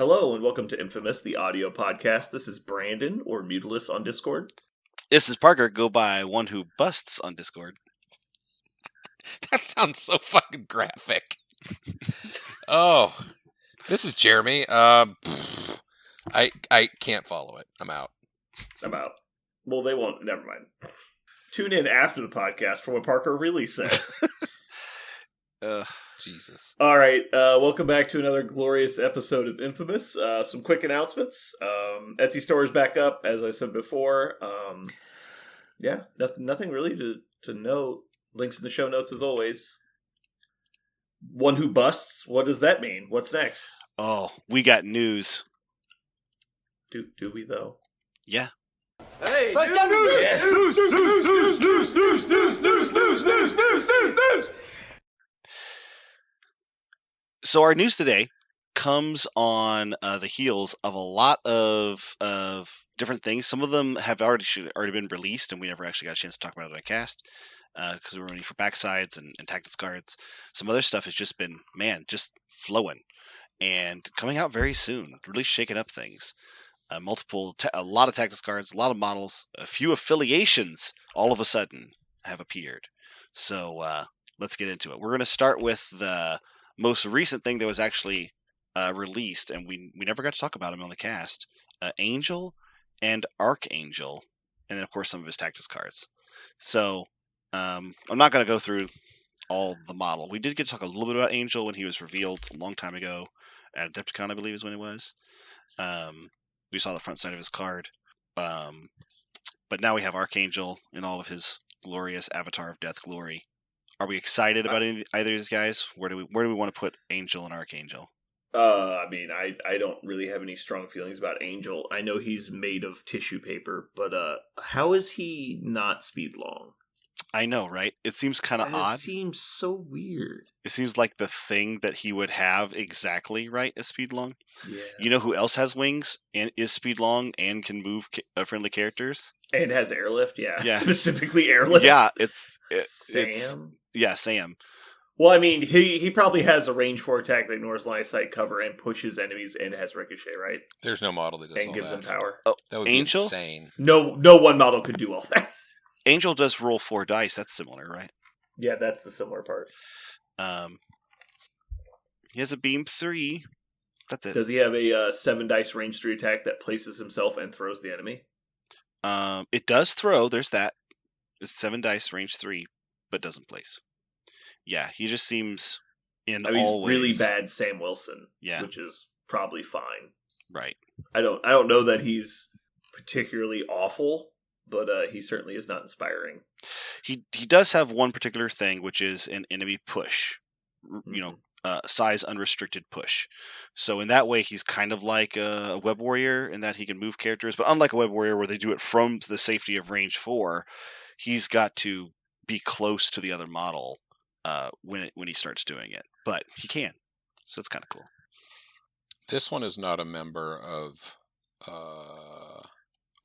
Hello and welcome to Infamous, the audio podcast. This is Brandon, or Mutilus on Discord. This is Parker, go by One Who Busts on Discord. That sounds so fucking graphic. Oh, this is Jeremy. I can't follow it. I'm out. Well, they won't. Never mind. Tune in after the podcast for what Parker really said. Jesus. All right. Welcome back to another glorious episode of Infamous. Some quick announcements. Etsy store is back up, as I said before. Yeah, nothing really to note. Links in the show notes as always. One Who Busts. What does that mean? What's next? Oh, we got news. Do we though? Yeah. Hey, news! Yes. News! So our news today comes on the heels of a lot of different things. Some of them have already been released, and we never actually got a chance to talk about it on a cast because we were waiting for backsides and tactics cards. Some other stuff has just been, just flowing and coming out very soon. Really shaking up things. A lot of tactics cards, a lot of models, a few affiliations all of a sudden have appeared. So let's get into it. We're going to start with the most recent thing that was actually released, and we never got to talk about him on the cast. Angel and Archangel, and then of course some of his tactics cards. So I'm not going to go through all the model. We did get to talk a little bit about Angel when he was revealed a long time ago at Adepticon, I believe is when it was. We saw the front side of his card. But now we have Archangel in all of his glorious Avatar of Death glory. Are we excited about either of these guys? Where do we want to put Angel and Archangel? I don't really have any strong feelings about Angel. I know he's made of tissue paper, but how is he not speed long? I know, right? It seems kind of odd. It seems so weird. It seems like the thing that he would have exactly right is speed long. Yeah. You know who else has wings and is speed long and can move friendly characters? And has airlift, yeah. Yeah. Specifically airlift. Yeah, Sam. Sam. Well, I mean, he probably has a range 4 attack that ignores line of sight cover and pushes enemies and has ricochet, right? There's no model that does and all gives that. them power. Oh, That would Angel? be insane. No one model could do all that. Angel does roll 4 dice. That's similar, right? Yeah, that's the similar part. He has a beam 3. That's it. Does he have a 7 dice range 3 attack that places himself and throws the enemy? It does throw. There's that. It's 7 dice, range 3, but doesn't place. Yeah, he just seems in all ways. Really bad Sam Wilson. Yeah, which is probably fine. Right. I don't know that he's particularly awful, but he certainly is not inspiring. He does have one particular thing, which is an enemy push. Mm-hmm. You know, size unrestricted push. So in that way, he's kind of like a web warrior in that he can move characters. But unlike a web warrior where they do it from the safety of range 4, he's got to be close to the other model when he starts doing it. But he can. So it's kind of cool. This one is not a member of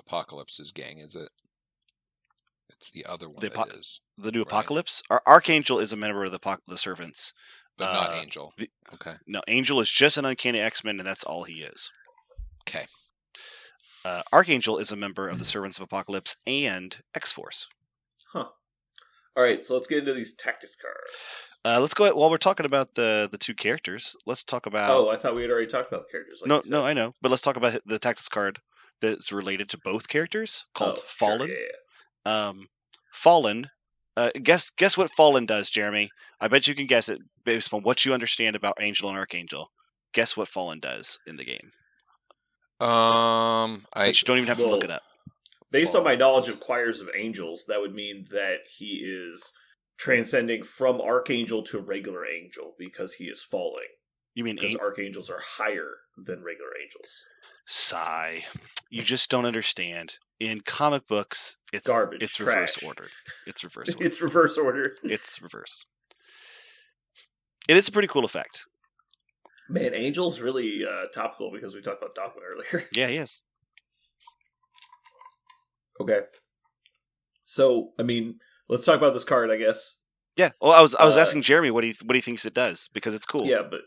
Apocalypse's gang, is it? It's the other one that is. The new right? Apocalypse? Archangel is a member of the Servants. But not Angel. Okay. No, Angel is just an Uncanny X-Men, and that's all he is. Okay. Archangel is a member of the Servants of Apocalypse and X-Force. Huh. All right, so let's get into these tactics cards. Let's go. While we're talking about the two characters, let's talk about. Oh, I thought we had already talked about the characters. No, I know, but let's talk about the tactics card that's related to both characters called Fallen. Sure, yeah. Fallen. Guess what Fallen does, Jeremy? I bet you can guess it based on what you understand about Angel and Archangel. Guess what Fallen does in the game. I you don't even have to look it up. Based on my knowledge of choirs of angels, that would mean that he is transcending from Archangel to regular angel because he is falling. You mean because archangels are higher than regular angels? Sigh. You just don't understand. In comic books, it's garbage. It's trash. reverse ordered. It's reverse ordered. It's reverse order. It's reverse. It is a pretty cool effect. Man, Angel's really topical because we talked about Dogma earlier. Yeah, he is. Okay. So, I mean, let's talk about this card, I guess. Yeah. Well, I was asking Jeremy what he thinks it does because it's cool. Yeah, but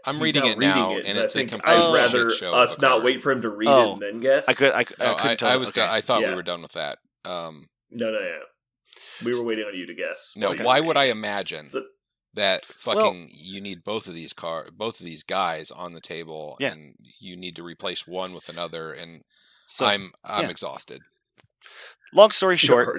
I'm reading it now, and it's a complete I'd rather shit show us of a not card. wait for him to read it and then guess. I couldn't tell. I thought we Yeah. were done with that. No. We were waiting on you to guess. No, why would I imagine that you need both of these guys on the table, and you need to replace one with another, and so, I'm exhausted. Long story short,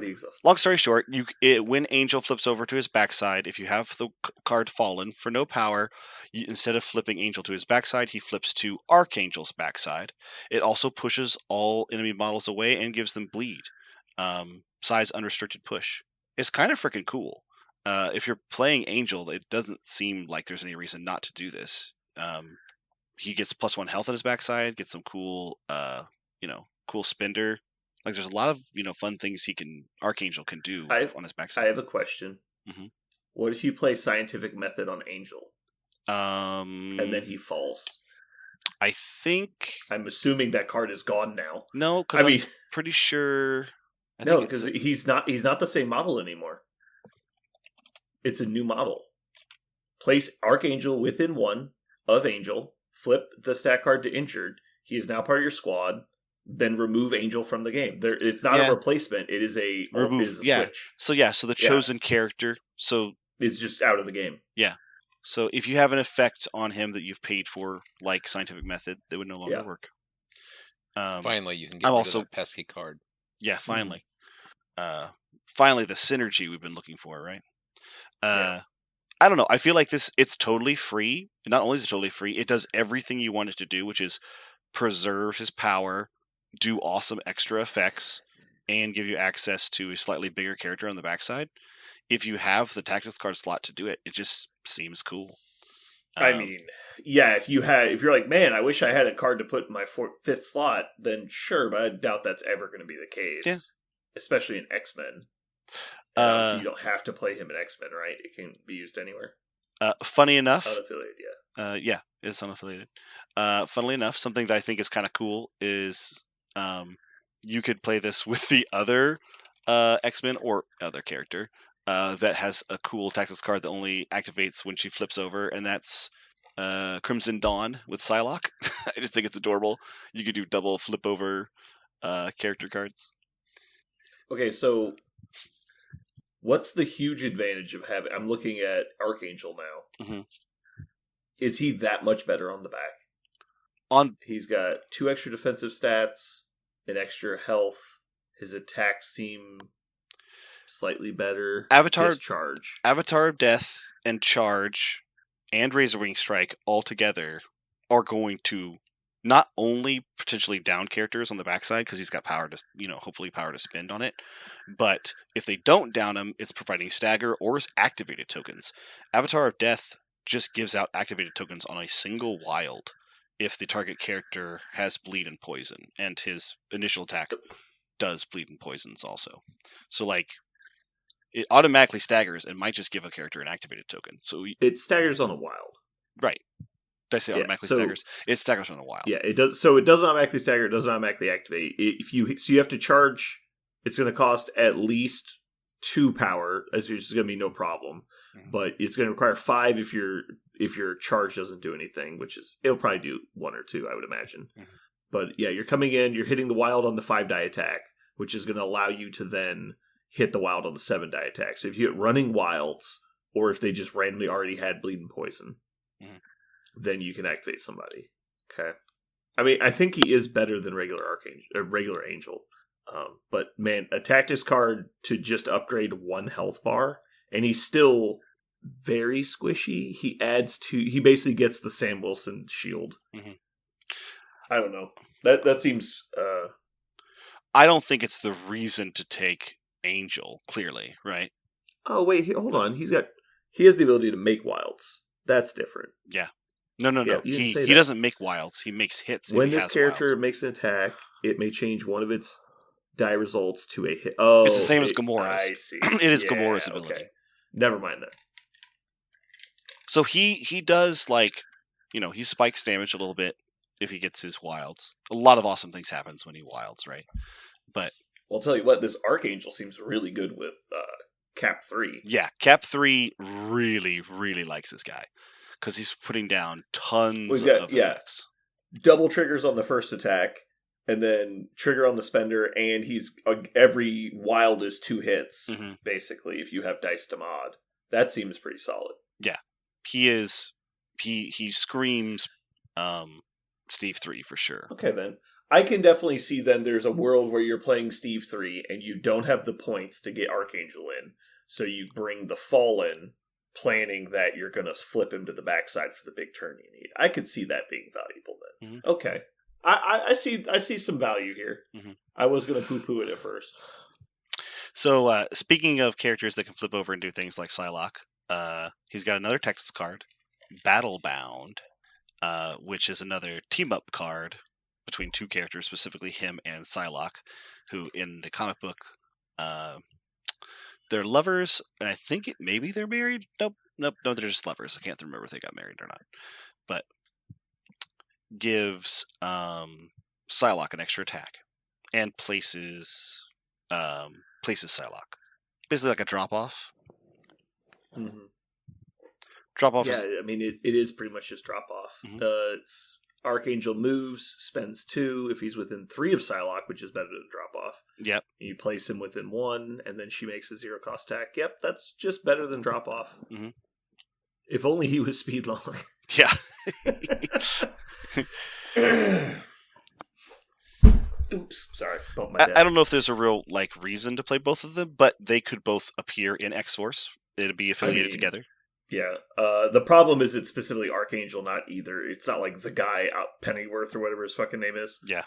when Angel flips over to his backside, if you have the card Fallen for no power, instead of flipping Angel to his backside, he flips to Archangel's backside. It also pushes all enemy models away and gives them bleed. Size unrestricted push. It's kind of freaking cool. If you're playing Angel, it doesn't seem like there's any reason not to do this. He gets +1 health on his backside, gets some cool, cool spender. Like there's a lot of fun things Archangel can do on his backside. I have a question. Mm-hmm. What if you play Scientific Method on Angel, and then he falls? I'm assuming that card is gone now. No, because I'm pretty sure. No, because he's not the same model anymore. It's a new model. Place Archangel within 1 of Angel. Flip the stat card to injured. He is now part of your squad. Then remove Angel from the game. It's not a replacement. It is a switch. So the chosen character. So it's just out of the game. Yeah. So if you have an effect on him that you've paid for, like Scientific Method, that would no longer work. Finally, you can get rid of that pesky card. Yeah, finally. Finally, the synergy we've been looking for, right? I don't know. I feel like it's totally free. Not only is it totally free, it does everything you want it to do, which is preserve his power, do awesome extra effects, and give you access to a slightly bigger character on the backside. If you have the tactics card slot to do it, it just seems cool. If you're like, man, I wish I had a card to put in my 5th slot, then sure, but I doubt that's ever going to be the case. Yeah. Especially in X-Men. So you don't have to play him in X-Men, right? It can be used anywhere. Funny enough, unaffiliated, it's unaffiliated. Funnily enough, something that I think is kind of cool is you could play this with the other X-Men or other character that has a cool tactics card that only activates when she flips over, and that's Crimson Dawn with Psylocke. I just think it's adorable. You could do double flip over character cards. Okay, so what's the huge advantage of having... I'm looking at Archangel now. Mm-hmm. Is he that much better on the back? He's got 2 extra defensive stats, an extra health. His attacks seem slightly better. Charge. Avatar of Death and Charge and Razorwing Strike all together are going to not only potentially down characters on the backside because he's got power to, hopefully power to spend on it, but if they don't down him, it's providing stagger or activated tokens. Avatar of Death just gives out activated tokens on a single wild if the target character has bleed and poison, and his initial attack does bleed and poisons also. So it automatically staggers and might just give a character an activated token. So it staggers on a wild. Right. Did I say automatically staggers? It staggers on a wild. Yeah, it does. So it doesn't automatically stagger. It doesn't automatically activate. You have to charge. It's going to cost at least 2 power, as there's going to be no problem. Mm-hmm. But it's going to require 5 if your charge doesn't do anything, it'll probably do 1 or 2, I would imagine. Mm-hmm. But yeah, you're coming in. You're hitting the wild on the 5-die attack, which is going to allow you to then hit the wild on the 7-die attack. So if you hit running wilds, or if they just randomly already had bleed and poison. Mm-hmm. Then you can activate somebody. Okay. I think he is better than regular Angel. But man, a tactics card to just upgrade 1 health bar, and he's still very squishy. He basically gets the Sam Wilson shield. Mm-hmm. I don't know. That seems. I don't think it's the reason to take Angel. Clearly, right? Oh wait, hold on. He has the ability to make wilds. That's different. Yeah. No. Yeah, he doesn't make wilds. He makes hits. When this character makes an attack, it may change one of its die results to a hit. Oh, it's the same as Gamora's. I see. It is Gamora's ability. Okay. Never mind that. So he does he spikes damage a little bit if he gets his wilds. A lot of awesome things happens when he wilds, right? But I'll tell you what, this Archangel seems really good with Cap 3. Yeah, Cap 3 really, really likes this guy because he's putting down tons of effects. Double triggers on the first attack, and then trigger on the spender, and he's every wild is 2 hits, basically, if you have dice to mod. That seems pretty solid. Yeah, he is. He screams Steve 3 for sure. Okay, then. I can definitely see then there's a world where you're playing Steve 3 and you don't have the points to get Archangel in. So you bring the Fallen, planning that you're going to flip him to the backside for the big turn you need. I could see that being valuable then. Okay. I see some value here. I was going to poo-poo it at first. So speaking of characters that can flip over and do things like Psylocke, he's got another Tactics card, Battlebound, which is another team-up card between 2 characters, specifically him and Psylocke, who in the comic book, they're lovers, and I think maybe they're married. Nope, they're just lovers. I can't remember if they got married or not. But gives Psylocke an extra attack and places Psylocke. Basically like a drop-off. Drop-off is... I mean, it is pretty much just drop-off. It's... Archangel moves, spends 2 if he's within 3 of Psylocke, which is better than drop off. Yep. And you place him within 1, and then she makes a 0-cost attack. Yep, that's just better than drop off. If only he was speed long. Yeah. Oops, sorry. Bumped my desk. I don't know if there's a real reason to play both of them, but they could both appear in X-Force. It'd be affiliated together. Yeah. The problem is it's specifically Archangel, not either. It's not like the guy out Pennyworth or whatever his fucking name is. Yeah.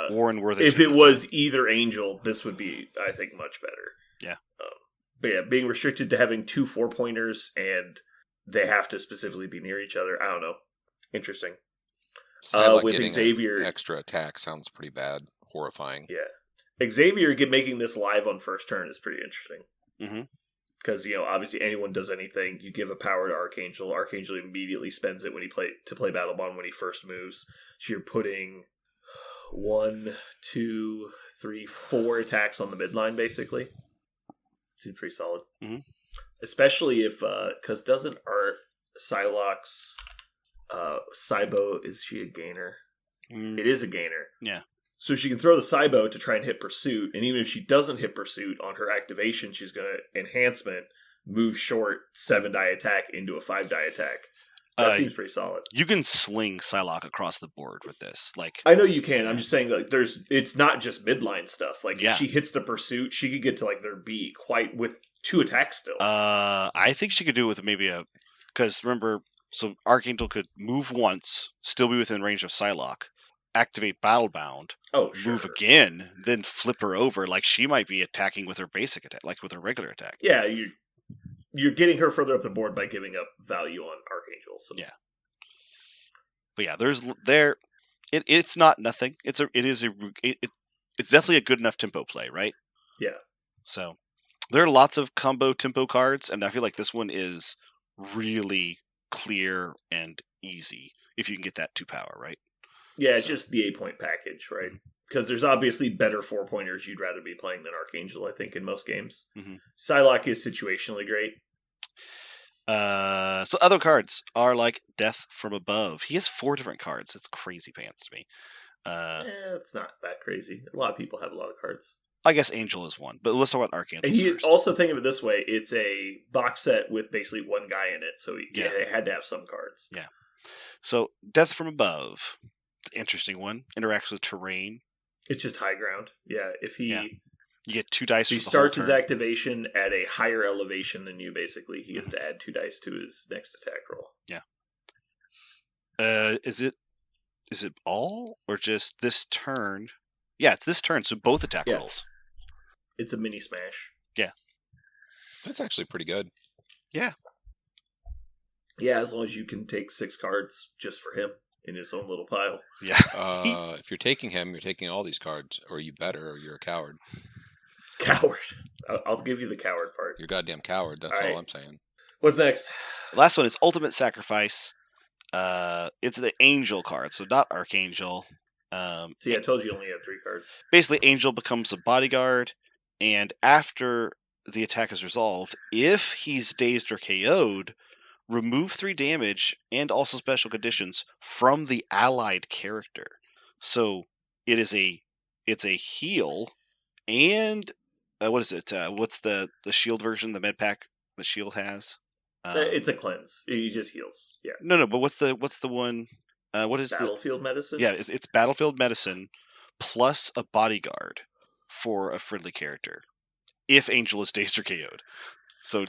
Warren Worthington. If it was either Angel, this would be, I think, much better. Yeah. But yeah, being restricted to having 2 4-pointers and they have to specifically be near each other. I don't know. Interesting. With Xavier, extra attack sounds pretty bad. Horrifying. Yeah. Xavier making this live on first turn is pretty interesting. Because, obviously anyone does anything, you give a power to Archangel. Archangel immediately spends it when he play Battlebond when he first moves. So you're putting 1, 2, 3, 4 attacks on the midline, basically. Seems pretty solid. Especially if, because doesn't Psylocke's Cybo, is she a gainer? It is a gainer. Yeah. So she can throw the Cybo to try and hit Pursuit, and even if she doesn't hit Pursuit, on her activation, she's going to Enhancement, move short, 7-die attack into a 5-die attack. That seems pretty solid. You can sling Psylocke across the board with this. I know you can. I'm just saying, it's not just midline stuff. If she hits the Pursuit, she could get to their B quite with 2 attacks still. I think she could do it with maybe because remember, so Archangel could move once, still be within range of Psylocke, activate Battlebound, move again, then flip her over. She might be attacking with her basic attack, with her regular attack. Yeah, you're getting her further up the board by giving up value on Archangel. So. Yeah. But yeah, it's not nothing. It's definitely a good enough tempo play, right? Yeah. So there are lots of combo tempo cards, and I feel like this one is really clear and easy if you can get that 2 power, right? Yeah, it's just the 8-point package, right? Because there's obviously better 4-pointers you'd rather be playing than Archangel, I think, in most games. Psylocke is situationally great. So other cards are Death from Above. He has 4 different cards. It's crazy pants to me. It's not that crazy. A lot of people have a lot of cards. I guess Angel is one, but let's talk about Archangel first. Also think of it this way. It's a box set with basically one guy in it, so they had to have some cards. Yeah. So Death from Above. Interesting one. Interacts with terrain. It's just high ground. Yeah, if he you get 2 dice. He starts his activation at a higher elevation than you. Basically, he gets to add 2 dice to his next attack roll. Yeah. Is it all or just this turn? Yeah, it's this turn. So both attack rolls. It's a mini smash. Yeah. That's actually pretty good. Yeah. Yeah, as long as you can take 6 cards just for him in his own little pile. Yeah. If you're taking him, you're taking all these cards, or you better, or you're a coward. Coward. I'll give you the coward part. You're a goddamn coward, that's all I'm saying. What's next? Last one is Ultimate Sacrifice. It's the Angel card, so not Archangel. See, I told you only had 3 cards. Basically, Angel becomes a bodyguard, and after the attack is resolved, if he's dazed or KO'd, remove 3 damage and also special conditions from the allied character. So it's a heal and what is it? What's the shield version? The med pack the shield has? It's a cleanse. He just heals. Yeah. No. But what's the one? What is Battlefield medicine? Yeah, it's battlefield medicine plus a bodyguard for a friendly character if Angel is dazed or KO'd. So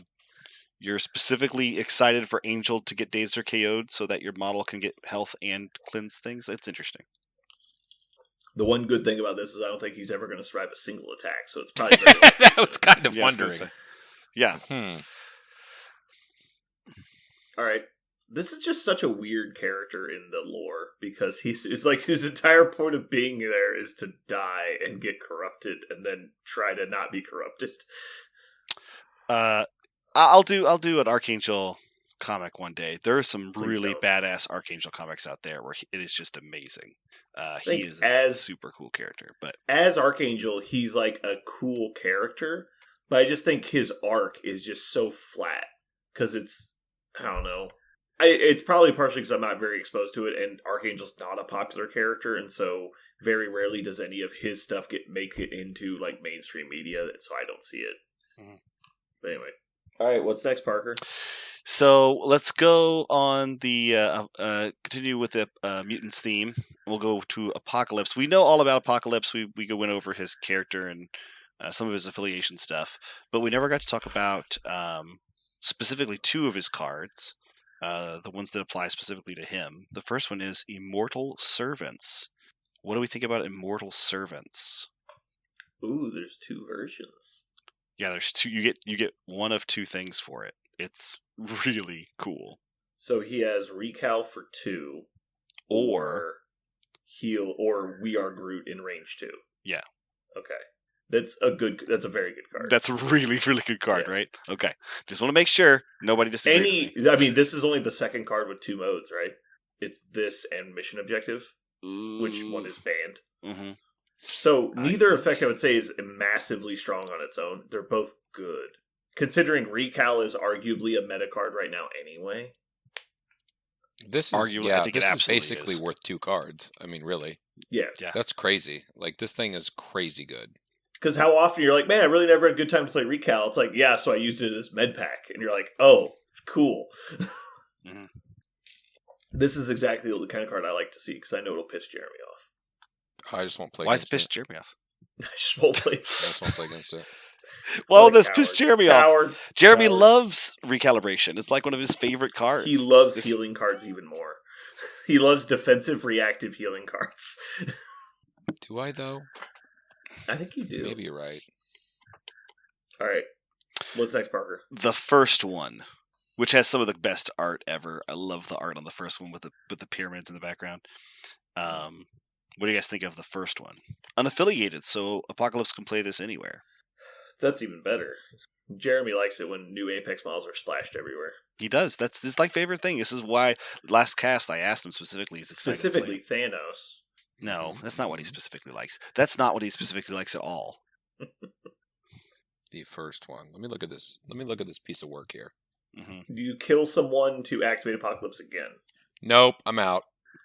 you're specifically excited for Angel to get dazed or KO'd so that your model can get health and cleanse things. That's interesting. The one good thing about this is I don't think he's ever going to survive a single attack, so it's probably very that was kind of wondering. Yeah. All right. This is just such a weird character in the lore because it's like his entire point of being there is to die and get corrupted and then try to not be corrupted. I'll do an Archangel comic one day. There are some really badass Archangel comics out there where it is just amazing. He is a super cool character, but as Archangel, he's like a cool character, but I just think his arc is just so flat because I don't know. It's probably partially because I'm not very exposed to it, and Archangel's not a popular character, and so very rarely does any of his stuff make it into like mainstream media, so I don't see it. Mm-hmm. But anyway. All right, what's next, Parker? So let's go on the continue with the mutants theme. We'll go to Apocalypse. We know all about Apocalypse. We went over his character and some of his affiliation stuff, but we never got to talk about specifically 2 of his cards. The ones that apply specifically to him. The first one is Immortal Servants. What do we think about Immortal Servants? Ooh, there's 2 versions. Yeah, there's 2. You get one of 2 things for it. It's really cool. So he has Recal for 2, or heal, or We Are Groot in range 2. Yeah. Okay. That's a very good card. That's a really, really good card, right? Okay. Just want to make sure nobody disagrees with me. I mean, this is only the second card with 2 modes, right? It's this and Mission Objective, which one is banned. Mm-hmm. So neither effect, I would say, is massively strong on its own. They're both good. Considering Recal is arguably a meta card right now anyway. This is basically worth 2 cards. I mean, really. Yeah. That's crazy. Like, this thing is crazy good. Because how often you're like, man, I really never had a good time to play Recal. It's like, yeah, so I used it as med pack. And you're like, oh, cool. Mm-hmm. This is exactly the kind of card I like to see because I know it'll piss Jeremy off. I just won't play Why is it piss Jeremy off? I just won't play. I just won't play against it. Well, this pissed Jeremy off. Jeremy loves Recalibration. It's like one of his favorite cards. He loves healing cards even more. He loves defensive reactive healing cards. Do I, though? I think you do. Maybe you're right. All right. What's next, Parker? The first one, which has some of the best art ever. I love the art on the first one with the pyramids in the background. What do you guys think of the first one? Unaffiliated, so Apocalypse can play this anywhere. That's even better. Jeremy likes it when new Apex models are splashed everywhere. He does. That's his favorite thing. This is why last cast I asked him specifically. He's excited specifically to play. Thanos. No, that's not what he specifically likes. That's not what he specifically likes at all. The first one. Let me look at this. Let me look at this piece of work here. Mm-hmm. Do you kill someone to activate Apocalypse again? Nope, I'm out.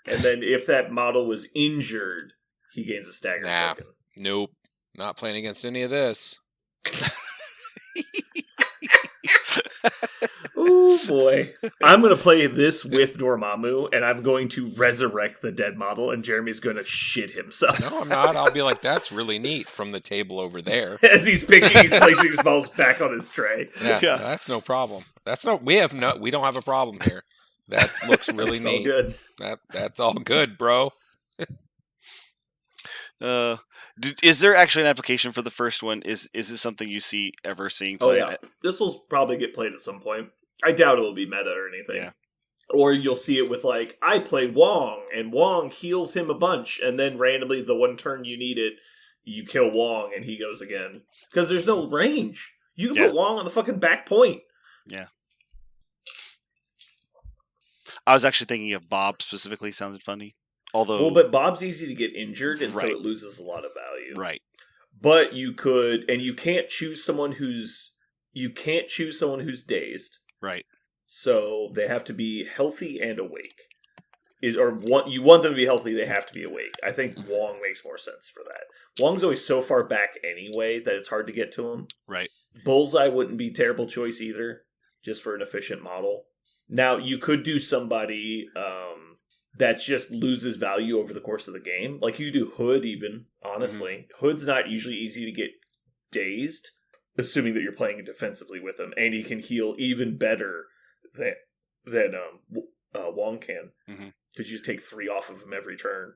And then if that model was injured, he gains a stagger token. Nope. Not playing against any of this. Oh boy. I'm going to play this with Dormammu, and I'm going to resurrect the dead model, and Jeremy's going to shit himself. No, I'm not. I'll be like, that's really neat from the table over there. As he's placing his models back on his tray. Yeah, that's no problem. We don't have a problem here. That looks really neat. Good. That's all good, bro. Is there actually an application for the first one? Is this something you see ever seeing play? Oh yeah, this will probably get played at some point. I doubt it'll be meta or anything. Yeah. Or you'll see it with like, I play Wong, and Wong heals him a bunch, and then randomly the one turn you need it, you kill Wong, and he goes again. Because there's no range. You can put Wong on the fucking back point. Yeah. I was actually thinking of Bob specifically. Sounded funny. Although, but Bob's easy to get injured, and so it loses a lot of value. Right. But you could, and you can't choose someone who's you can't choose someone who's dazed. Right. So they have to be healthy and awake. You want them to be healthy, they have to be awake. I think Wong makes more sense for that. Wong's always so far back anyway that it's hard to get to him. Right. Bullseye wouldn't be a terrible choice either, just for an efficient model. Now, you could do somebody that just loses value over the course of the game. Like, you do Hood even, honestly. Hood's not usually easy to get dazed, assuming that you're playing defensively with him, and he can heal even better than Wong can. Because you just take 3 off of him every turn.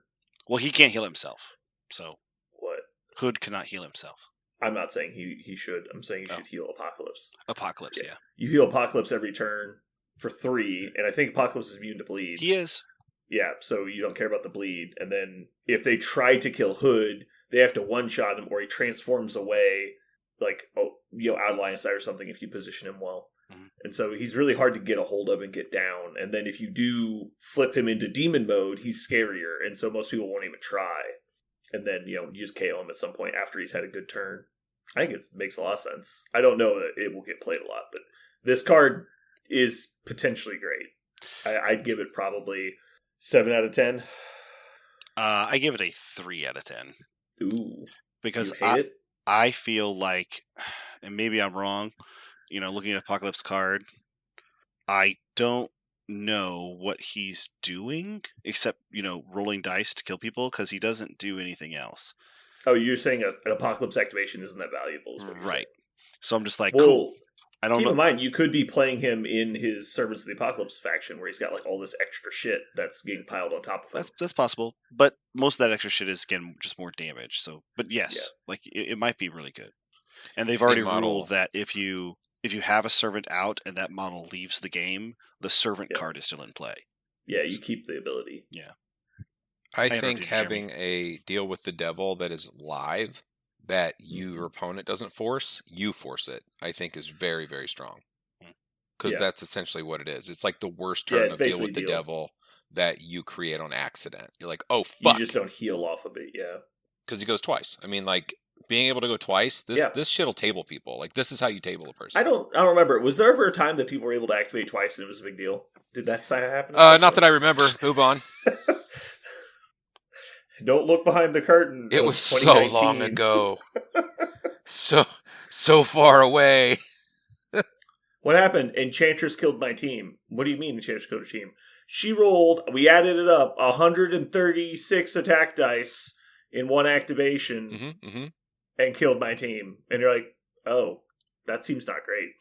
Well, he can't heal himself, so... What? Hood cannot heal himself. I'm not saying he should. I'm saying you should heal Apocalypse. Apocalypse, yeah. You heal Apocalypse every turn for 3, and I think Apocalypse is immune to bleed. He is. Yeah, so you don't care about the bleed. And then if they try to kill Hood, they have to one-shot him, or he transforms away, like, out of line of sight or something if you position him well. And so he's really hard to get a hold of and get down. And then if you do flip him into demon mode, he's scarier. And so most people won't even try. And then, you just KO him at some point after he's had a good turn. I think it makes a lot of sense. I don't know that it will get played a lot, but this card is potentially great. I'd give it probably 7 out of 10. I give it a 3 out of 10. Ooh. Because it? I feel like, and maybe I'm wrong, looking at Apocalypse card, I don't know what he's doing except, rolling dice to kill people, because he doesn't do anything else. Oh, you're saying an Apocalypse activation isn't that valuable? Is what you're right. Saying. So I'm just like, cool. I don't know. Keep in mind, you could be playing him in his Servants of the Apocalypse faction, where he's got like all this extra shit that's getting piled on top of him. That's possible, but most of that extra shit is, again, just more damage. So, but yes, like it might be really good. And they've already ruled that if you have a servant out and that model leaves the game, the servant card is still in play. Yeah, you keep the ability. Yeah. I think having a deal with the devil that is live, that your opponent doesn't force, you force it, I think is very, very strong. Because that's essentially what it is. It's like the worst turn of deal with the devil that you create on accident. You're like, oh, fuck. You just don't heal off of it, Because he goes twice. I mean, like, being able to go twice, this shit'll table people. Like, this is how you table a person. I don't remember. Was there ever a time that people were able to activate twice and it was a big deal? Did that happen? Not that I remember. Move on. Don't look behind the curtain. It was so long ago. so far away. What happened? Enchantress killed my team. What do you mean Enchantress killed your team? She rolled, we added it up, 136 attack dice in one activation and killed my team. And you're like, oh, that seems not great.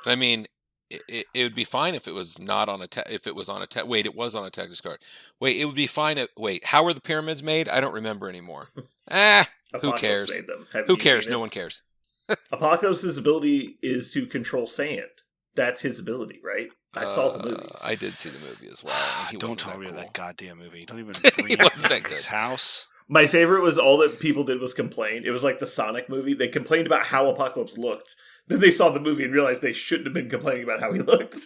I mean, it would be fine if it was not on if it was on a wait, it was on a Texas card. Wait, it would be fine wait, how were the pyramids made? I don't remember anymore. Who cares? Made them. Who cares? No one cares. Apocalypse's ability is to control sand. That's his ability, right? I saw the movie. I did see the movie as well. Don't talk about that goddamn movie. Don't even he wasn't that good. His house. My favorite was all that people did was complain. It was like the Sonic movie. They complained about how Apocalypse looked. Then they saw the movie and realized they shouldn't have been complaining about how he looked.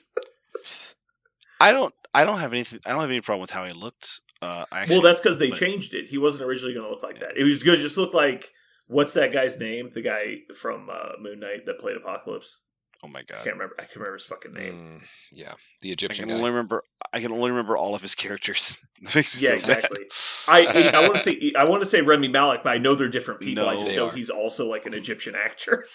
I don't have anything. I don't have any problem with how he looked. Well, that's because they changed it. He wasn't originally going to look like that. It was going to just look like, what's that guy's name? The guy from Moon Knight that played Apocalypse. Oh my god! I can't remember his fucking name. Yeah, the Egyptian guy. I can only remember all of his characters. It makes me so exactly. Bad. I want to say Remy Malek, but I know they're different people. No, I just know he's also like an Egyptian actor.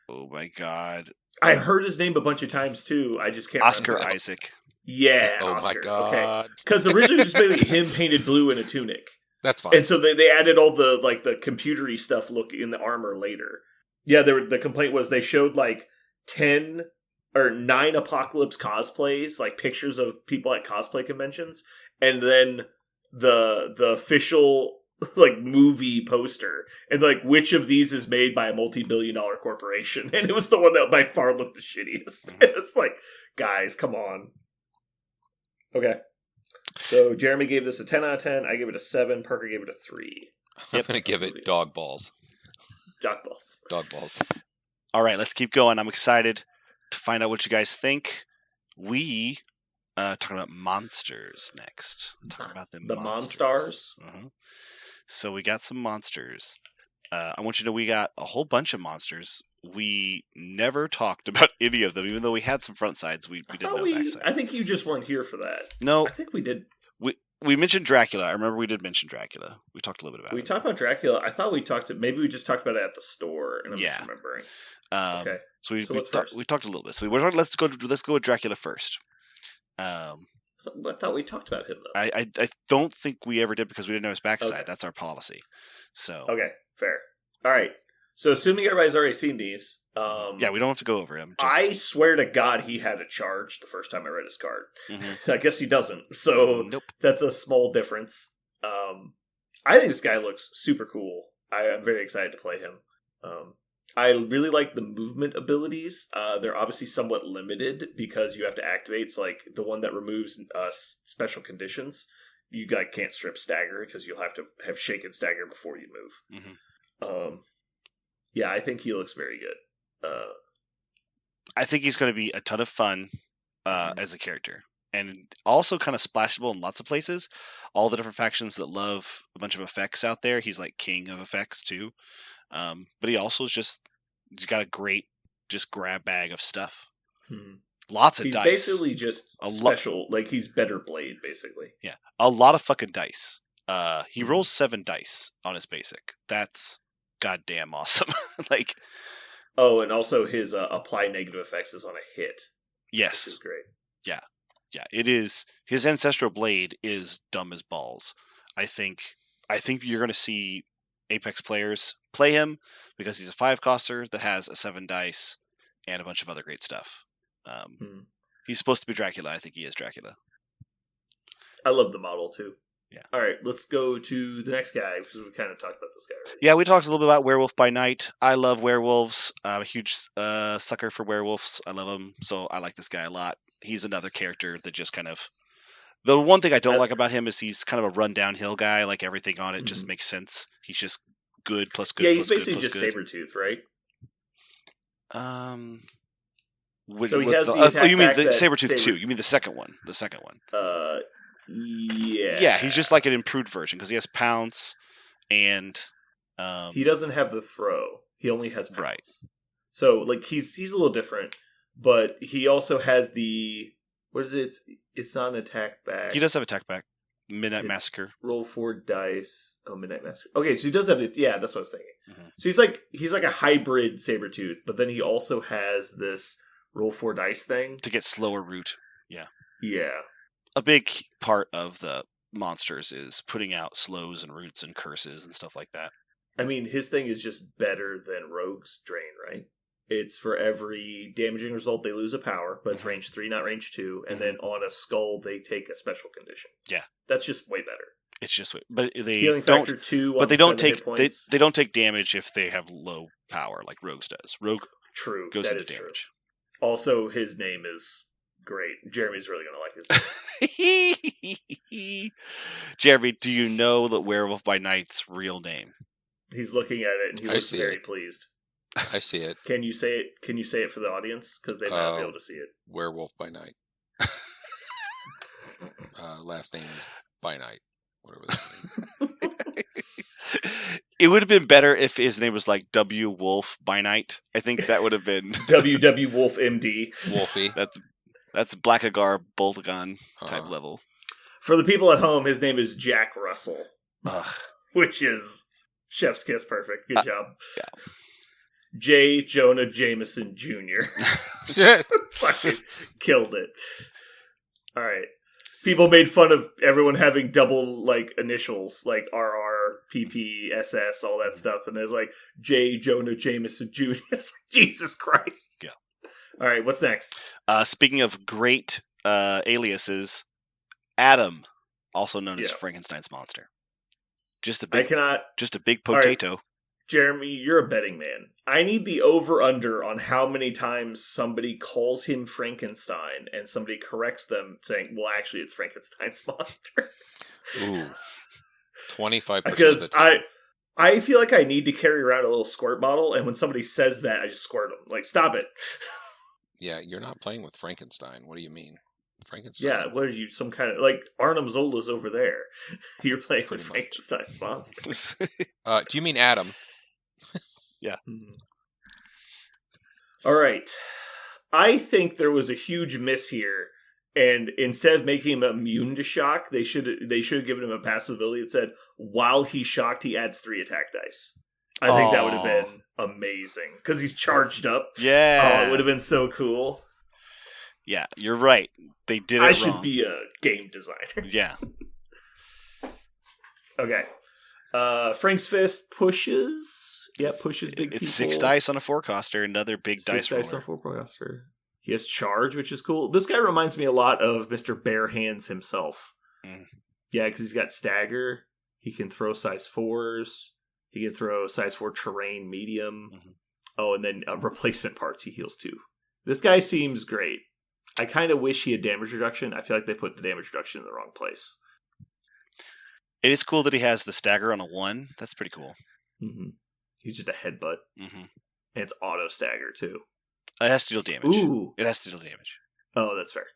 Oh my god! I heard his name a bunch of times too. I just can't. Oscar remember. Isaac. Yeah. Oh Oscar. my god! Because originally it was just basically him painted blue in a tunic. That's fine. And so they added all the computery stuff look in the armor later. Yeah, the complaint was they showed like 10 or 9 Apocalypse cosplays, like pictures of people at cosplay conventions, and then the official like movie poster, and like which of these is made by a multi-billion-dollar corporation, and it was the one that by far looked the shittiest. It's like, guys, come on. Okay. So Jeremy gave this a 10 out of 10. I gave it a 7. Parker gave it a 3. I'm going to give it dog balls. Dog balls. Dog balls. All right, let's keep going. I'm excited to find out what you guys think. We talking about monsters next. Talking about the monsters. So we got some monsters. I want you to know we got a whole bunch of monsters. we never talked about any of them, even though we had some front sides. We didn't know back sides. I think you just weren't here for that. No, I think we did. We mentioned Dracula. I remember we did mention Dracula. We talked a little bit about it. We talked about Dracula. I thought we talked. Maybe we just talked about it at the store, and I'm just remembering. Okay. So what's first? We talked a little bit. So let's go with Dracula first. I thought we talked about him though. I don't think we ever did because we didn't know his backside. Okay. That's our policy. So okay, fair. All right. So assuming everybody's already seen these, yeah, we don't have to go over him. I swear to God, he had a charge the first time I read his card. Mm-hmm. I guess he doesn't. So nope. That's a small difference. I think this guy looks super cool. I'm very excited to play him. I really like the movement abilities. They're obviously somewhat limited because you have to activate. So like the one that removes special conditions, you can't strip stagger because you'll have to have shaken stagger before you move. Mm-hmm. Yeah, I think he looks very good. I think he's going to be a ton of fun as a character. And also kind of splashable in lots of places. All the different factions that love a bunch of effects out there. He's like king of effects too. But he also he's got a great just grab bag of stuff. Mm-hmm. Lots of dice. He's basically just special. Like he's better blade, basically. Yeah. A lot of fucking dice. He rolls 7 dice on his basic. That's goddamn awesome. Like, oh, and also his apply negative effects is on a hit. Yes. Which is great. Yeah. Yeah, it is. His Ancestral Blade is dumb as balls. I think you're going to see Apex players play him because he's a 5-coster that has a 7 dice and a bunch of other great stuff. He's supposed to be Dracula. I think he is Dracula. I love the model too. Yeah. All right, let's go to the next guy because we kind of talked about this guy already. Yeah, we talked a little bit about Werewolf by Night. I love werewolves. I'm a huge sucker for werewolves. I love them, so I like this guy a lot. He's another character that just kind of... The one thing I don't like about him is he's kind of a run-downhill guy. Like, everything on it just makes sense. He's just good plus good. Yeah, he's basically just Sabretooth, right? So he has the attack you mean the Sabretooth 2. You mean the second one. The second one. Yeah. Yeah, he's just like an improved version because he has pounce and... he doesn't have the throw. He only has pounce. Right. So, like, he's a little different. But he also has the... What is it? It's not an attack back. He does have attack back. Midnight Massacre. Roll 4 dice. Oh, Midnight Massacre. Okay, so he does have the... Yeah, that's what I was thinking. Mm-hmm. So he's like a hybrid Sabretooth, but then he also has this roll 4 dice thing. To get slower root. Yeah. Yeah. A big part of the monsters is putting out slows and roots and curses and stuff like that. I mean, his thing is just better than Rogue's Drain, right? It's for every damaging result they lose a power, but it's range 3, not range 2, and then on a skull they take a special condition. Yeah, that's just way better. It's just, but they healing don't. Factor 2, but they don't take they don't take damage if they have low power like Rogue's does. Rogue goes into damage. True. Also, his name is great. Jeremy's really gonna like his name. Jeremy, do you know that Werewolf by Night's real name? He's looking at it and he looks very pleased. I see it. Can you say it? Can you say it for the audience because they might not be able to see it? Werewolf by Night. Last name is by Night. Whatever that means. It would have been better if his name was like W. Wolf by Night. I think that would have been W. Wolf MD. Wolfie. That's Blackagar Boltagon type level. For the people at home, his name is Jack Russell, which is chef's kiss perfect. Good job. Yeah. J. Jonah Jameson Jr. Shit. Fucking killed it. All right. People made fun of everyone having double like initials, like RR, PP, SS, all that stuff, and there's like J. Jonah Jameson Jr. It's like, Jesus Christ. Yeah. All right, what's next? Speaking of great aliases, Adam, also known as Frankenstein's monster. Just a big potato. Right. Jeremy, you're a betting man. I need the over-under on how many times somebody calls him Frankenstein and somebody corrects them saying, well, actually, it's Frankenstein's monster. Ooh. 25% because of the time. I feel like I need to carry around a little squirt bottle, and when somebody says that, I just squirt them. Like, stop it. Yeah, you're not playing with Frankenstein. What do you mean? Frankenstein? Yeah, what are you, some kind of... Like, Arnim Zola's over there. You're playing with Frankenstein's monster. Do you mean Adam? Yeah. All right. I think there was a huge miss here, and instead of making him immune to shock, they should have given him a passive ability that said, while he's shocked, he adds 3 attack dice. I think that would have been amazing, because he's charged up. Yeah. Oh, it would have been so cool. Yeah, you're right. They did it I wrong. should be a game designer. Yeah. Okay. Frank's Fist pushes. Yeah, pushes big people. It's 6 dice on a 4-coster, another big dice 6 dice roller. on a 4-coster. He has charge, which is cool. This guy reminds me a lot of Mr. Bare Hands himself. Mm. Yeah, because he's got stagger. He can throw size 4s. He can throw size 4 terrain medium. Mm-hmm. Oh, and then replacement parts. He heals 2. This guy seems great. I kind of wish he had damage reduction. I feel like they put the damage reduction in the wrong place. It is cool that he has the stagger on a 1. That's pretty cool. Mm-hmm. He's just a headbutt. Mm-hmm. And it's auto stagger, too. It has to deal damage. Ooh. It has to deal damage. Oh, that's fair.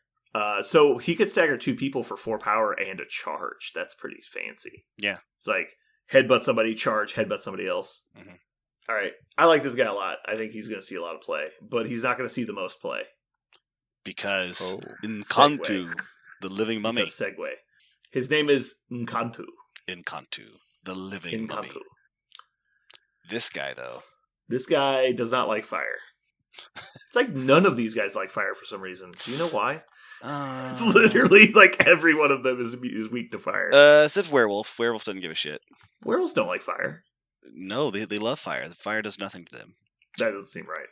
So he could stagger 2 people for 4 power and a charge. That's pretty fancy. Yeah. It's like headbutt somebody, charge, headbutt somebody else. Mm-hmm. All right. I like this guy a lot. I think he's going to see a lot of play. But he's not going to see the most play. Because Nkantu, the living mummy. Segue. His name is Nkantu. Nkantu, the living mummy. This guy, though. This guy does not like fire. It's like none of these guys like fire for some reason. Do you know why? It's literally like every one of them is weak to fire. Except Werewolf. Werewolf doesn't give a shit. Werewolves don't like fire. No, they love fire. The fire does nothing to them. That doesn't seem right.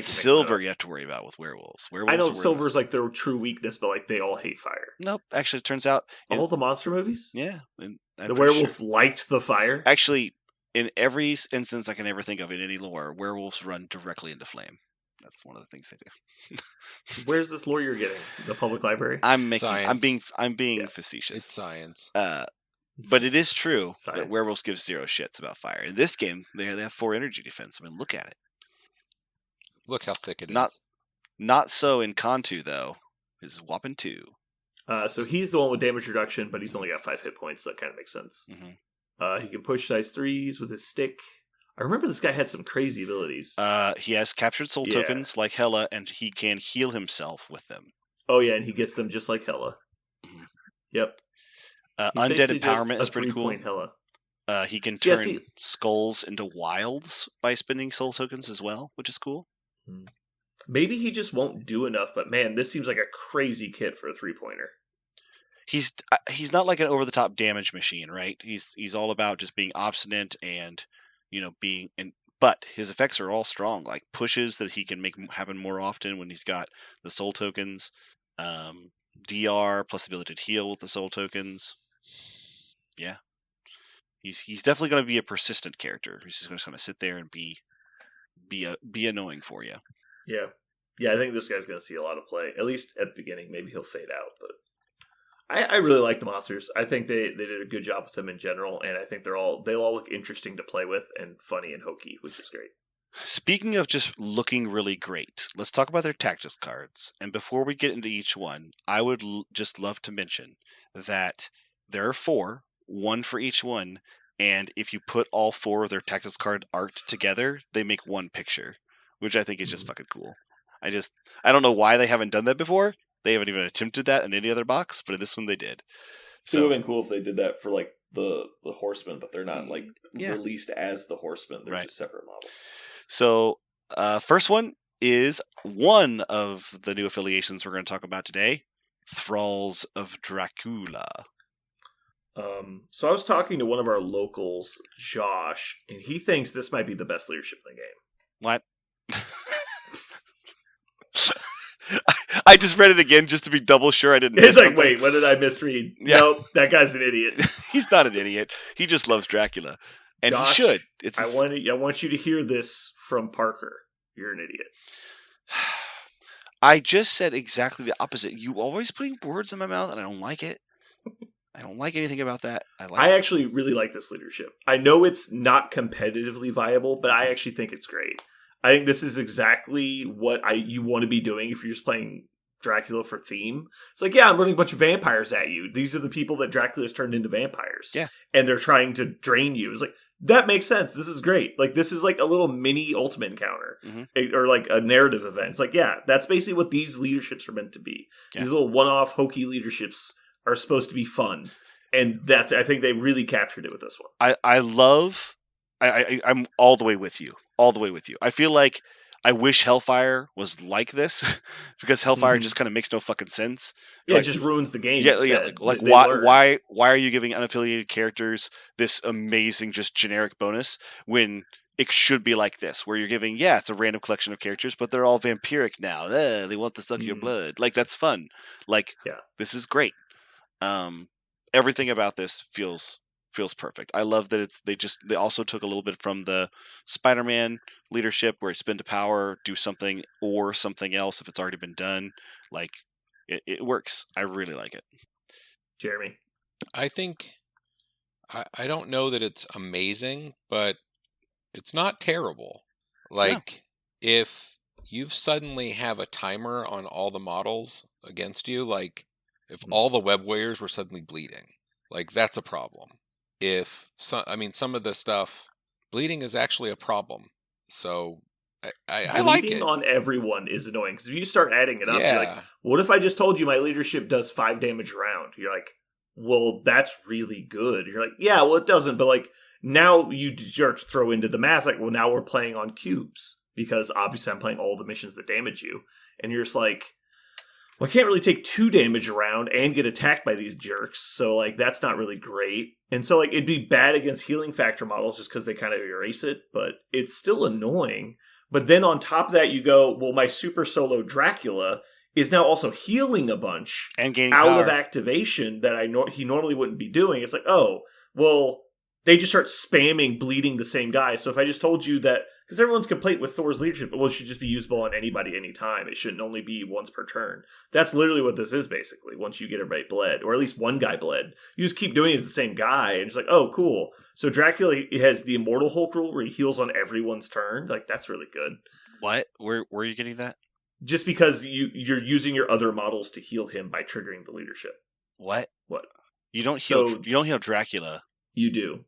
Silver you have to worry about with werewolves. I know silver's like their true weakness, but like they all hate fire. Nope. Actually, it turns out all the monster movies. Yeah, the werewolf liked the fire. Actually, in every instance I can ever think of in any lore, werewolves run directly into flame. That's one of the things they do. Where's this lore you're getting? The public library? I'm being facetious. It's science. But it is true that werewolves give 0 shits about fire. In this game, they have 4 energy defense. I mean, look at it. Look how thick it is. Not so in Kantu, though. Is whopping 2. So he's the one with damage reduction, but he's only got 5 hit points, so that kind of makes sense. Mm-hmm. He can push size 3s with his stick. I remember this guy had some crazy abilities. He has captured soul tokens like Hela, and he can heal himself with them. Oh, yeah, and he gets them just like Hela. Mm-hmm. Yep. Undead empowerment is pretty cool. Hela. He can turn skulls into wilds by spending soul tokens as well, which is cool. Maybe he just won't do enough, but man, this seems like a crazy kit for a 3-pointer. He's not like an over the top damage machine, right? He's all about just being obstinate and but his effects are all strong, like pushes that he can make happen more often when he's got the soul tokens, DR plus the ability to heal with the soul tokens. Yeah, he's definitely going to be a persistent character. He's just going to kind of sit there and be annoying for you. Yeah. I think this guy's going to see a lot of play, at least at the beginning. Maybe he'll fade out, but I really like the monsters. I think they did a good job with them in general, and I think they'll all look interesting to play with and funny and hokey, which is great. Speaking of just looking really great, let's talk about their tactics cards. And before we get into each one, I would just love to mention that there are 4, 1 for each one. And if you put all 4 of their tactics card art together, they make one picture, which I think is just fucking cool. I don't know why they haven't done that before. They haven't even attempted that in any other box, but in this one they did. So it would have been cool if they did that for like the Horsemen, but they're not like released as the Horsemen. They're just separate models. So first one is one of the new affiliations we're going to talk about today, Thralls of Dracula. So I was talking to one of our locals, Josh, and he thinks this might be the best leadership in the game. What? I just read it again just to be double sure I didn't miss something. Wait, what did I misread? Yeah. Nope, that guy's an idiot. He's not an idiot. He just loves Dracula. And Josh, he should. I want you to hear this from Parker. You're an idiot. I just said exactly the opposite. You always putting words in my mouth, and I don't like it. I don't like anything about that. I actually really like this leadership. I know it's not competitively viable, but I actually think it's great. I think this is exactly what you want to be doing if you're just playing Dracula for theme. It's like, I'm running a bunch of vampires at you. These are the people that Dracula's turned into vampires. Yeah. And they're trying to drain you. It's like, that makes sense. This is great. Like, this is like a little mini ultimate encounter, or like a narrative event. It's like, yeah, that's basically what these leaderships are meant to be. Yeah. These little one-off hokey leaderships are supposed to be fun, and I think they really captured it with this one. I'm all the way with you. All the way with you. I feel like I wish Hellfire was like this because Hellfire just kind of makes no fucking sense. Yeah, it just ruins the game. Yeah, like why are you giving unaffiliated characters this amazing, just generic bonus when it should be like this, where you're giving, it's a random collection of characters, but they're all vampiric now. They want to suck your blood. Like, that's fun. Like, this is great. Everything about this feels perfect. I love that they also took a little bit from the Spider-Man leadership where spend a power, do something or something else if it's already been done. Like, it works. I really like it. Jeremy? I think, I don't know that it's amazing, but it's not terrible. Like, if you suddenly have a timer on all the models against you, like, if all the web warriors were suddenly bleeding, like, that's a problem. Some of the stuff, bleeding is actually a problem. So I like it. Bleeding on everyone is annoying, because if you start adding it up, you're like, what if I just told you my leadership does 5 damage around? You're like, well, that's really good. You're like, yeah, well, it doesn't, but like, now you start to throw into the math, like, well, now we're playing on cubes, because obviously I'm playing all the missions that damage you, and you're just like, well, I can't really take 2 damage around and get attacked by these jerks, so, like, that's not really great. And so, like, it'd be bad against healing factor models just because they kind of erase it, but it's still annoying. But then on top of that, you go, well, my super solo Dracula is now also healing a bunch and gaining out power of activation that he normally wouldn't be doing. It's like, oh, well, they just start spamming bleeding the same guy. So if I just told you that, because everyone's complaint with Thor's leadership, well, it should just be usable on anybody anytime. It shouldn't only be once per turn. That's literally what this is, basically, once you get everybody bled, or at least one guy bled. You just keep doing it to the same guy, and it's like, oh, cool. So Dracula has the Immortal Hulk rule where he heals on everyone's turn. Like, that's really good. What? Where are you getting that? Just because you're using your other models to heal him by triggering the leadership. What? What? You don't heal Dracula. You do.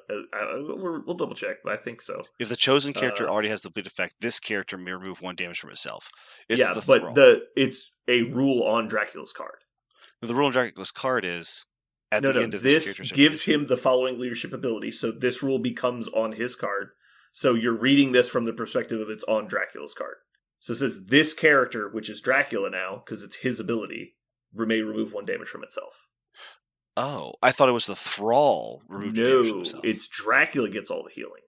We'll double check, but I think so. If the chosen character already has the bleed effect, this character may remove 1 damage from itself. It's it's a rule on Dracula's card. The rule on Dracula's card is at the end of this gives him the following leadership ability. So this rule becomes on his card. So you're reading this from the perspective of it's on Dracula's card. So it says this character, which is Dracula now, because it's his ability, may remove 1 damage from itself. Oh, I thought it was the Thrall removed damage from himself. No, it's Dracula gets all the healing.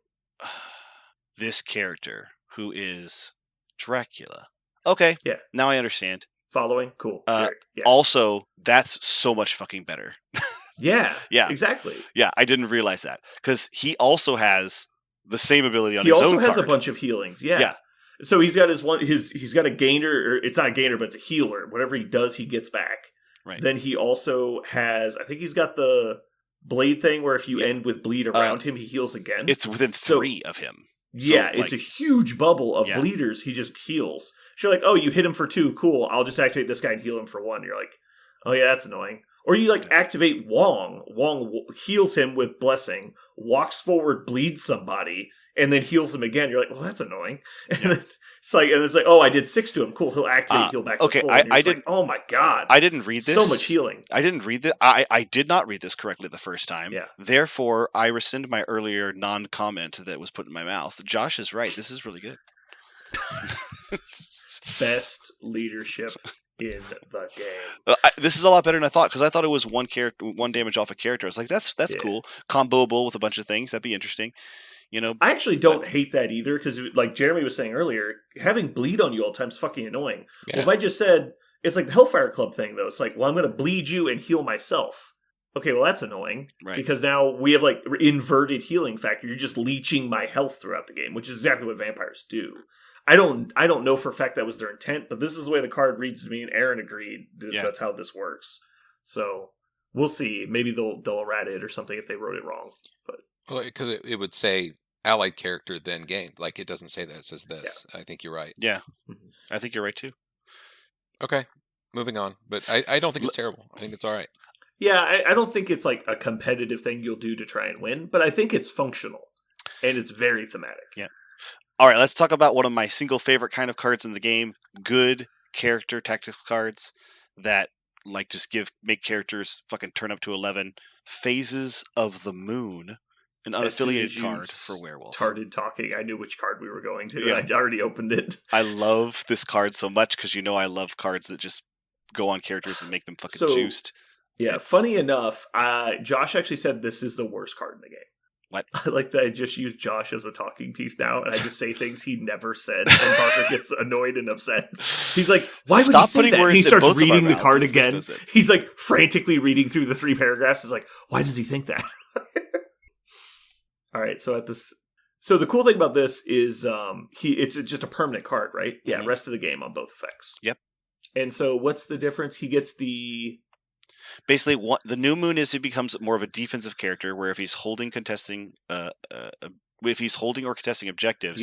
This character, who is Dracula. Okay, yeah. Now I understand. Following? Cool. Also, that's so much fucking better. Yeah, exactly. Yeah, I didn't realize that. Because he also has the same ability on his own card. He also has a bunch of healings, yeah. So he's got he's got a gainer, or it's not a gainer, but it's a healer. Whatever he does, he gets back. Right. Then he also has, I think he's got the blade thing where if you end with bleed around him, he heals again. It's within 3 of him. Yeah, it's a huge bubble of bleeders. He just heals. So you're like, oh, you hit him for 2. Cool. I'll just activate this guy and heal him for 1. You're like, oh yeah, that's annoying. Or you like activate Wong. Wong heals him with blessing, walks forward, bleeds somebody, and then heals him again. You're like, well, that's annoying. And it's like, oh, I did 6 to him. Cool, he'll activate, heal back to full. I didn't. Like, oh my god, I didn't read this. So much healing. I didn't read this. I did not read this correctly the first time. Yeah. Therefore, I rescind my earlier non-comment that was put in my mouth. Josh is right. This is really good. Best leadership in the game. This is a lot better than I thought, because I thought it was 1 damage off a character. I was like, that's cool. Comboable with a bunch of things. That'd be interesting. You know, I actually don't hate that either, because like Jeremy was saying earlier, having bleed on you all the time is fucking annoying. Yeah. Well, if I just said, it's like the Hellfire Club thing, though. It's like, well, I'm going to bleed you and heal myself. Okay, well, that's annoying. Right. Because now we have like inverted healing factor. You're just leeching my health throughout the game, which is exactly what vampires do. I don't know for a fact that was their intent, but this is the way the card reads to me, and Aaron agreed that that's how this works. So we'll see. Maybe they'll errata it or something if they wrote it wrong. But because it would say allied character then gained. Like, it doesn't say that. It says this. Yeah. I think you're right. Yeah. Mm-hmm. I think you're right too. Okay. Moving on. But I don't think it's terrible. I think it's all right. Yeah, I don't think it's like a competitive thing you'll do to try and win, but I think it's functional and it's very thematic. Yeah. All right, let's talk about one of my single favorite kind of cards in the game: good character tactics cards that like just make characters fucking turn up to 11. Phases of the Moon, an unaffiliated card for werewolf. Started talking, I knew which card we were going to. Yeah. I already opened it. I love this card so much because I love cards that just go on characters and make them fucking juiced. Yeah, funny enough, Josh actually said this is the worst card in the game. What? I like that I just use Josh as a talking piece now, and I just say things he never said, and Parker gets annoyed and upset. He's like, why would he say that? And he starts reading the card again. He's like frantically reading through the 3 paragraphs. He's like, why does he think that? All right, so the cool thing about this is it's just a permanent card, right? Yeah, rest of the game on both effects. Yep. And so what's the difference? He gets basically the new moon is he becomes more of a defensive character, where if he's holding or contesting objectives,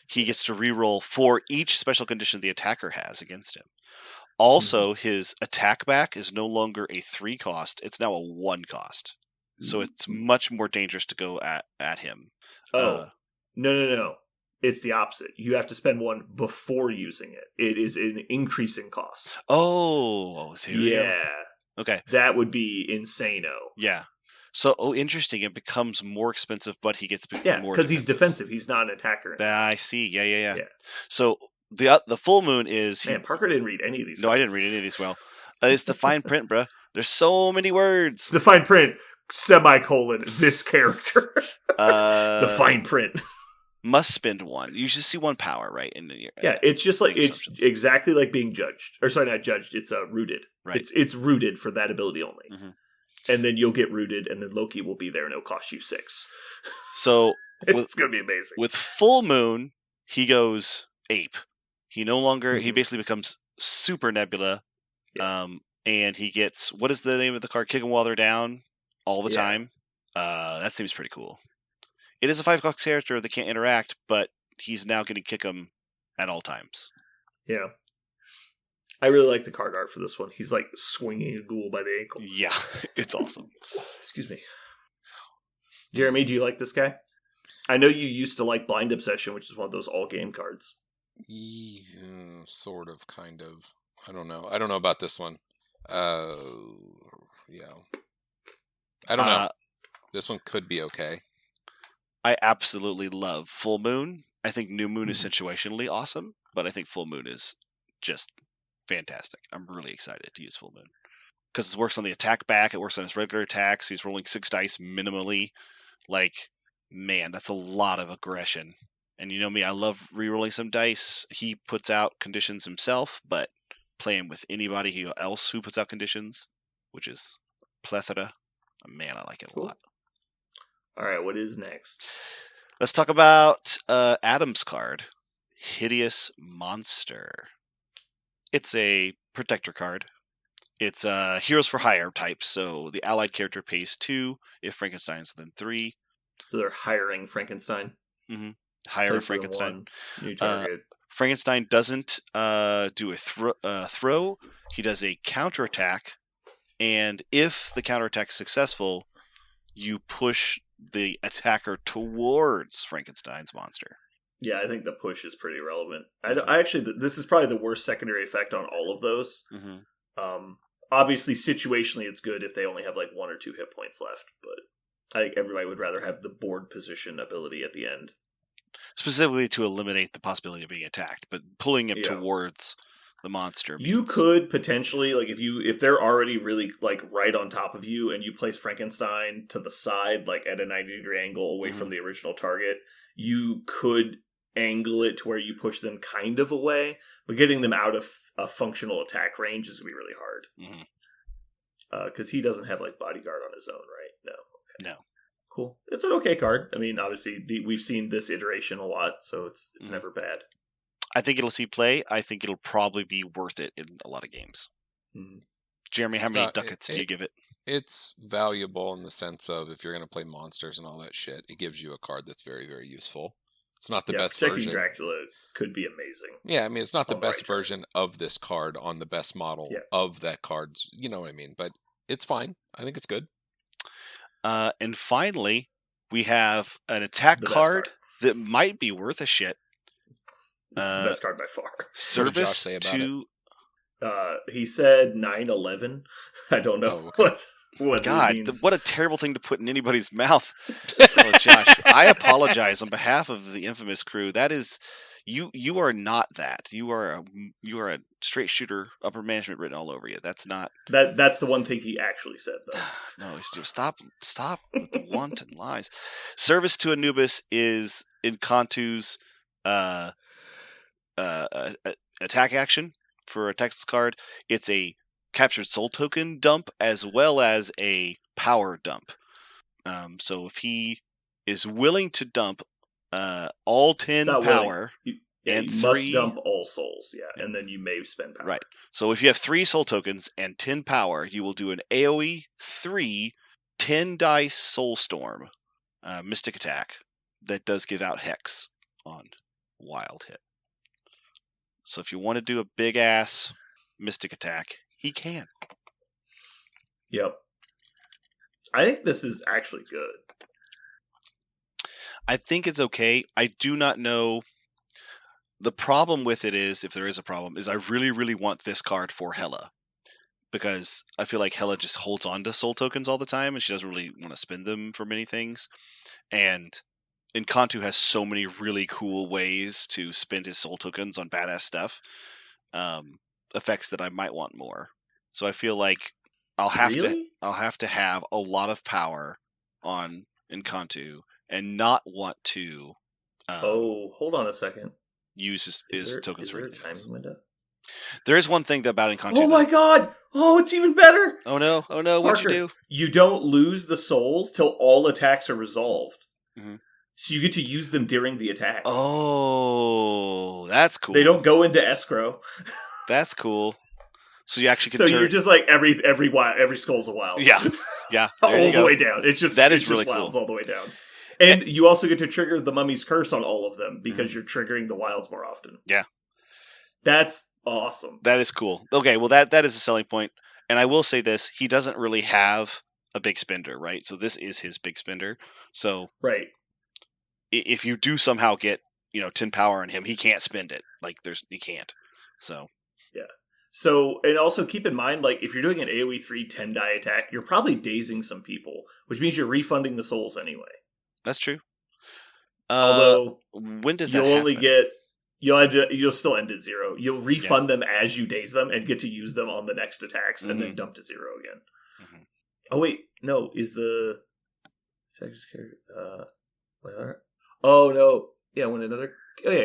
he gets to reroll for each special condition the attacker has against him. Also, his attack back is no longer a 3 cost; it's now a 1 cost. So it's much more dangerous to go at him. No. It's the opposite. You have to spend 1 before using it. It is an increasing cost. Oh, so yeah. Okay. That would be insane-o. Yeah. So, interesting. It becomes more expensive, but he gets more defensive. Because he's defensive. He's not an attacker. I see. Yeah. So, the full moon is... Man, Parker didn't read any of these. No, I didn't read any of these well. It's the fine print, bruh. There's so many words. The fine print, semicolon, this character. The fine print. Must spend 1. You should see 1 power, right? It's just like it's exactly like being judged. Or sorry, not judged. It's rooted. Right. It's rooted for that ability only. And then you'll get rooted, and then Loki will be there, and it'll cost you 6. So it's gonna be amazing. With full moon, he goes ape. He no longer he basically becomes super Nebula. Yeah. And he gets, what is the name of the card? Kick 'em while they're down all the time. That seems pretty cool. It is a 5-cost character that can't interact, but he's now going to kick him at all times. Yeah. I really like the card art for this one. He's like swinging a ghoul by the ankle. Yeah, it's awesome. Excuse me. Jeremy, do you like this guy? I know you used to like Blind Obsession, which is one of those all-game cards. Yeah, sort of, kind of. I don't know. I don't know about this one. Yeah. I don't know. This one could be okay. I absolutely love Full Moon. I think New Moon is situationally awesome, but I think Full Moon is just fantastic. I'm really excited to use Full Moon. Because it works on the attack back, it works on his regular attacks, he's rolling 6 dice minimally. Like, man, that's a lot of aggression. And you know me, I love rerolling some dice. He puts out conditions himself, but playing with anybody else who puts out conditions, which is plethora, man, I like it a lot. All right, what is next? Let's talk about Adam's card, Hideous Monster. It's a protector card. It's Heroes for Hire type, so the allied character pays 2 if Frankenstein's within 3. So they're hiring Frankenstein? Mm-hmm. Hire Frankenstein. New target. Frankenstein doesn't do a throw. He does a counterattack, and if the counterattack is successful, you push the attacker towards Frankenstein's monster. Yeah, I think the push is pretty relevant. I actually, this is probably the worst secondary effect on all of those. Obviously, situationally, it's good if they only have like 1 or 2 hit points left, but I think everybody would rather have the board position ability at the end. Specifically to eliminate the possibility of being attacked, but pulling him towards the monster. You could potentially, like, if they're already really like right on top of you, and you place Frankenstein to the side, like at a 90-degree angle away from the original target, you could angle it to where you push them kind of away, but getting them out of a functional attack range is gonna be really hard. Because he doesn't have like bodyguard on his own, right? No. Okay. No. Cool. It's an okay card. I mean, obviously, we've seen this iteration a lot, so it's never bad. I think it'll see play. I think it'll probably be worth it in a lot of games. Jeremy, how many ducats do you give it? It's valuable in the sense of if you're going to play monsters and all that shit, it gives you a card that's very, very useful. It's not the best version. Dracula could be amazing. Yeah, I mean, it's not the best version of this card on the best model of that card. You know what I mean? But it's fine. I think it's good. And finally, we have an attack card that might be worth a shit. This is the best card by far. What did Josh say about it? He said 9/11. I don't know what God, it means. what a terrible thing to put in anybody's mouth. Oh, Josh, I apologize on behalf of the Infamous crew. That is, you are not that. You are a straight shooter, upper management written all over you. That's not. That's the one thing he actually said, though. No, it's just stop with the wanton lies. Service to Anubis is in Kantu's attack action for a Texas card. It's a captured soul token dump as well as a power dump. So if he is willing to dump all 10 power and you 3 must dump all souls, and then you may spend power. Right. So if you have 3 soul tokens and 10 power, you will do an AoE 3 10 dice soul storm mystic attack that does give out hex on wild hit. So if you want to do a big ass mystic attack, he can. Yep. I think this is actually good. I think it's okay. I do not know. The problem with it is, if there is a problem, is I really, really want this card for Hela. Because I feel like Hela just holds on to soul tokens all the time, and she doesn't really want to spend them for many things. And Kantu has so many really cool ways to spend his soul tokens on badass stuff. Effects that I might want more. So I feel like I'll have to have a lot of power on Kantu and not want to. Hold on a second. Use his tokens for anything. Timing window? There is one thing about Kantu. Oh my god! Oh, it's even better! Oh no! What'd you do? You don't lose the souls till all attacks are resolved. Mm-hmm. So you get to use them during the attacks. Oh, that's cool. They don't go into escrow. That's cool. So you actually can. So you're just like every skull's a wild. Yeah. All the way down. It's just really wilds cool. all the way down. And you also get to trigger the mummy's curse on all of them because you're triggering the wilds more often. Yeah. That's awesome. That is cool. Okay, well that is a selling point. And I will say this, he doesn't really have a big spender, right? So this is his big spender. So right. If you do somehow get, 10 power on him, he can't spend it. Like he can't. So yeah. So, and also keep in mind, like, if you're doing an AoE 3 10 die attack, you're probably dazing some people, which means you're refunding the souls anyway. That's true. Although, when does that happen? You'll only get, you'll still end at 0. You'll refund them as you daze them and get to use them on the next attacks and then dump to 0 again. Mm-hmm. Oh, wait. No, is the Texas character, oh, no. Yeah, when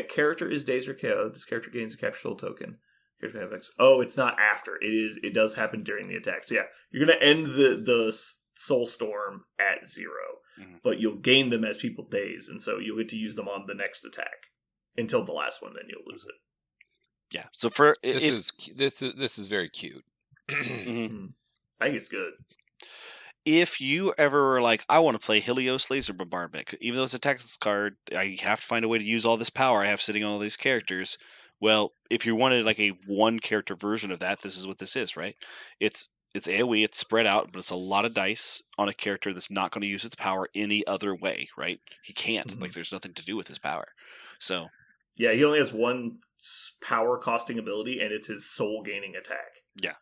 character is dazed or KO'd, this character gains a capture soul token. Oh, it's not after. It does happen during the attack. So yeah, you're gonna end the soul storm at 0, but you'll gain them as people daze, and so you'll get to use them on the next attack until the last one. Then you'll lose it. Yeah. So for this is very cute. I think it's good. If you ever were like, I want to play Helios Laser Bombardment, even though it's a Texas card, I have to find a way to use all this power I have sitting on all these characters. Well, if you wanted like a one character version of that, this is what this is, right? It's AoE, it's spread out, but it's a lot of dice on a character that's not going to use its power any other way, right? He can't. Mm-hmm. Like, there's nothing to do with his power. So yeah, he only has one power costing ability, and it's his soul gaining attack. Yeah.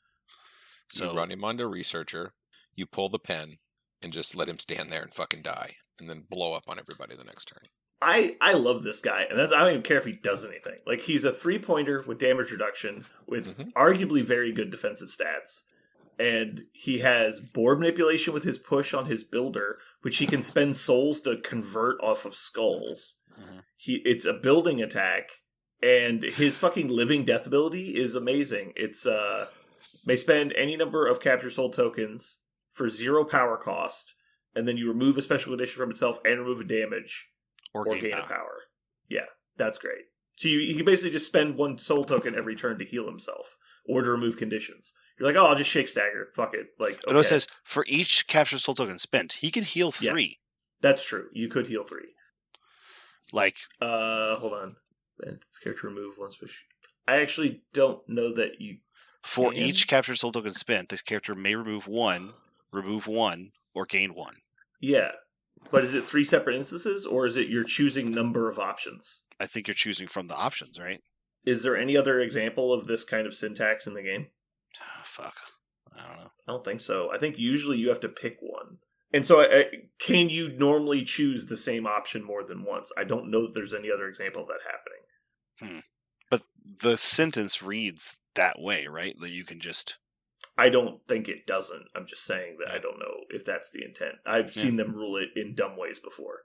So you run him onto Researcher, you pull the pen, and just let him stand there and fucking die, and then blow up on everybody the next turn. I love this guy, and I don't even care if he does anything. Like, he's a 3-pointer with damage reduction, with arguably very good defensive stats. And he has board manipulation with his push on his builder, which he can spend souls to convert off of skulls. Mm-hmm. It's a building attack, and his fucking living death ability is amazing. It's may spend any number of capture soul tokens for 0 power cost, and then you remove a special condition from itself and remove a damage. Or gain a power. Yeah, that's great. So you can basically just spend 1 soul token every turn to heal himself or to remove conditions. You're like, oh, I'll just shake stagger. Fuck it. Like, okay. No, it says for each capture soul token spent, he can heal 3. Yeah, that's true. You could heal 3. Like, hold on. This character remove 1 special. I actually don't know that you. For each captured soul token spent, this character may remove one, or gain one. Yeah. But is it 3 separate instances, or is it you're choosing number of options? I think you're choosing from the options, right? Is there any other example of this kind of syntax in the game? Oh, fuck. I don't know. I don't think so. I think usually you have to pick one. And so can you normally choose the same option more than once? I don't know that there's any other example of that happening. But the sentence reads that way, right? That you can just... I don't think it doesn't. I'm just saying that I don't know if that's the intent. I've seen them rule it in dumb ways before.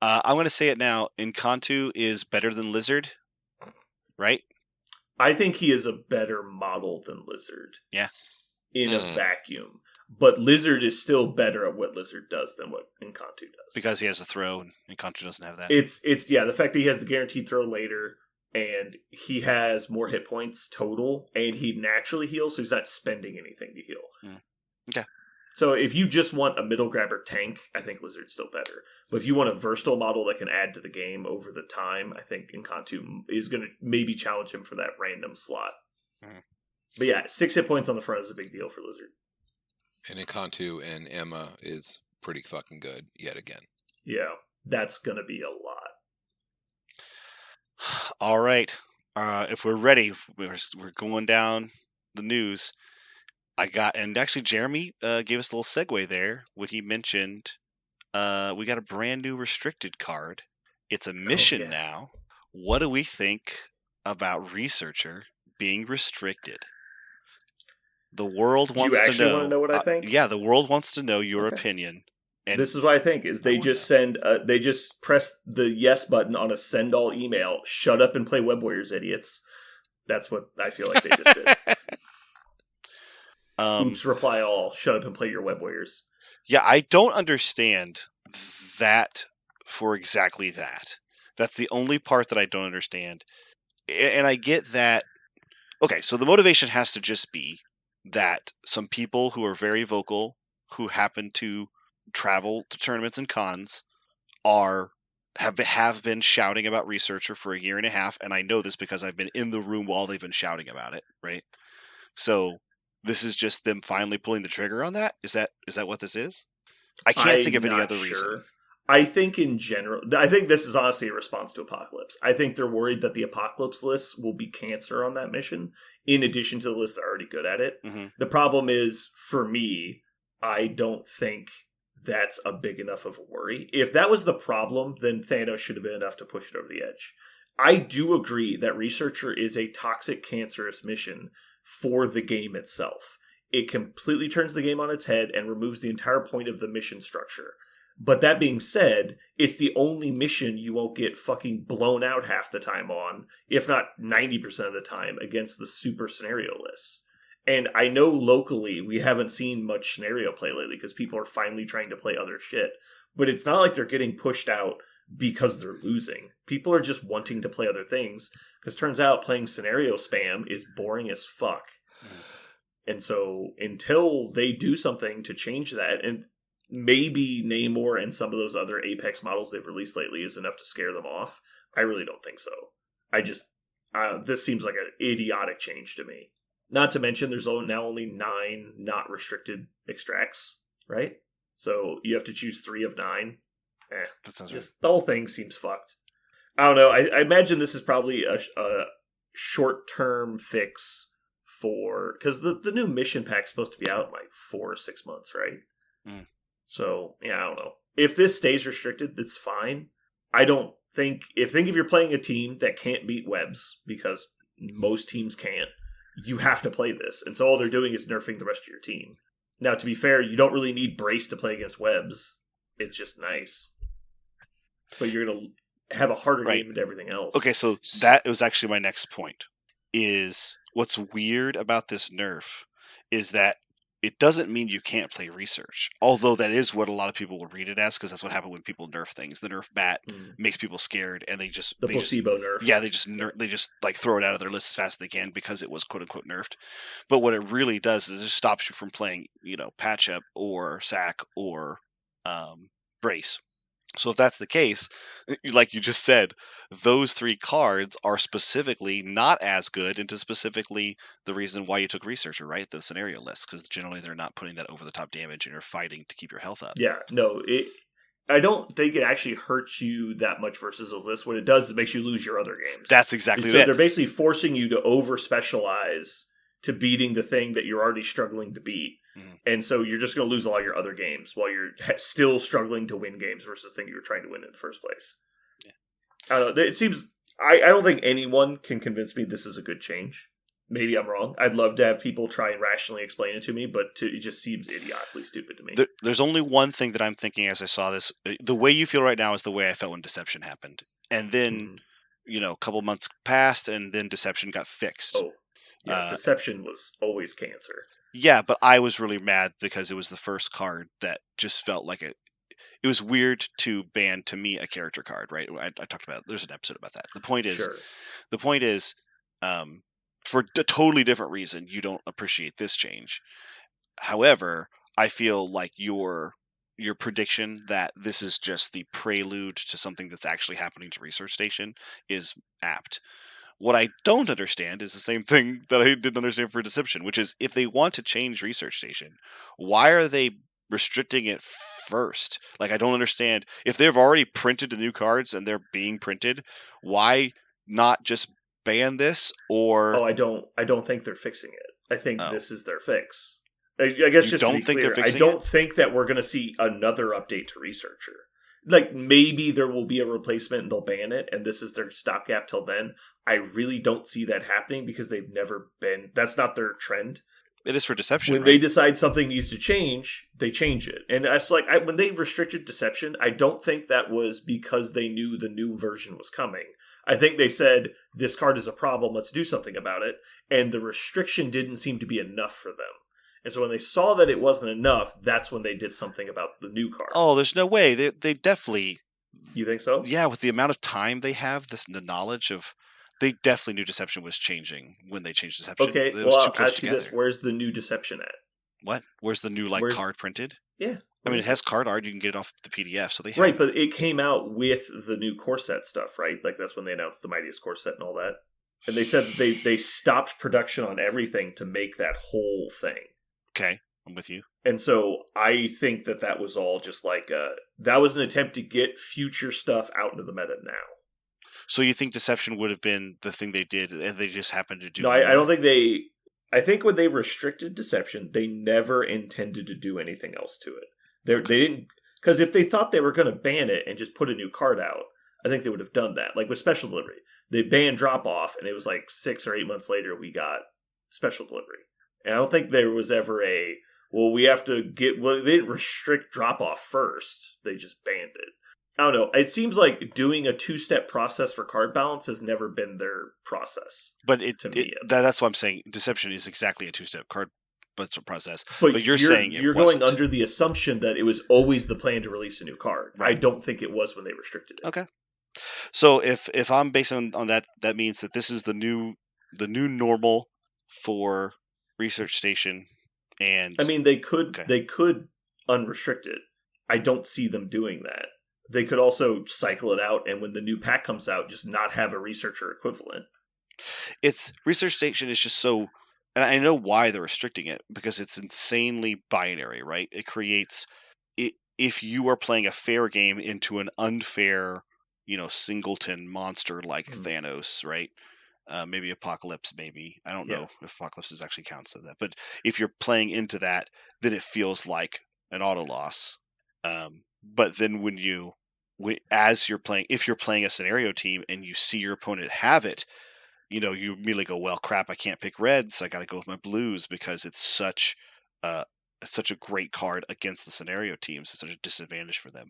I'm going to say it now. Encantu is better than Lizard, right? I think he is a better model than Lizard. Yeah. In a vacuum. But Lizard is still better at what Lizard does than what Encantu does. Because he has a throw, and Encantu doesn't have that. It's the fact that he has the guaranteed throw later, and he has more hit points total, and he naturally heals, so he's not spending anything to heal. Okay. So if you just want a middle grabber tank, I think Lizard's still better. But if you want a versatile model that can add to the game over the time, I think Encantu is going to maybe challenge him for that random slot. But yeah, 6 hit points on the front is a big deal for Lizard. And Encantu and Emma is pretty fucking good yet again. Yeah, that's going to be a lot. All right. If we're ready, we're going down the news. And actually Jeremy gave us a little segue there when he mentioned we got a brand new restricted card. It's a mission now. What do we think about Researcher being restricted? The world wants to know. You actually want to know what I think? Yeah, the world wants to know your opinion. And this is what I think, is they just they just press the yes button on a send all email. Shut up and play Web Warriors, idiots. That's what I feel like they just did. Oops, reply all. Shut up and play your Web Warriors. Yeah, I don't understand that for exactly that. That's the only part that I don't understand. And I get that. Okay, so the motivation has to just be that some people who are very vocal, who happen to travel to tournaments and cons, have been shouting about Researcher for a year and a half, and I know this because I've been in the room while they've been shouting about it, right? So this is just them finally pulling the trigger on that? Is that what this is? I can't think of any other reason. I think in general, I think this is honestly a response to Apocalypse. I think they're worried that the Apocalypse list will be cancer on that mission, in addition to the list that are already good at it. The problem is, for me, I don't think that's a big enough of a worry. If that was the problem, then Thanos should have been enough to push it over the edge. I do agree that Researcher is a toxic, cancerous mission for the game itself. It completely turns the game on its head and removes the entire point of the mission structure. But that being said, it's the only mission you won't get fucking blown out half the time on, if not 90% of the time, against the super scenario lists. And I know locally we haven't seen much scenario play lately because people are finally trying to play other shit. But it's not like they're getting pushed out because they're losing. People are just wanting to play other things, because turns out playing scenario spam is boring as fuck. And so until they do something to change that, and maybe Namor and some of those other Apex models they've released lately is enough to scare them off, I really don't think so. This seems like an idiotic change to me. Not to mention there's now only 9 not restricted extracts, right? So you have to choose 3 of 9. That sounds right. The whole thing seems fucked. I don't know. I imagine this is probably a short-term fix for... Because the new mission pack's supposed to be out in like 4 or 6 months, right? So, yeah, I don't know. If this stays restricted, that's fine. I don't think... If you're playing a team that can't beat webs, because most teams can't, you have to play this. And so all they're doing is nerfing the rest of your team. Now, to be fair, you don't really need Brace to play against webs. It's just nice. But you're going to have a harder game than everything else. Okay, so that was actually my next point. Is what's weird about this nerf is that it doesn't mean you can't play Research. Although that is what a lot of people will read it as, because that's what happened when people nerf things. The nerf bat makes people scared, and they just... The placebo nerf. Yeah, they just like throw it out of their list as fast as they can because it was quote-unquote nerfed. But what it really does is it stops you from playing, patch up or sack or brace. So if that's the case, like you just said, those 3 cards are specifically not as good into specifically the reason why you took Researcher, right? The scenario list, because generally they're not putting that over-the-top damage and you're fighting to keep your health up. Yeah, no, I don't think it actually hurts you that much versus those lists. What it does is it makes you lose your other games. That's exactly so it. They're basically forcing you to over-specialize to beating the thing that you're already struggling to beat. Mm-hmm. And so you're just going to lose all your other games while you're still struggling to win games versus the thing you were trying to win in the first place. Yeah. I don't know. It seems... I don't think anyone can convince me this is a good change. Maybe I'm wrong. I'd love to have people try and rationally explain it to me, but it just seems idiotically stupid to me. There's only one thing that I'm thinking as I saw this. The way you feel right now is the way I felt when Deception happened. And then, a couple months passed, and then Deception got fixed. Oh, yeah, Deception was always cancer. Yeah, but I was really mad because it was the first card that just felt like it was weird to ban, to me, a character card, right? I talked about it. There's an episode about that. The point is, for a totally different reason, you don't appreciate this change. However, I feel like your prediction that this is just the prelude to something that's actually happening to Research Station is apt. What I don't understand is the same thing that I didn't understand for Deception, which is if they want to change Research Station, why are they restricting it first? Like, I don't understand. If they've already printed the new cards and they're being printed, why not just ban this? Or I don't think they're fixing it. I think this is their fix. I guess just to be clear, I don't think that we're going to see another update to Researcher. Like, maybe there will be a replacement and they'll ban it, and this is their stopgap till then. I really don't see that happening because they've never been... That's not their trend. It is for Deception, When they decide something needs to change, they change it. And it's like, when they restricted Deception, I don't think that was because they knew the new version was coming. I think they said, this card is a problem, let's do something about it. And the restriction didn't seem to be enough for them. And so when they saw that it wasn't enough, that's when they did something about the new card. Oh, there's no way. They definitely... You think so? Yeah, with the amount of time they have, the knowledge of... They definitely knew Deception was changing when they changed Deception. Okay, well, I'll ask you this. Where's the new Deception at? What? Where's the new card printed? Yeah. I mean, it has card art. You can get it off the PDF, so they have Right, but it came out with the new core set stuff, right? Like, that's when they announced the Mightiest core set and all that. And they said that they stopped production on everything to make that whole thing. Okay, I'm with you. And so I think that was all just like that was an attempt to get future stuff out into the meta now. So you think Deception would have been the thing they did, and they just happened to do? No, I don't think they... I think when they restricted Deception, they never intended to do anything else to it. They didn't... Because if they thought they were going to ban it and just put a new card out, I think they would have done that. Like with Special Delivery. They banned Drop-Off, and it was like 6 or 8 months later we got Special Delivery. And I don't think there was ever a... we have to get... Well, they didn't restrict Drop-Off first. They just banned it. I don't know. It seems like doing a 2-step process for card balance has never been their process. But that's what I'm saying. Deception is exactly a 2-step card process. But you're saying you're going under the assumption that it was always the plan to release a new card. Right. I don't think it was when they restricted it. Okay. So if I'm basing on that, that means that this is the new normal for Research Station. And I mean, they could unrestrict it. I don't see them doing that. They could also cycle it out, and when the new pack comes out, just not have a Researcher equivalent. Research Station is just so, and I know why they're restricting it, because it's insanely binary, right? It creates, if you are playing a fair game into an unfair, singleton monster like Thanos, right? Maybe Apocalypse, maybe. I don't know if Apocalypse actually counts as that. But if you're playing into that, then it feels like an auto loss. But then if you're playing a scenario team and you see your opponent have it, you immediately go, well, crap, I can't pick reds. I got to go with my blues because it's such a great card against the scenario teams. It's such a disadvantage for them.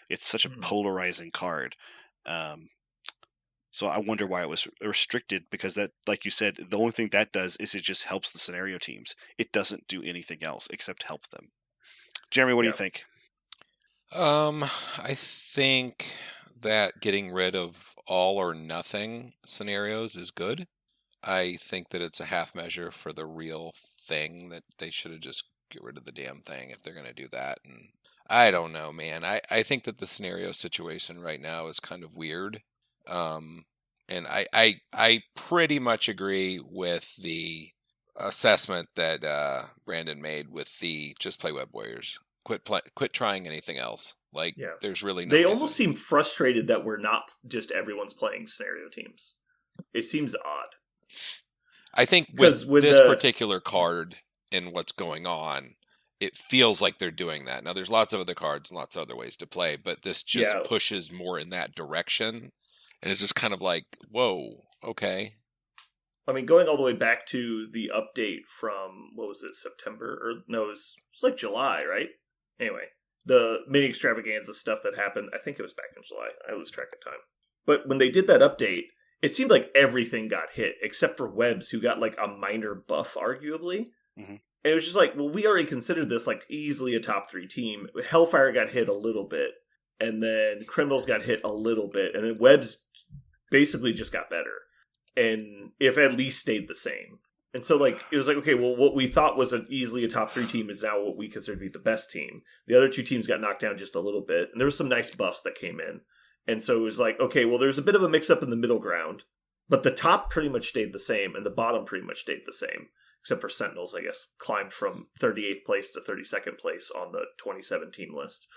It's such a polarizing card. So I wonder why it was restricted, because that, like you said, the only thing that does is it just helps the scenario teams. It doesn't do anything else except help them. Jeremy, what do you think? I think that getting rid of all or nothing scenarios is good. I think that it's a half measure for the real thing, that they should have just get rid of the damn thing if they're going to do that. And I don't know, man. I think that the scenario situation right now is kind of weird. And I pretty much agree with the assessment that Brandon made with the just play Web Warriors. Quit trying anything else. Like, there's really no They reason. almost seem frustrated that we're not just everyone's playing scenario teams. It seems odd. I think with this particular card and what's going on, it feels like they're doing that. Now, there's lots of other cards and lots of other ways to play, but this just pushes more in that direction. And it's just kind of like, whoa, okay. I mean, going all the way back to the update from, what was it, September? Or no, it was like July, right? Anyway, the mini extravaganza stuff that happened, I think it was back in July. I lose track of time. But when they did that update, it seemed like everything got hit, except for Webbs, who got like a minor buff, arguably. Mm-hmm. And it was just like, well, we already considered this like easily a top 3 team. Hellfire got hit a little bit, and then Criminals got hit a little bit, and then Webbs basically just got better. And if at least stayed the same. And so, like, it was like, okay, well, what we thought was easily a top 3 team is now what we consider to be the best team. The other 2 teams got knocked down just a little bit, and there was some nice buffs that came in. And so it was like, okay, well, there's a bit of a mix-up in the middle ground, but the top pretty much stayed the same, and the bottom pretty much stayed the same, except for Sentinels, I guess, climbed from 38th place to 32nd place on the 2017 list.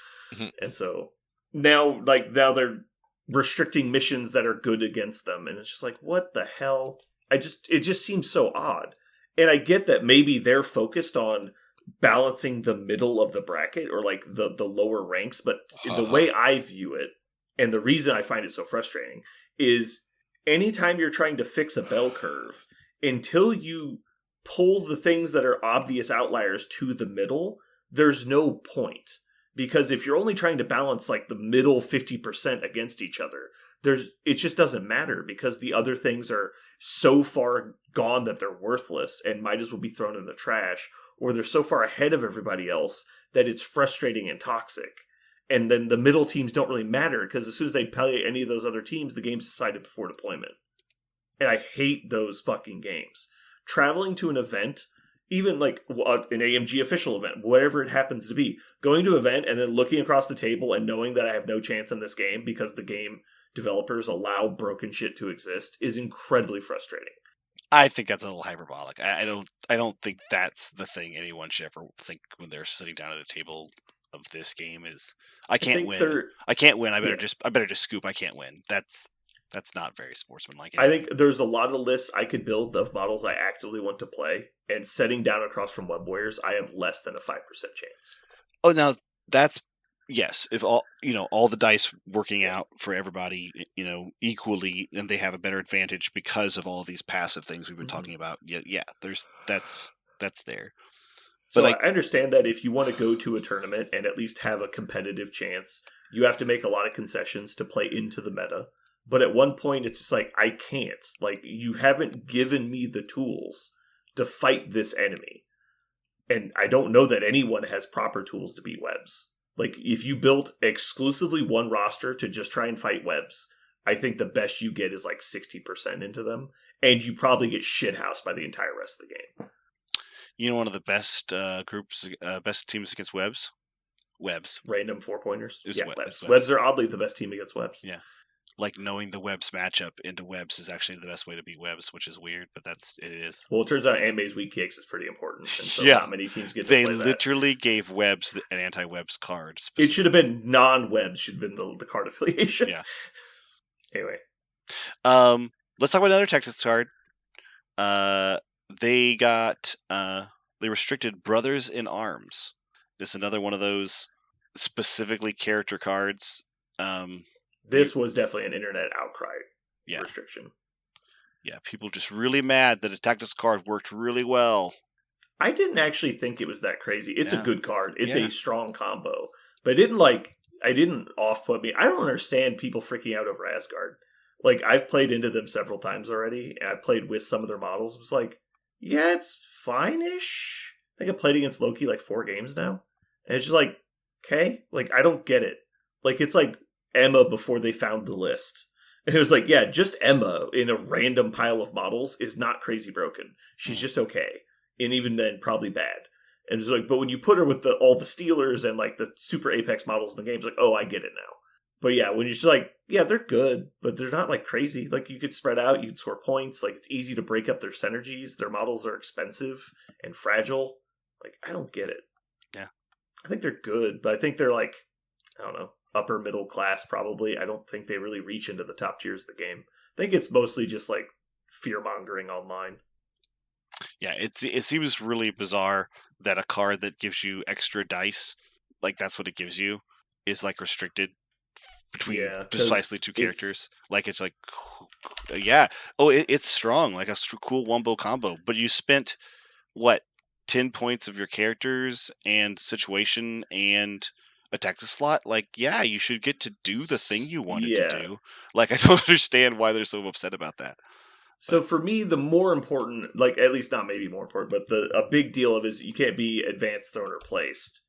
And so now they're restricting missions that are good against them, and it's just like, what the hell? It just seems so odd. And I get that maybe they're focused on balancing the middle of the bracket or like the lower ranks, but the way I view it, and the reason I find it so frustrating, is anytime you're trying to fix a bell curve, until you pull the things that are obvious outliers to the middle, there's no point. Because if you're only trying to balance like the middle 50% against each other, it just doesn't matter, because the other things are so far gone that they're worthless and might as well be thrown in the trash, or they're so far ahead of everybody else that it's frustrating and toxic. And then the middle teams don't really matter, because as soon as they play any of those other teams, the game's decided before deployment. And I hate those fucking games. Traveling to an event, even like an AMG official event, whatever it happens to be, going to an event and then looking across the table and knowing that I have no chance in this game because the game developers allow broken shit to exist is incredibly frustrating. I think that's a little hyperbolic. I don't think that's the thing anyone should ever think when they're sitting down at a table of this game is, I can't win. I can't win. I better just scoop. I can't win. That's not very sportsmanlike. I think there's a lot of lists I could build of models I actively want to play, and setting down across from Web Warriors, I have less than a 5% chance. Oh, now that's, yes. If all the dice working out for everybody, equally, then they have a better advantage because of all these passive things we've been talking about. Yeah. That's there. So I understand that if you want to go to a tournament and at least have a competitive chance, you have to make a lot of concessions to play into the meta. But at one point, it's just like, I can't. Like, you haven't given me the tools to fight this enemy. And I don't know that anyone has proper tools to beat Webs. Like, if you built exclusively one roster to just try and fight Webs, I think the best you get is like 60% into them. And you probably get shithoused by the entire rest of the game. One of the best best teams against Webs? Webs. Random 4-pointers? Yeah, Webs. Webs are oddly the best team against Webs. Yeah. Like, knowing the Webs matchup into Webs is actually the best way to beat Webs, which is weird, but it is. Well, it turns out Anme's weak kicks is pretty important, and so not many teams get to play that. They literally gave Webs an anti-Webs card. It should have been non-Webs, should have been the card affiliation. Yeah. Anyway. Let's talk about another Tactics card. They restricted Brothers in Arms. This is another one of those specifically character cards. This was definitely an internet outcry restriction. Yeah, people just really mad that a Tactics card worked really well. I didn't actually think it was that crazy. It's a good card. It's a strong combo. But it didn't off-put me. I don't understand people freaking out over Asgard. Like, I've played into them several times already, and I played with some of their models. It was like, yeah, it's fine-ish. I think I played against Loki like 4 games now. And it's just like, okay? Like, I don't get it. Like, it's like Emma before they found the list. And it was like, yeah, just Emma in a random pile of models is not crazy broken. She's just okay. And even then, probably bad. And it's like, but when you put her with all the Steelers and like the super Apex models in the game, it's like, oh, I get it now. But yeah, when you're just like, yeah, they're good, but they're not like crazy. Like you could spread out, you can score points. Like it's easy to break up their synergies. Their models are expensive and fragile. Like I don't get it. Yeah, I think they're good, but I think they're like, I don't know, upper middle class probably. I don't think they really reach into the top tiers of the game. I think it's mostly just like fear mongering online. Yeah, it seems really bizarre that a card that gives you extra dice, like that's what it gives you, is like restricted between precisely two characters. Like it's like, yeah, it's strong, like a cool wombo combo. But you spent what 10 points of your characters and situation and attack the slot. Like, yeah, you should get to do the thing you wanted to do. Like, I don't understand why they're so upset about that. So for me, the more important, like at least not maybe more important, but a big deal of is you can't be advanced, thrown, or placed.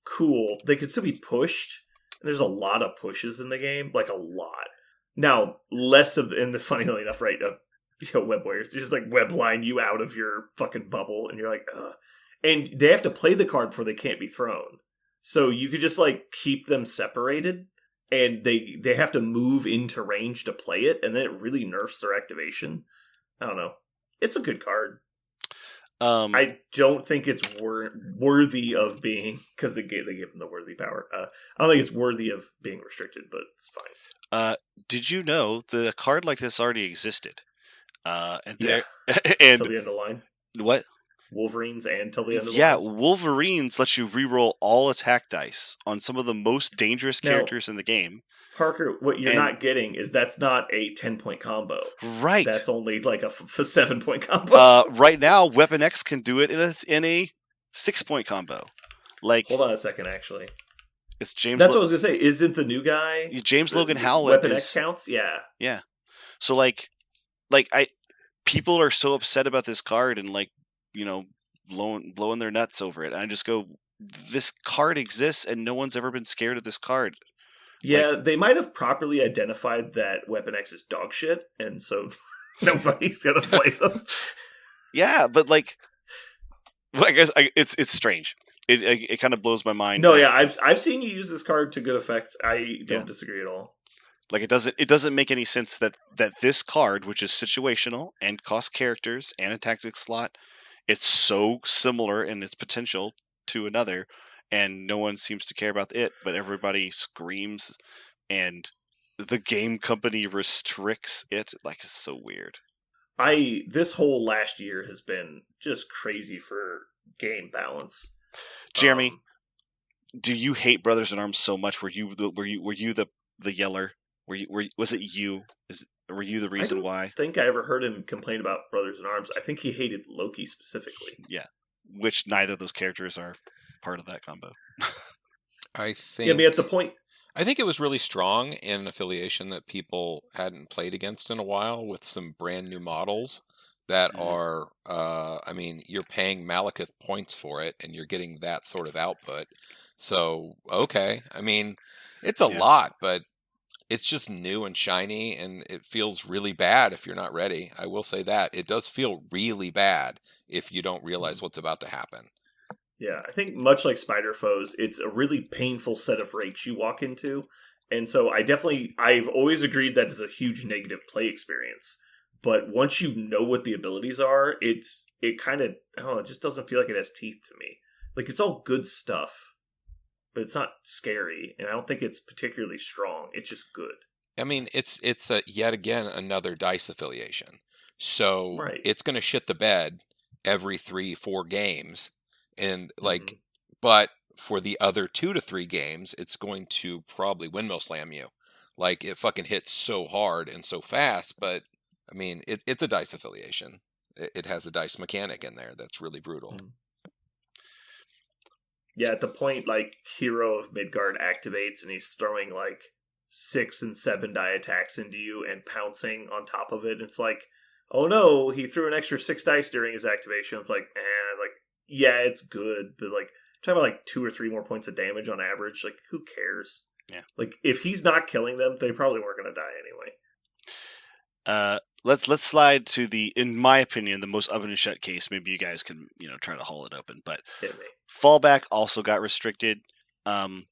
Cool. They can still be pushed. And there's a lot of pushes in the game, like a lot. Now, less of, and the funnily enough, right? Web warriors just like web line you out of your fucking bubble, and you're like, ugh. And they have to play the card before they can't be thrown. So you could just like keep them separated. And they have to move into range to play it, and then it really nerfs their activation. I don't know. It's a good card. I don't think it's worthy of being, because they give them the worthy power. I don't think it's worthy of being restricted, but it's fine. Did you know that a card like this already existed? And and till the end of the line. What? Wolverines and till the end of the line. Yeah, Wolverines lets you reroll all attack dice on some of the most dangerous characters in the game. Parker, what you're not getting is that's not a 10-point combo. Right. That's only like a 7-point combo. Right now, Weapon X can do it in a 6-point combo. Like, hold on a second, actually. It's James. That's what I was gonna say. Isn't the new guy James Logan Howlett? Weapon X counts? Yeah. Yeah. So people are so upset about this card and blowing their nuts over it. And I just go, this card exists and no one's ever been scared of this card. Yeah, they might have properly identified that Weapon X is dog shit, and so nobody's gonna play them. Yeah, but I guess it's strange. It kind of blows my mind. No, yeah, I've seen you use this card to good effect. I don't disagree at all. Like it doesn't make any sense that this card, which is situational and costs characters and a tactic slot, it's so similar in its potential to another, and no one seems to care about it, but everybody screams, and the game company restricts it. Like, it's so weird. This whole last year has been just crazy for game balance. Jeremy, do you hate Brothers in Arms so much? Were you the yeller? Was it you? Were you the reason why? I don't think I ever heard him complain about Brothers in Arms. I think he hated Loki specifically. Yeah, which neither of those characters are part of that combo. I think. Yeah, I mean, at the point. I think it was really strong in an affiliation that people hadn't played against in a while, with some brand new models that are. I mean, you're paying Malekith points for it, and you're getting that sort of output. So okay, I mean, it's a lot, but. It's just new and shiny, and it feels really bad if you're not ready. I will say that. It does feel really bad if you don't realize what's about to happen. Yeah, I think much like Spider Foes, it's a really painful set of rakes you walk into. And so I've always agreed that it's a huge negative play experience. But once you know what the abilities are, it kind of, I don't know, it just doesn't feel like it has teeth to me. Like, it's all good stuff. But it's not scary, and I don't think it's particularly strong. It's just good. I mean, it's yet again another dice affiliation. So it's going to shit the bed every 3-4 games, and but for the other 2 to 3 games, it's going to probably windmill slam you. Like, it fucking hits so hard and so fast. But I mean, it's a dice affiliation. It has a dice mechanic in there that's really brutal. Mm-hmm. Yeah, at the point, Hero of Midgard activates and he's throwing, 6 and 7 die attacks into you and pouncing on top of it. It's like, oh no, he threw an extra 6 dice during his activation. It's like, yeah, it's good. But, talking about, 2 or 3 more points of damage on average. Who cares? Yeah. If he's not killing them, they probably weren't going to die anyway. let's slide to in my opinion, the most open and shut case. Maybe you guys can try to haul it open, but fallback also got restricted. Am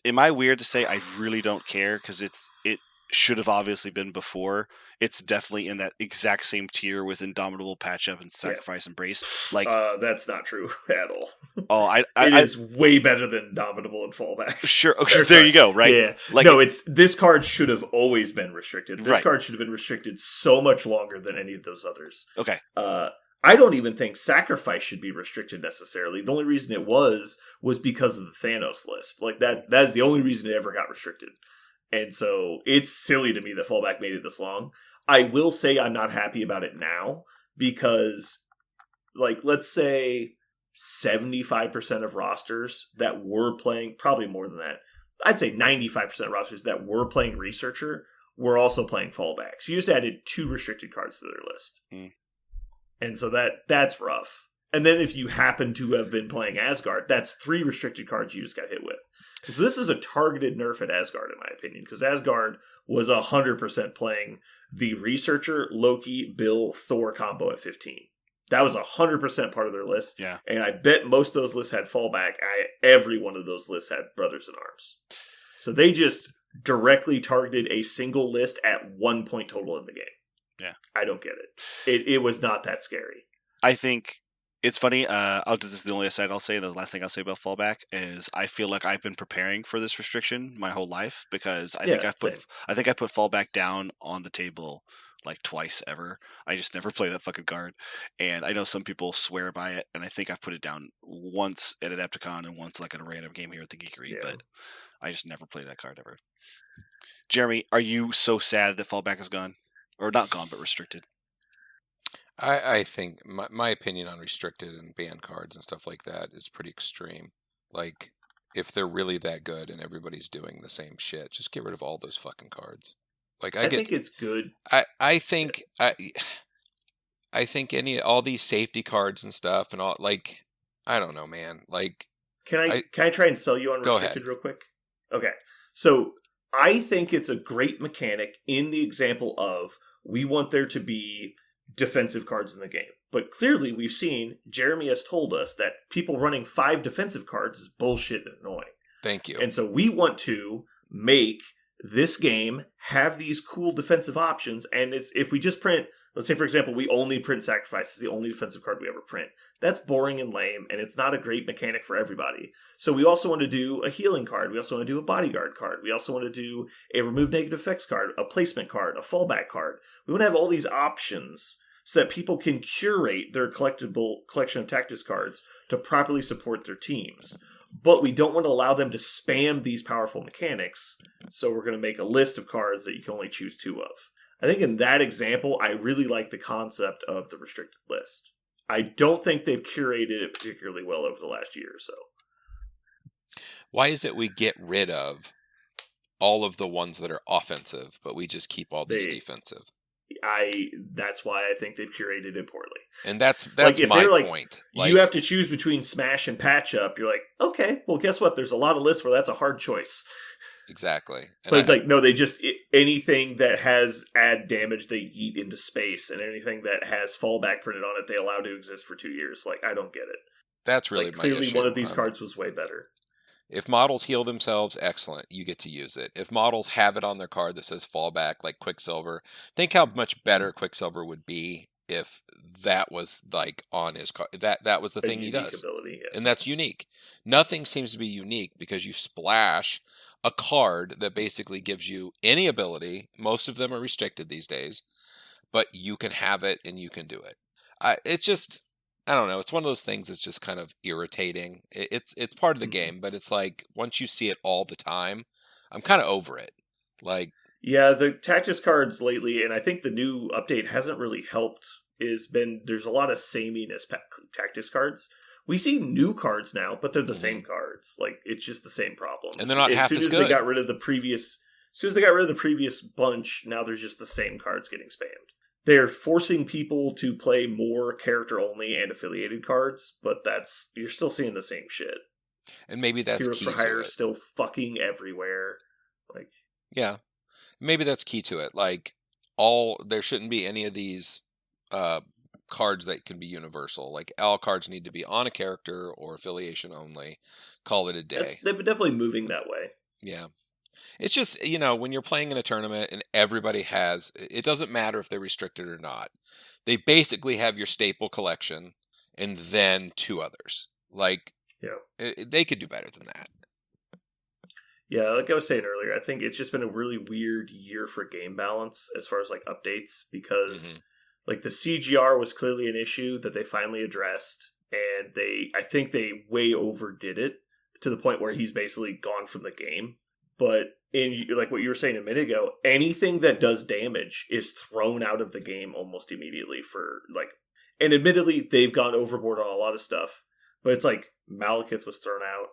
I weird to say I really don't care because it should have obviously been before? It's definitely in that exact same tier with Indomitable, Patch Up, and Sacrifice Embrace. Like that's not true at all. Oh, it is way better than Indomitable and Fallback. Sure, okay, there you go. Right? Yeah. Like no, this card should have always been restricted. This card should have been restricted so much longer than any of those others. Okay. I don't even think Sacrifice should be restricted necessarily. The only reason it was because of the Thanos list. Like that is the only reason it ever got restricted. And so it's silly to me that Fallback made it this long. I will say I'm not happy about it now because, like, let's say 75% of rosters that were playing, probably more than that, I'd say 95% of rosters that were playing Researcher were also playing Fallback. So you just added 2 restricted cards to their list. And so that's rough. And then if you happen to have been playing Asgard, that's 3 restricted cards you just got hit with. So this is a targeted nerf at Asgard, in my opinion, because Asgard was 100% playing the Researcher, Loki, Bill, Thor combo at 15. That was 100% part of their list. Yeah. And I bet most of those lists had Fallback. Every one of those lists had Brothers in Arms. So they just directly targeted a single list at 1 point total in the game. Yeah. I don't get it. It was not that scary. I think it's funny. This is the only aside I'll say. The last thing I'll say about Fallback is I feel like I've been preparing for this restriction my whole life because I think I put Fallback down on the table like twice ever. I just never play that fucking card, and I know some people swear by it, and I think I've put it down once at Adepticon and once like at a random game here at the Geekery, but I just never play that card ever. Jeremy, are you so sad that Fallback is gone, or not gone but restricted? I think my opinion on restricted and banned cards and stuff like that is pretty extreme. Like, if they're really that good and everybody's doing the same shit, just get rid of all those fucking cards. Like, I think it's good. I think all these safety cards and stuff and all, like, I don't know, man. Like, can I try and sell you on restricted real quick? Okay, so I think it's a great mechanic in the example of we want there to be defensive cards in the game. But clearly we've seen, Jeremy has told us that people running 5 defensive cards is bullshit and annoying. Thank you. And so we want to make this game have these cool defensive options. And it's if we just print, let's say for example, we only print Sacrifice. It's the only defensive card we ever print. That's boring and lame, and it's not a great mechanic for everybody. So we also want to do a healing card. We also want to do a bodyguard card. We also want to do a remove negative effects card, a placement card, a fallback card. We want to have all these options so that people can curate their collectible collection of tactics cards to properly support their teams. But we don't want to allow them to spam these powerful mechanics, so we're going to make a list of cards that you can only choose 2 of. I think in that example, I really like the concept of the restricted list. I don't think they've curated it particularly well over the last year or so. Why is it we get rid of all of the ones that are offensive, but we just keep all these defensive? That's why I think they've curated it poorly. And that's like, my point. Like, you have to choose between Smash and Patch Up. You're like, okay, well, guess what? There's a lot of lists where that's a hard choice. Exactly. And but it's like, no, they just, anything that has add damage, they yeet into space, and anything that has fallback printed on it, they allow to exist for 2 years. Like, I don't get it. That's really my issue. Clearly, one of these cards was way better. If models heal themselves, excellent. You get to use it. If models have it on their card that says fallback, like Quicksilver, think how much better Quicksilver would be if that was like on his card. That was the thing he does. Ability, yeah. And that's unique. Nothing seems to be unique because you splash a card that basically gives you any ability. Most of them are restricted these days, but you can have it and you can do it. It's just, I don't know. It's one of those things that's just kind of irritating. It's part of the game, but it's like once you see it all the time, I'm kind of over it. Like, yeah, the tactics cards lately, and I think the new update hasn't really helped. There's a lot of sameness tactics cards. We see new cards now, but they're the same cards. Like, it's just the same problem. And they're not half as good. As soon as they got rid of the previous bunch, now there's just the same cards getting spammed. They're forcing people to play more character-only and affiliated cards, but you're still seeing the same shit. And maybe that's Heroes key for to Hire it. still fucking everywhere. Like, yeah, maybe that's key to it. Like, there shouldn't be any of these cards that can be universal. Like all cards need to be on a character or affiliation only. Call it a day. They've been definitely moving that way. Yeah. It's just, when you're playing in a tournament and everybody has, it doesn't matter if they're restricted or not. They basically have your staple collection and then 2 others. Like, they could do better than that. Yeah, like I was saying earlier, I think it's just been a really weird year for game balance as far as like updates, because like the CGR was clearly an issue that they finally addressed, and I think they way overdid it to the point where he's basically gone from the game. But in like what you were saying a minute ago, anything that does damage is thrown out of the game almost immediately for like, and admittedly they've gone overboard on a lot of stuff, but it's like Malekith was thrown out.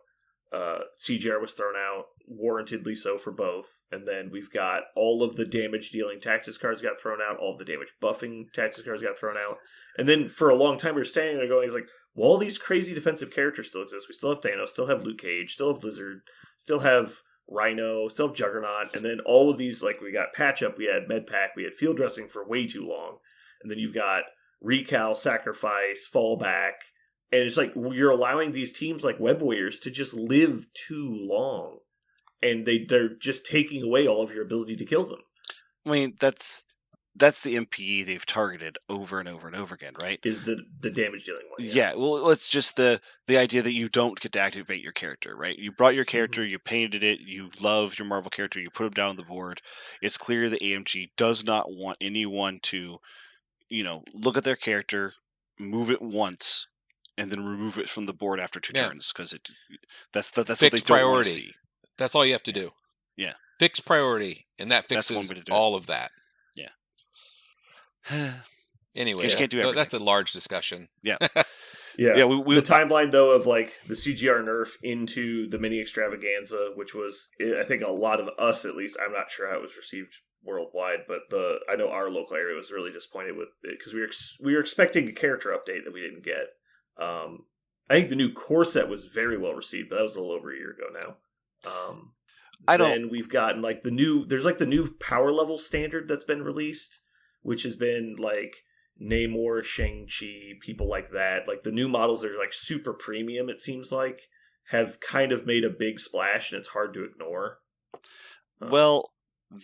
CGR was thrown out, warrantedly so for both, and then we've got all of the damage dealing tactics cards got thrown out, all of the damage buffing tactics cards got thrown out, and then for a long time we were standing there going, it's like, well, all these crazy defensive characters still exist. We still have Thanos, still have Luke Cage, still have Blizzard, still have Rhino, still have Juggernaut, and then all of these, like, we got Patch Up, we had Medpack, we had Field Dressing for way too long, and then you've got Recal, Sacrifice, Fallback. And it's like you're allowing these teams like Web Warriors to just live too long, and they're just taking away all of your ability to kill them. I mean, that's the MPE they've targeted over and over and over again, right? Is the damage dealing one? Yeah. Well, it's just the idea that you don't get to activate your character, right? You brought your character, you painted it, you love your Marvel character, you put him down on the board. It's clear that AMG does not want anyone to, look at their character, move it once, and then remove it from the board after 2 turns, because that's what they don't want to see. That's all you have to do. Yeah. Fix priority, and that fixes all of that. Yeah. Anyway, can't do everything. That's a large discussion. Yeah. Yeah. The timeline, though, of like the CGR nerf into the mini extravaganza, which was, I think a lot of us, at least, I'm not sure how it was received worldwide, but I know our local area was really disappointed with it because we were expecting a character update that we didn't get. I think the new core set was very well received, but that was a little over a year ago now. Then we've gotten like there's like the new power level standard that's been released, which has been like Namor, Shang-Chi, people like that. Like the new models that are like super premium, it seems like, have kind of made a big splash, and it's hard to ignore. Well,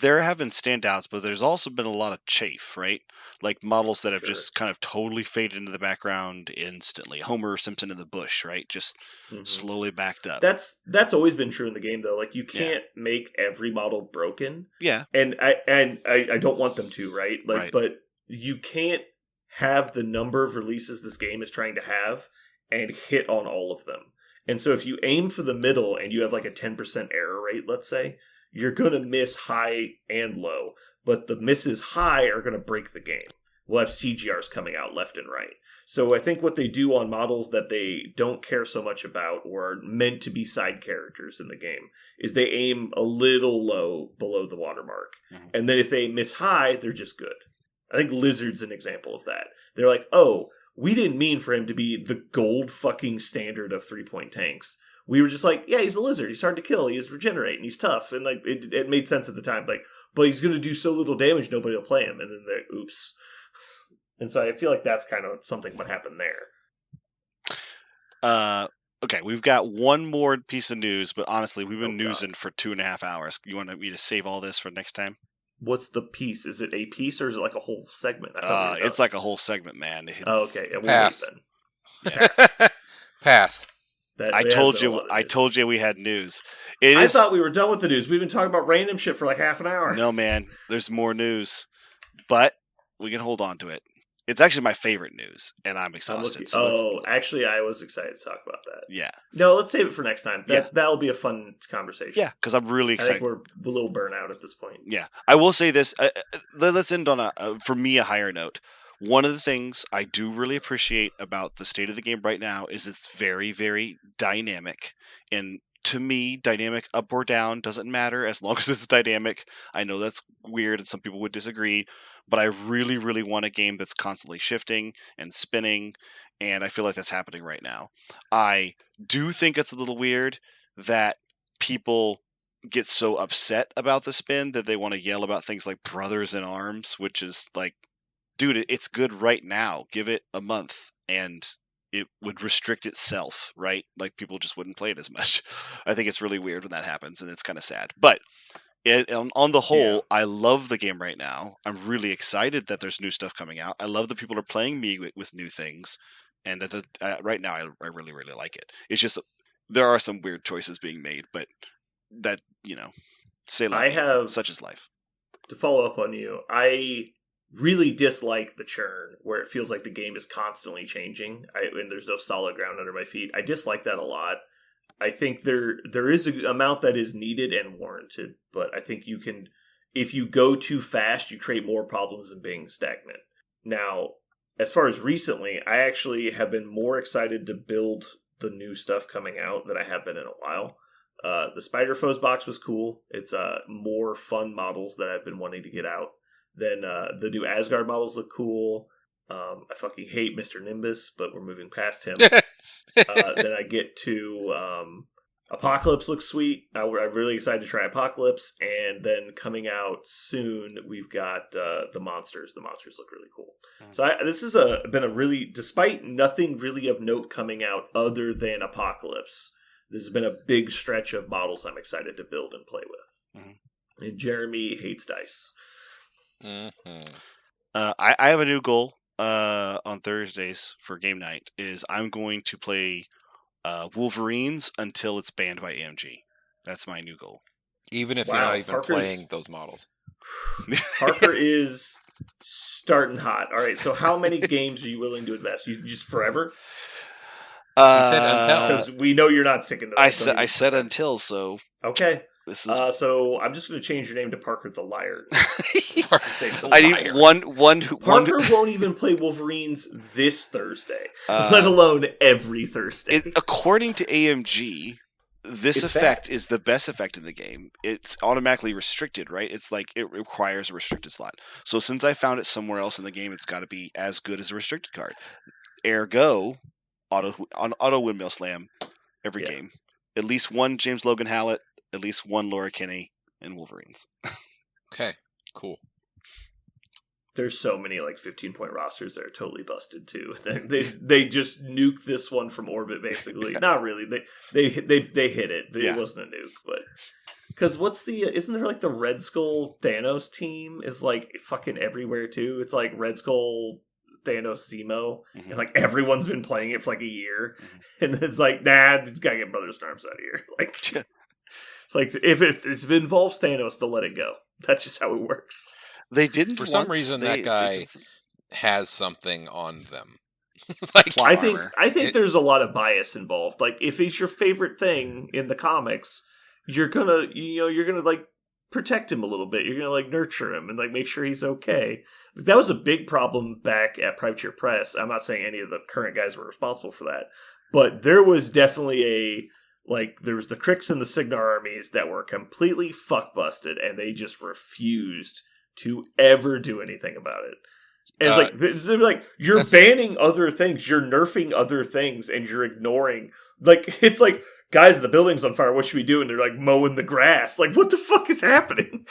there have been standouts, but there's also been a lot of chafe, right? Like models that have just kind of totally faded into the background instantly. Homer Simpson in the bush, right? Just slowly backed up. That's always been true in the game, though. Like you can't make every model broken. Yeah, and I don't want them to, right? Like, right. But you can't have the number of releases this game is trying to have and hit on all of them. And so if you aim for the middle and you have like a 10% error rate, let's say, you're going to miss high and low, but the misses high are going to break the game. We'll have CGRs coming out left and right. So I think what they do on models that they don't care so much about or are meant to be side characters in the game is they aim a little low below the watermark. Mm-hmm. And then if they miss high, they're just good. I think Lizard's an example of that. They're like, oh, we didn't mean for him to be the gold fucking standard of 3-point tanks. We were just like, yeah, he's a lizard. He's hard to kill. He is regenerate, and he's tough. And like, it made sense at the time. Like, but he's going to do so little damage, nobody will play him. And then they're, oops. And so I feel like that's kind of something what happened there. Okay, we've got one more piece of news, but honestly, we've been newsing for 2.5 hours. You want me to save all this for next time? What's the piece? Is it a piece or is it like a whole segment? It's like a whole segment, man. Okay. Pass. Yeah. Pass. I told you we had news. I thought we were done with the news. We've been talking about random shit for like half an hour. No, man. There's more news. But we can hold on to it. It's actually my favorite news, and I'm exhausted. Actually, I was excited to talk about that. Yeah. No, let's save it for next time. That'll be a fun conversation. Yeah, because I'm really excited. I think we're a little burnt out at this point. Yeah. I will say this. Let's end on, for me, a higher note. One of the things I do really appreciate about the state of the game right now is it's very, very dynamic. And to me, dynamic up or down doesn't matter as long as it's dynamic. I know that's weird and some people would disagree, but I really, really want a game that's constantly shifting and spinning, and I feel like that's happening right now. I do think it's a little weird that people get so upset about the spin that they want to yell about things like Brothers in Arms, which is like, dude, it's good right now. Give it a month and it would restrict itself, right? Like people just wouldn't play it as much. I think it's really weird when that happens, and it's kind of sad. But on the whole, I love the game right now. I'm really excited that there's new stuff coming out. I love that people are playing me with new things, and right now I really, really like it. It's just there are some weird choices being made, but that, say life, such is life. To follow up on you, I really dislike the churn where it feels like the game is constantly changing and there's no solid ground under my feet. I dislike that a lot. I think there is an amount that is needed and warranted, but I think you can, if you go too fast, you create more problems than being stagnant. Now, as far as recently, I actually have been more excited to build the new stuff coming out than I have been in a while. The Spider Foes box was cool. It's more fun models that I've been wanting to get out. Then the new Asgard models look cool. I fucking hate Mr. Nimbus, but we're moving past him. Then I get to Apocalypse looks sweet. I'm really excited to try Apocalypse. And then coming out soon, we've got the Monsters. The Monsters look really cool. So this has been a really, despite nothing really of note coming out other than Apocalypse, this has been a big stretch of models I'm excited to build and play with. And Jeremy hates dice. I have a new goal on Thursdays for game night. Is I'm going to play Wolverines until it's banned by AMG. That's my new goal. Even if you're not even playing those models. Parker is starting hot. All right, so how many games are you willing to invest? You just forever? You said until. Because we know you're not sticking to that. I said until, so... Okay. This is... so I'm just going to change your name to Parker the Liar. I need one... Parker won't even play Wolverines this Thursday, let alone every Thursday. According to AMG, this effect is the best effect in the game. It's automatically restricted, right? It's like it requires a restricted slot. So since I found it somewhere else in the game, it's got to be as good as a restricted card. Ergo... Auto windmill slam every game. At least one James Logan Hallett, at least one Laura Kinney, and Wolverines. Okay, cool. There's so many 15-point rosters that are totally busted too. They just nuked this one from orbit basically. Not really. They hit it, but it wasn't a nuke. But because isn't there the Red Skull Thanos team is fucking everywhere too? It's like Red Skull Thanos Zemo, and everyone's been playing it for a year, and it's nah, it's gotta get Brother Storms out of here. It's if it involves Thanos, they'll let it go. That's just how it works. They didn't. For some reason, that guy has something on them. I think there's a lot of bias involved. If he's your favorite thing in the comics, you're gonna protect him a little bit. You're gonna nurture him and make sure he's okay. That was a big problem back at Privateer Press. I'm not saying any of the current guys were responsible for that, but there was definitely there was the Crix and the Signar armies that were completely fuck busted, and they just refused to ever do anything about it. And it's you're banning other things, you're nerfing other things, and you're ignoring it's guys, the building's on fire, what should we do? And they're mowing the grass. What the fuck is happening?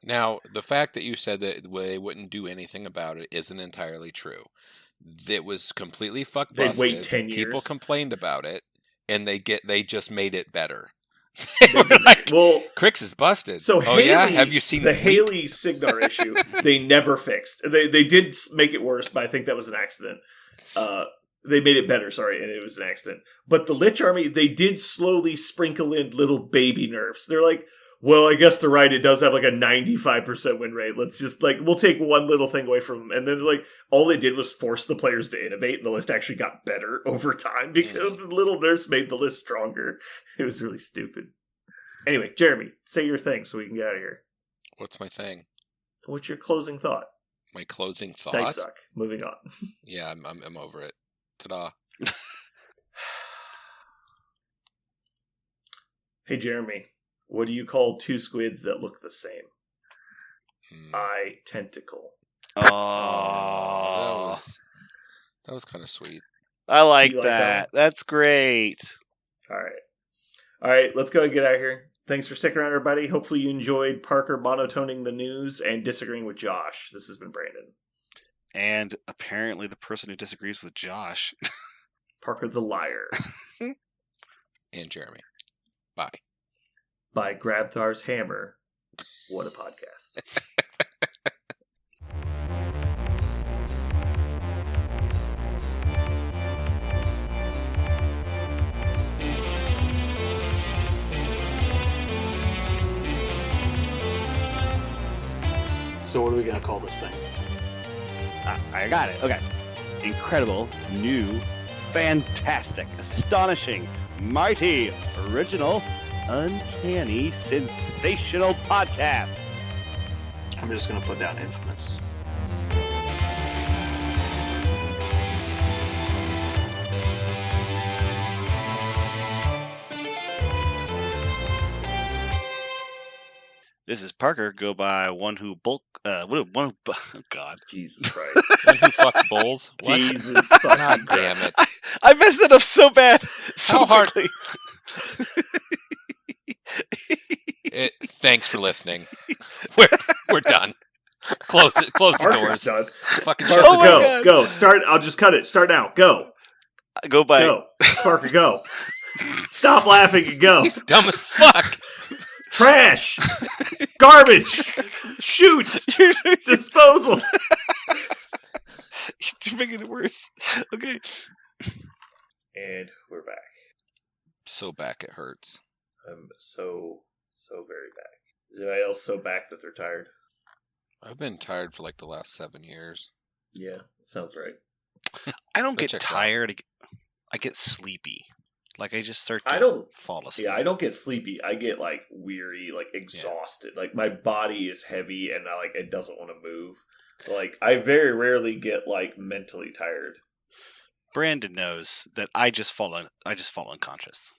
Now, the fact that you said that they wouldn't do anything about it isn't entirely true. It was completely fuck busted. They'd wait 10 years. People complained about it, and they just made it better. Well, Crix is busted. So Haley, have you seen the Haley Signar issue? They never fixed. They did make it worse, but I think that was an accident. They made it better, sorry, and it was an accident. But the Lich Army, they did slowly sprinkle in little baby nerfs. They're well, I guess they're right. It does have a 95% win rate. Let's just we'll take one little thing away from them. And then all they did was force the players to innovate, and the list actually got better over time because the little nerfs made the list stronger. It was really stupid. Anyway, Jeremy, say your thing so we can get out of here. What's my thing? What's your closing thought? My closing thought? Dice suck. Moving on. Yeah, I'm over it. Ta-da. Hey, Jeremy. What do you call two squids that look the same? Tentacle. Oh. That was kind of sweet. I like that. That's great. All right. Let's go and get out of here. Thanks for sticking around, everybody. Hopefully you enjoyed Parker monotoning the news and disagreeing with Josh. This has been Brandon. And apparently the person who disagrees with Josh. Parker the liar. And Jeremy. Bye. By Grabthar's Hammer. What a podcast. So what are we going to call this thing? I got it. Okay. Incredible, new, fantastic, astonishing, mighty, original, uncanny, sensational podcast. I'm just going to put down infamous. This is Parker. Go by one who bulk. Oh God. Jesus Christ. One who fucked bulls? What? Jesus God fucking damn it. I messed that up so bad. So How hard? quickly. Thanks for listening. We're done. Close it. Close the Parker's doors. done. Fucking Parker, shut the go. doors. Go. Start. I'll just cut it. Start now. Go. Go by. Go. Parker, go. Stop laughing and go. He's dumb as fuck. Trash. Garbage. Shoot. Disposal. You're making it worse. Okay. And we're back. So back it hurts. I'm so very back. Is anybody else so back that they're tired? I've been tired for like the last 7 years. Yeah, sounds right. I don't That get checks out. tired. I get sleepy. Like I just start to I don't fall asleep. Yeah, I don't get sleepy. I get like weary, like exhausted. Like my body is heavy and it doesn't want to move. Like I very rarely get like mentally tired. Brandon knows that I just fall unconscious.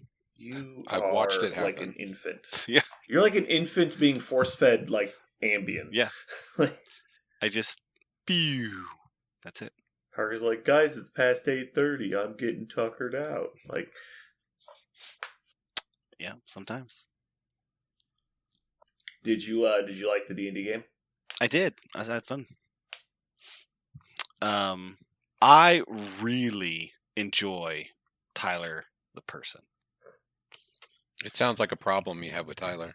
I've are watched it like happen. an infant. Yeah. You're like an infant being force fed like Ambien. Yeah. Like, I just pew. That's it. Parker's like, guys, it's past 8:30. I'm getting tuckered out. Like, Yeah, sometimes. did you like the D&D game? I did. I had fun. I really enjoy Tyler the person. It sounds like a problem you have with Tyler.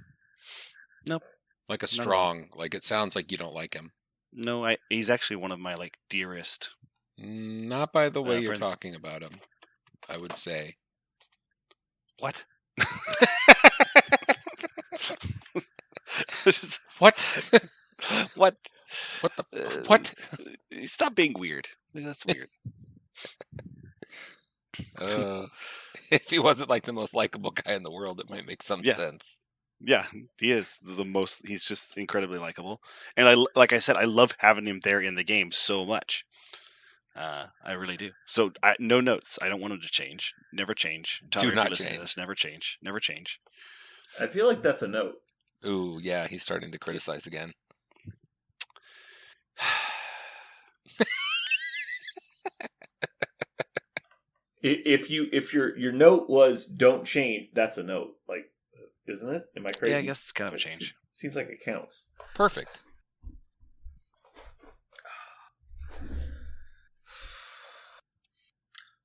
Nope. Like a Not at all. strong, like it sounds like you don't like him. No, he's actually one of my dearest. Not by the way you're friends. talking about him, I would say. What? What? What? What the? What? Stop being weird. That's weird. If he wasn't like the most likable guy in the world, it might make some Yeah. sense. Yeah, he is the most. He's just incredibly likable, and like I said, I love having him there in the game so much. I really do. So, no notes. I don't want him to change. Never change. Tyler, if not you listen to change. this, never change. Never change. I feel like that's a note. Ooh, yeah, he's starting to criticize again. If your note was don't change, that's a note. Like, isn't it? Am I crazy? Yeah, I guess it's kind of a change. Seems like it counts. Perfect.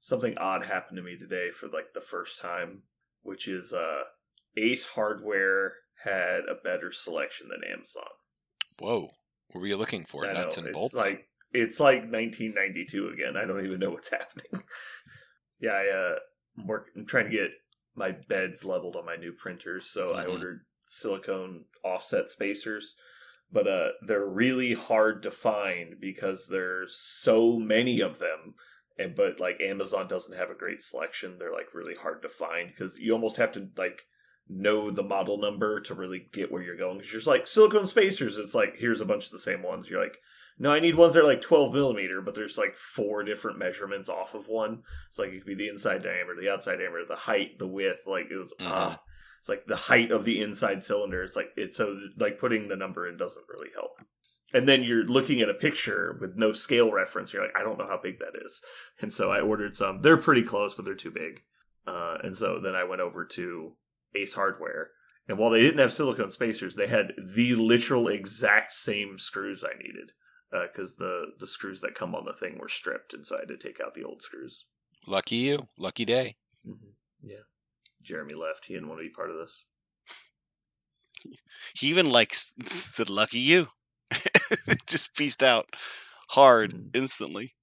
Something odd happened to me today for the first time, which is Ace Hardware had a better selection than Amazon. Whoa. What were you looking for? I Nuts know, and bolts? It's like 1992 again. I don't even know what's happening. Yeah, I'm trying to get my beds leveled on my new printers, so I ordered silicone offset spacers, but they're really hard to find because there's so many of them. But Amazon doesn't have a great selection. They're really hard to find because you almost have to know the model number to really get where you're going. Because you're just silicone spacers. It's here's a bunch of the same ones. You're no, I need ones that are 12 millimeter, but there's 4 different measurements off of one. It's it could be the inside diameter, the outside diameter, the height, the width. It's the height of the inside cylinder. It's so putting the number in doesn't really help. And then you're looking at a picture with no scale reference. You're I don't know how big that is. And so I ordered some. They're pretty close, but they're too big. And so then I went over to Ace Hardware. And while they didn't have silicone spacers, they had the literal exact same screws I needed. Because the screws that come on the thing were stripped, and so I had to take out the old screws. Lucky you. Lucky day. Mm-hmm. Yeah. Jeremy left. He didn't want to be part of this. He even said, "Lucky you." Just pieced out hard instantly.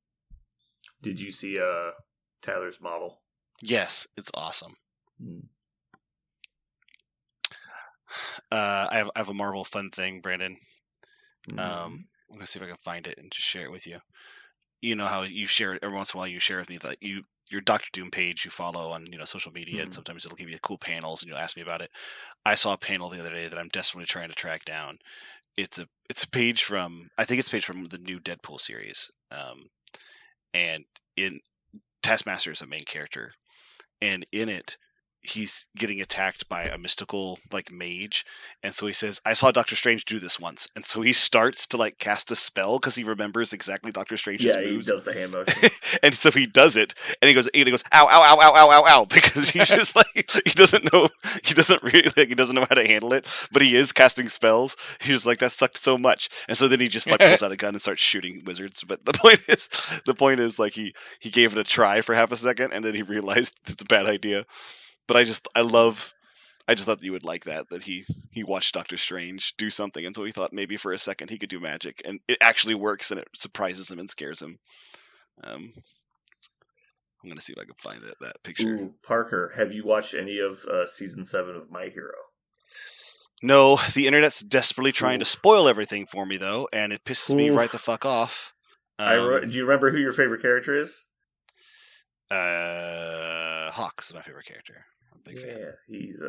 Did you see Tyler's model? Yes, it's awesome. I have a Marvel fun thing, Brandon. I'm gonna see if I can find it and just share it with you. You know how you share it every once in a while. You share with me that your Doctor Doom page you follow on social media, and sometimes it'll give you cool panels, and you'll ask me about it. I saw a panel the other day that I'm desperately trying to track down. It's a page from the new Deadpool series, and in Taskmaster is the main character, and in it he's getting attacked by a mystical mage, and so he says, "I saw Doctor Strange do this once," and so he starts to cast a spell because he remembers exactly Doctor Strange's moves. He does the hand motion, and so he does it, and he goes, "Ow, ow, ow, ow, ow, ow, ow," because he's just he doesn't know how to handle it, but he is casting spells. He's just that sucked so much, and so then he just pulls out a gun and starts shooting wizards. But the point is he gave it a try for half a second, and then he realized it's a bad idea. But I just thought that you would like that he watched Doctor Strange do something, and so he thought maybe for a second he could do magic, and it actually works, and it surprises him and scares him. I'm gonna see if I can find that picture. Ooh, Parker, have you watched any of season 7 of My Hero? No, the internet's desperately trying to spoil everything for me though, and it pisses me right the fuck off. Do you remember who your favorite character is? Hawk's my favorite character. I'm a big fan. Yeah, he's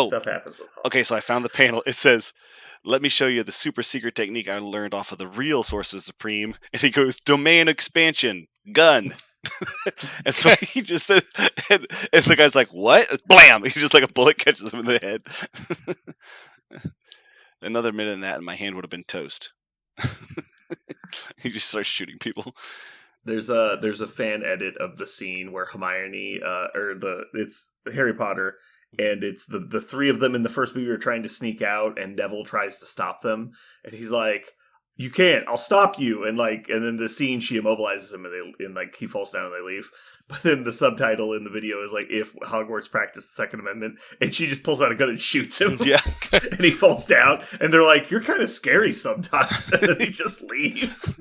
stuff happens with Hawk. Okay, so I found the panel. It says, "Let me show you the super secret technique I learned off of the real Sorcerer Supreme." And he goes, "Domain expansion, gun." And so he just says, and the guy's like, "What?" Blam! He just a bullet catches him in the head. Another minute in that, and my hand would have been toast. He just starts shooting people. There's a fan edit of the scene where Hermione it's Harry Potter, and it's the three of them in the first movie are trying to sneak out, and Neville tries to stop them, and he's like, "You can't, I'll stop you," and then the scene she immobilizes him, and he falls down and they leave. But then the subtitle in the video is "If Hogwarts practiced the Second Amendment," and she just pulls out a gun and shoots him. Yeah. And he falls down, and they're like, "You're kind of scary sometimes," and then they just leave.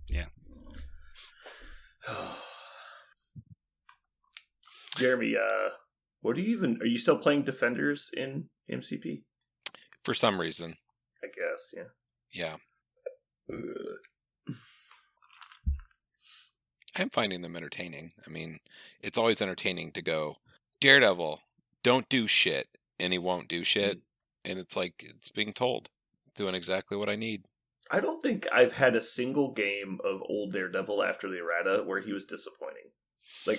Yeah. Jeremy, are you still playing Defenders in MCP? For some reason. I guess, yeah. Yeah. I'm finding them entertaining. I mean, it's always entertaining to go, Daredevil, don't do shit, and he won't do shit, and it's it's being told, doing exactly what I need. I don't think I've had a single game of old Daredevil after the errata where he was disappointing.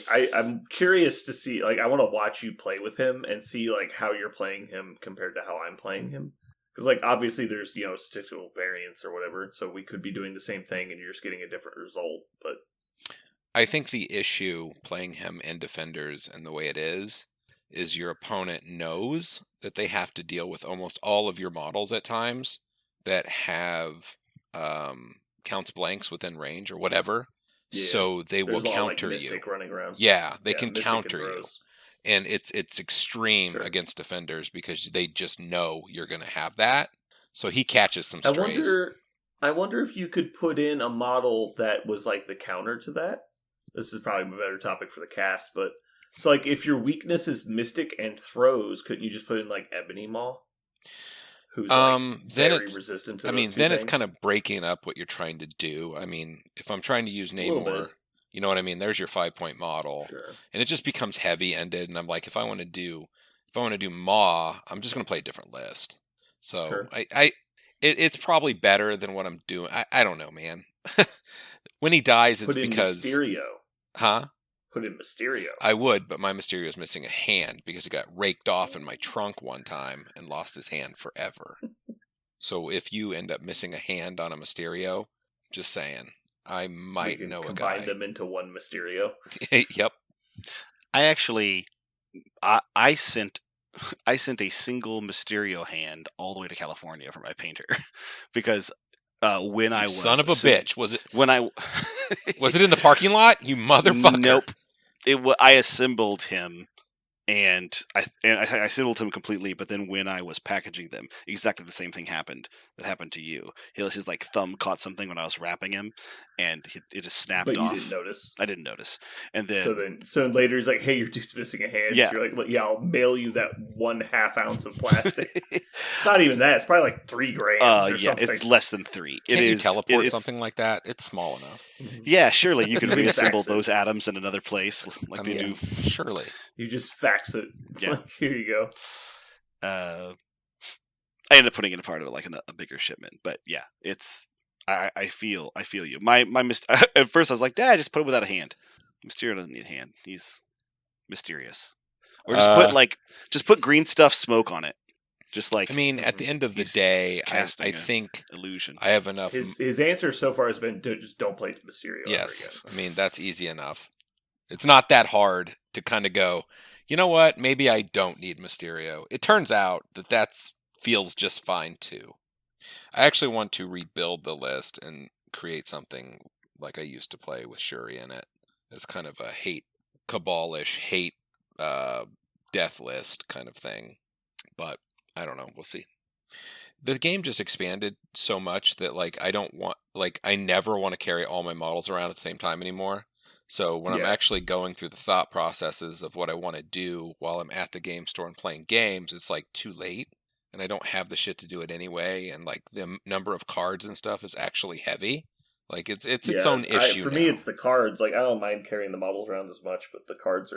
I'm curious to see, I want to watch you play with him and see, how you're playing him compared to how I'm playing him. Because, obviously there's, statistical variance or whatever, so we could be doing the same thing and you're just getting a different result, but... I think the issue playing him in Defenders and the way it is your opponent knows that they have to deal with almost all of your models at times that have counts blanks within range or whatever. Yeah. So they will counter you. Running around. Yeah, they can counter you. And it's extreme against Defenders because they just know you're going to have that. So he catches some strays. I wonder if you could put in a model that was the counter to that. This is probably a better topic for the cast, but so if your weakness is Mystic and throws, couldn't you just put in Ebony Maw? Who's very resistant to those then it's kind of breaking up what you're trying to do. I mean, if I'm trying to use Namor, you know what I mean? There's your 5-point model. Sure. And it just becomes heavy-ended, and I'm if I want to do Maw, I'm just going to play a different list. So sure. It's probably better than what I'm doing. I don't know, man. When he dies, it's because Mysterio. Huh? Put in Mysterio. I would, but my Mysterio is missing a hand because it got raked off in my trunk one time and lost his hand forever. So if you end up missing a hand on a Mysterio, just saying, I might know a guy. Combine them into one Mysterio. Yep. I actually I sent a single Mysterio hand all the way to California for my painter because when I was son of a bitch, was it when I was it in the parking lot? You motherfucker! Nope. I assembled him. And I assembled him completely, but then when I was packaging them, exactly the same thing happened that happened to you. His like thumb caught something when I was wrapping him, and it just snapped off. But you didn't notice. I didn't notice. And then so later he's like, "Hey, your dude's missing a hand." Yeah. So you're like, "Yeah, I'll mail you that 1/2 ounce of plastic." It's not even that. It's probably like 3 grams. Or something. It's less than 3. Can't you teleport something like that? It's small enough. Yeah, surely you can reassemble those atoms in another place, like they do. Surely. You just fax it. Yeah. Like, here you go. I ended up putting it in a part of it, like a bigger shipment. But yeah, it's I feel you. My at first I was like, Dad, just put it without a hand. Mysterio doesn't need a hand. He's mysterious. Or just put green stuff smoke on it. Just like I mean, at the end of the day, I think illusion. I have enough. His answer so far has been just don't play Mysterio. Yes, I mean that's easy enough. It's not that hard to kind of go, you know what? Maybe I don't need Mysterio. It turns out that feels just fine too. I actually want to rebuild the list and create something like I used to play with Shuri in it. It's kind of a cabalish hate death list kind of thing. But I don't know. We'll see. The game just expanded so much that I never want to carry all my models around at the same time anymore. So when I'm actually going through the thought processes of what I want to do while I'm at the game store and playing games, it's like too late and I don't have the shit to do it anyway. And like the number of cards and stuff is actually heavy. Like it's its own issue. For me, it's the cards. Like I don't mind carrying the models around as much, but the cards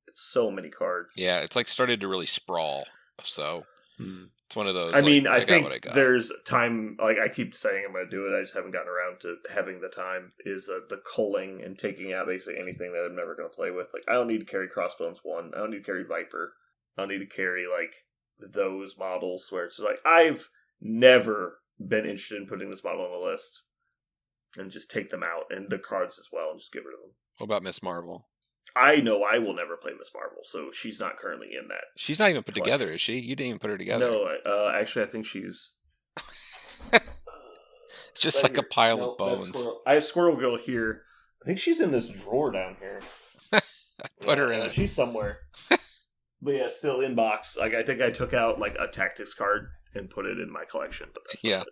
it's so many cards. Yeah. It's like started to really sprawl. So it's one of those. I mean, I think I there's time. Like I keep saying I'm going to do it. I just haven't gotten around to having the time. Is the culling and taking out basically anything that I'm never going to play with. Like I don't need to carry Crossbones 1. I don't need to carry Viper. I don't need to carry like those models where it's like I've never been interested in putting this model on the list and just take them out and the cards as well and just get rid of them. What about Miss Marvel? I know I will never play Miss Marvel, so she's not currently in that. She's not even put together, is she? You didn't even put her together. No, actually, I think she's... It's just like a pile of bones. I have Squirrel Girl here. I think she's in this drawer down here. Put her in it. She's somewhere. But yeah, still in box. Like I think I took out like a tactics card and put it in my collection. But that's yeah,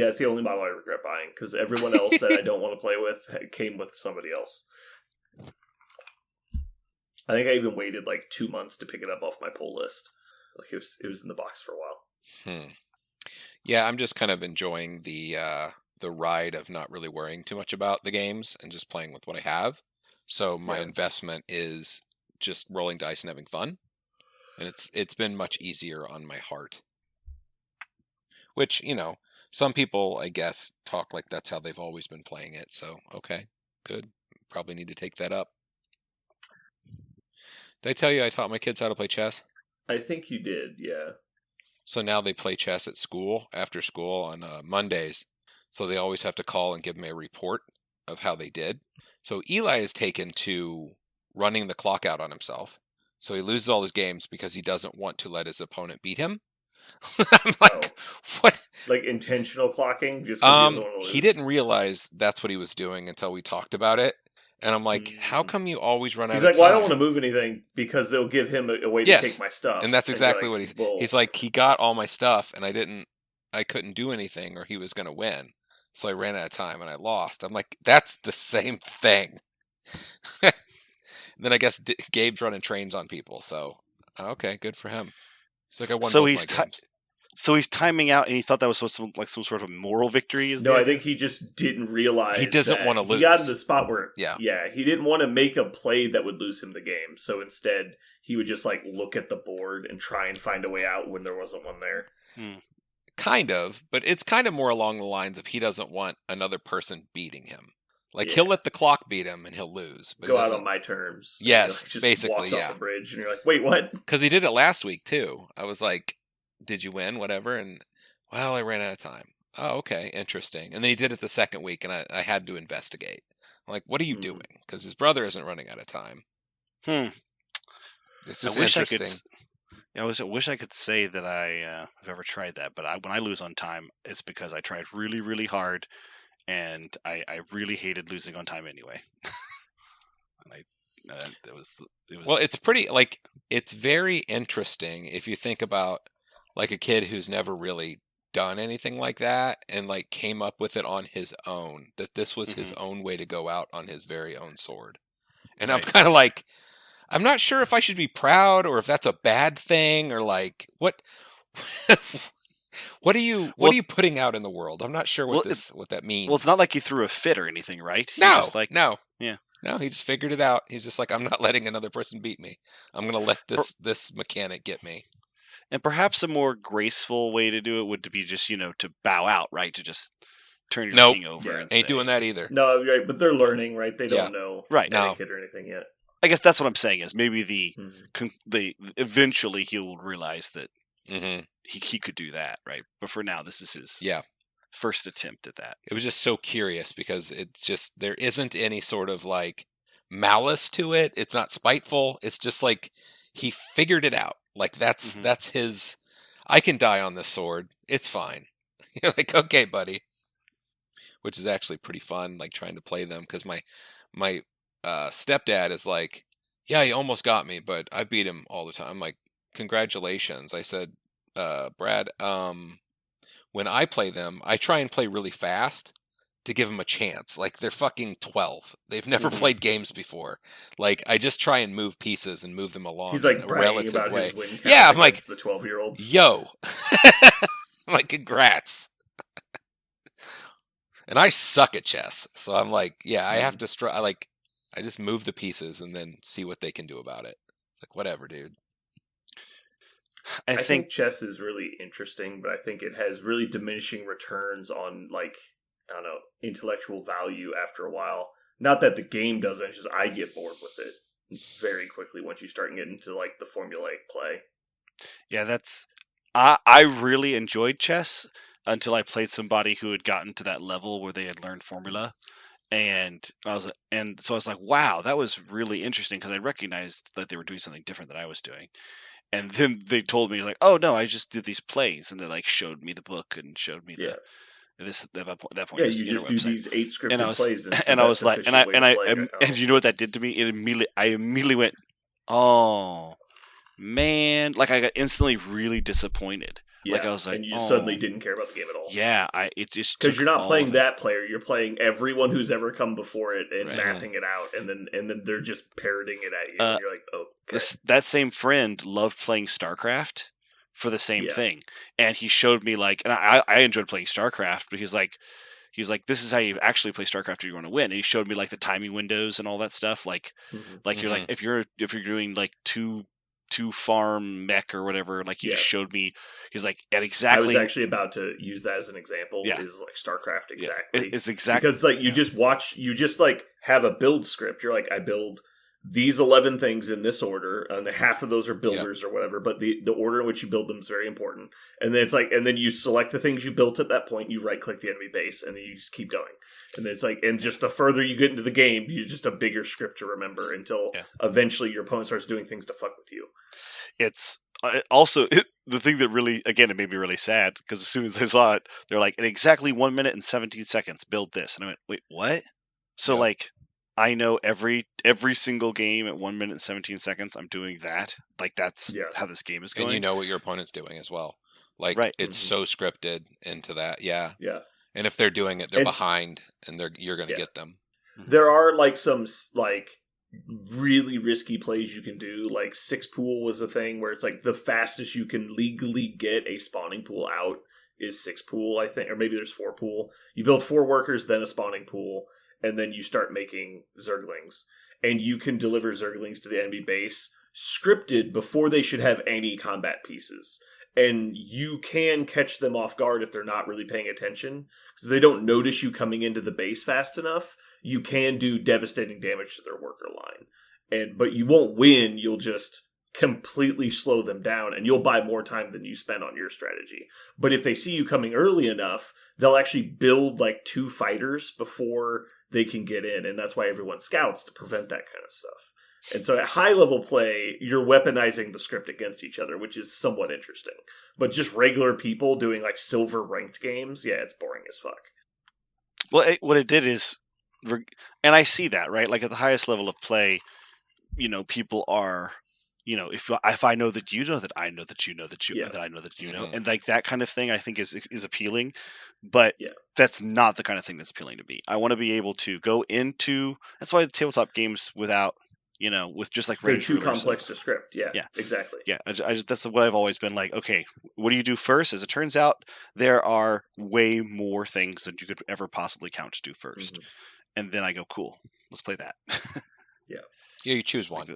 it's the only model I regret buying because everyone else that I don't want to play with came with somebody else. I think I even waited like 2 months to pick it up off my pull list. Like it was in the box for a while. Yeah, I'm just kind of enjoying the ride of not really worrying too much about the games and just playing with what I have. So my investment is just rolling dice and having fun, and it's been much easier on my heart. Which, you know, some people I guess talk like that's how they've always been playing it. So okay, good. Probably need to take that up. Did I tell you I taught my kids how to play chess? I think you did, yeah. So now they play chess at school, after school on Mondays. So they always have to call and give me a report of how they did. So Eli is taken to running the clock out on himself. So he loses all his games because he doesn't want to let his opponent beat him. I'm like, what? Like intentional clocking? Just he didn't realize that's what he was doing until we talked about it. And I'm like, how come you always run out of time? He's like, well, I don't want to move anything because they'll give him a way to take my stuff. And that's exactly what he's like, he got all my stuff and I couldn't do anything or he was going to win. So I ran out of time and I lost. I'm like, that's the same thing. Then I guess Gabe's running trains on people. So, okay, good for him. He's like, I won both my games. So he's timing out, and he thought that was some sort of moral victory. No, I think he just didn't realize he doesn't want to lose. He got in the spot where, yeah, he didn't want to make a play that would lose him the game. So instead, he would just like look at the board and try and find a way out when there wasn't one there. Kind of, but it's kind of more along the lines of he doesn't want another person beating him. Like he'll let the clock beat him and he'll lose. But go out on my terms. Yes, just basically, walks off the bridge, and you're like, wait, what? Because he did it last week too. I was like, did you win? Whatever. And, well, I ran out of time. Oh, okay. Interesting. And then he did it the second week, and I had to investigate. I'm like, what are you doing? Because his brother isn't running out of time. It's just I wish interesting. I wish I could say that I have ever tried that, but when I lose on time, it's because I tried really, really hard, and I really hated losing on time anyway. And it was. Well, it's pretty it's very interesting if you think about like a kid who's never really done anything like that and like came up with it on his own, that this was his own way to go out on his very own sword. And right. I'm kind of like, I'm not sure if I should be proud or if that's a bad thing or like what what are you putting out in the world? I'm not sure what that means. Well, it's not like he threw a fit or anything, right? No. Yeah. No, he just figured it out. He's just like, I'm not letting another person beat me. I'm going to let this mechanic get me. And perhaps a more graceful way to do it would be just, to bow out, right? To just turn your king over. Yeah. Ain't doing that either. No, right, but they're learning, right? They don't know etiquette or anything yet. I guess that's what I'm saying is maybe eventually he'll realize that he could do that, right? But for now, this is his first attempt at that. It was just so curious because it's just, there isn't any sort of like malice to it. It's not spiteful. It's just like he figured it out. Like that's his, I can die on this sword. It's fine. You're like, okay, buddy. Which is actually pretty fun, like trying to play them because my stepdad is like, yeah, he almost got me, but I beat him all the time. I'm like, congratulations. I said, Brad, when I play them, I try and play really fast to give them a chance. Like, they're fucking 12. They've never played games before. Like, I just try and move pieces and move them along. He's like in a bragging relative about way. His win count. Yeah, I'm like, the 12-year-olds. Yo. I'm like, congrats. And I suck at chess. So I'm like, yeah, I have to I just move the pieces and then see what they can do about it. It's like, whatever, dude. I think chess is really interesting, but I think it has really diminishing returns on, like, I don't know, intellectual value after a while. Not that the game doesn't, it's just I get bored with it very quickly once you start getting into, like, the formulaic play. Yeah, I really enjoyed chess until I played somebody who had gotten to that level where they had learned formula. And so I was like, wow, that was really interesting because I recognized that they were doing something different than I was doing. And then they told me, like, oh, no, I just did these plays. And they, like, showed me the book and showed me at that point. Yeah, you just do these 8 scripted plays. And I was like, and you know what that did to me? I immediately went, oh, man. Like, I got instantly really disappointed. Yeah, like I was like, and you suddenly didn't care about the game at all. Yeah, it just because you're not playing that player, you're playing everyone who's ever come before it and mathing it out, and then they're just parroting it at you. And you're like, okay. That same friend loved playing StarCraft for the same thing, and he showed me and I enjoyed playing StarCraft, but he's like, this is how you actually play StarCraft if you want to win, and he showed me like the timing windows and all that stuff, you're like if you're doing like two farm mech or whatever, like you just showed me. He's like, at exactly. I was actually about to use that as an example. Yeah. Is like StarCraft exactly. Yeah. It's exactly because like you just like have a build script. You're like, I build these 11 things in this order, and half of those are builders or whatever. But the order in which you build them is very important. And then it's like, and then you select the things you built at that point. You right click the enemy base, and then you just keep going. And then it's like, and just the further you get into the game, you just a bigger script to remember until eventually your opponent starts doing things to fuck with you. It's also the thing that really, again, it made me really sad because as soon as I saw it, they're like, in exactly 1 minute and 17 seconds, build this. And I went, wait, what? So like, I know every single game at 1 minute and 17 seconds, I'm doing that. Like, that's how this game is going. And you know what your opponent's doing as well. Like, it's so scripted into that. Yeah. Yeah. And if they're doing it, they're behind, and you're going to get them. There are like some like really risky plays you can do. Like 6 pool was a thing where it's like the fastest you can legally get a spawning pool out is 6 pool, I think, or maybe there's 4 pool. You build 4 workers, then a spawning pool, and then you start making Zerglings, and you can deliver Zerglings to the enemy base scripted before they should have any combat pieces. And you can catch them off guard if they're not really paying attention. Because if they don't notice you coming into the base fast enough, you can do devastating damage to their worker line. But you won't win, you'll just completely slow them down, and you'll buy more time than you spend on your strategy. But if they see you coming early enough, they'll actually build like 2 fighters before they can get in, and that's why everyone scouts, to prevent that kind of stuff. And so at high level play, you're weaponizing the script against each other, which is somewhat interesting. But just regular people doing like silver ranked games, yeah, it's boring as fuck. Well, what it did is, and I see that, right? Like at the highest level of play, people are, if I know that you know that I know that you know that you that I know that you know, and like that kind of thing, I think is appealing. But that's not the kind of thing that's appealing to me. I want to be able to go into. That's why tabletop games without, with just like they're too complex to script. Yeah, exactly. Yeah, that's what I've always been like. Okay, what do you do first? As it turns out, there are way more things than you could ever possibly count to do first, and then I go, cool, let's play that. Yeah, you choose one.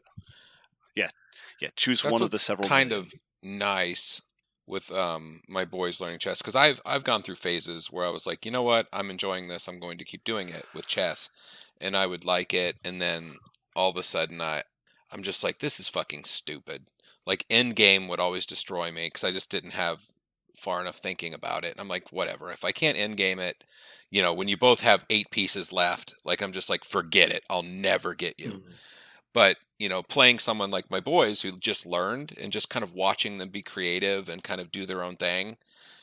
Choose one of the several. Kind of nice with my boys learning chess, because I've gone through phases where I was like, you know what, I'm enjoying this, I'm going to keep doing it with chess, and I would like it, and then all of a sudden I'm just like, this is fucking stupid. Like end game would always destroy me because I just didn't have far enough thinking about it. And I'm like, whatever, if I can't end game it, when you both have 8 pieces left, like I'm just like, forget it, I'll never get you. But, playing someone like my boys who just learned and just kind of watching them be creative and kind of do their own thing,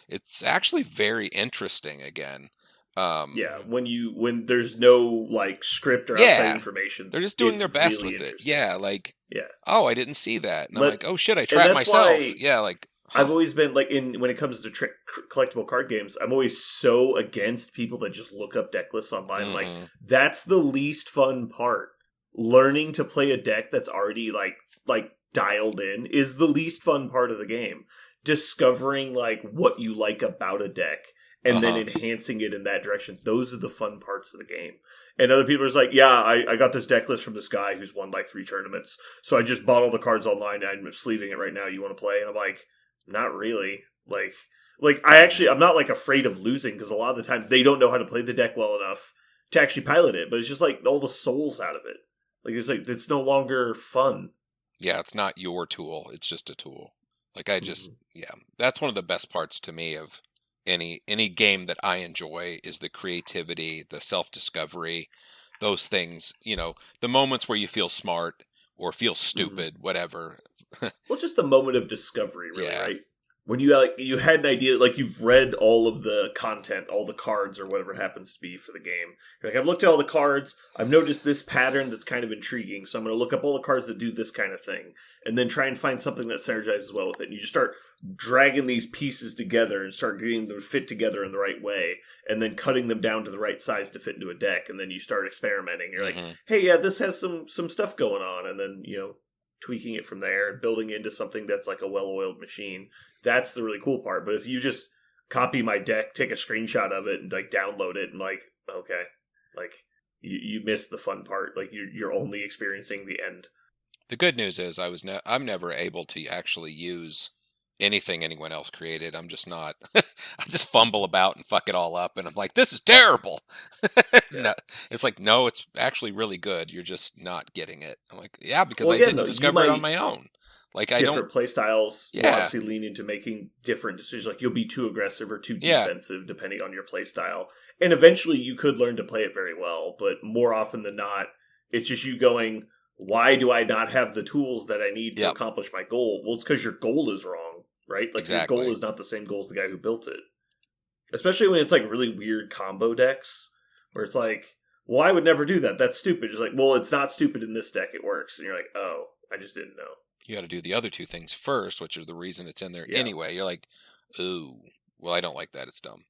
it's actually very interesting again. When there's no like script or outside information, they're just doing their best really with it. Yeah, like, yeah. Oh, I didn't see that, and I'm like, oh shit, I trapped myself. Yeah, like I've always been like when it comes to collectible card games, I'm always so against people that just look up deck lists online. Like that's the least fun part. Learning to play a deck that's already like dialed in is the least fun part of the game. Discovering like what you like about a deck and then enhancing it in that direction. Those are the fun parts of the game. And other people are just like, yeah, I got this deck list from this guy who's won like 3 tournaments. So I just bought all the cards online and I'm sleeving it right now. You want to play? And I'm like, not really. Like I'm not like afraid of losing because a lot of the time they don't know how to play the deck well enough to actually pilot it. But it's just like all the souls out of it. It's no longer fun. Yeah, it's not your tool. It's just a tool. Like I just, that's one of the best parts to me of any game that I enjoy is the creativity, the self-discovery, those things, the moments where you feel smart or feel stupid, whatever. Well, just the moment of discovery, really, right? When you had an idea, like you've read all of the content, all the cards or whatever it happens to be for the game. You're like, I've looked at all the cards. I've noticed this pattern that's kind of intriguing. So I'm going to look up all the cards that do this kind of thing and then try and find something that synergizes well with it. And you just start dragging these pieces together and start getting them to fit together in the right way and then cutting them down to the right size to fit into a deck. And then you start experimenting. You're like, hey, yeah, this has some stuff going on. And then, tweaking it from there and building into something that's like a well-oiled machine. That's the really cool part. But if you just copy my deck, take a screenshot of it and like download it and like, okay, like you missed the fun part. Like you're only experiencing the end. The good news is I'm never able to actually use anything anyone else created. I'm just not. I just fumble about and fuck it all up, and I'm like, this is terrible. No, it's like, no, it's actually really good. You're just not getting it. I'm like, yeah, because I didn't discover it on my own. Like I don't. Different play styles will obviously lean into making different decisions. Like you'll be too aggressive or too defensive depending on your play style, and eventually you could learn to play it very well. But more often than not, it's just you going, why do I not have the tools that I need to accomplish my goal? Well, it's because your goal is wrong, right? Like your goal is not the same goal as the guy who built it. Especially when it's like really weird combo decks where it's like, well, I would never do that. That's stupid. It's like, well, it's not stupid in this deck. It works. And you're like, oh, I just didn't know. You got to do the other 2 things first, which are the reason it's in there anyway. You're like, ooh, well, I don't like that. It's dumb.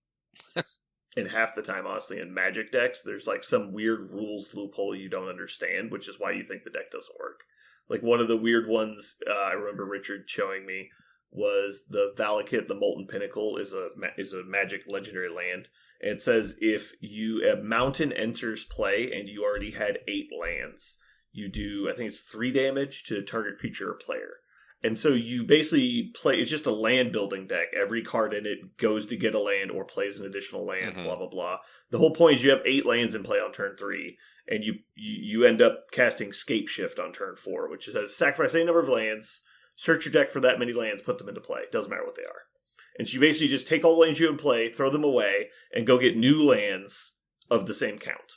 And half the time, honestly, in Magic decks, there's like some weird rules loophole you don't understand, which is why you think the deck doesn't work. Like one of the weird ones I remember Richard showing me was the Valakut, the Molten Pinnacle, is a Magic legendary land. And it says if a mountain enters play and you already had 8 lands, you do, I think it's 3 damage to target creature or player. And so you basically play, it's just a land building deck. Every card in it goes to get a land or plays an additional land, blah, blah, blah. The whole point is you have 8 lands in play on turn 3, and you end up casting Scape Shift on turn 4, which says sacrifice any number of lands, search your deck for that many lands, put them into play. Doesn't matter what they are. And so you basically just take all the lands you have in play, throw them away, and go get new lands of the same count.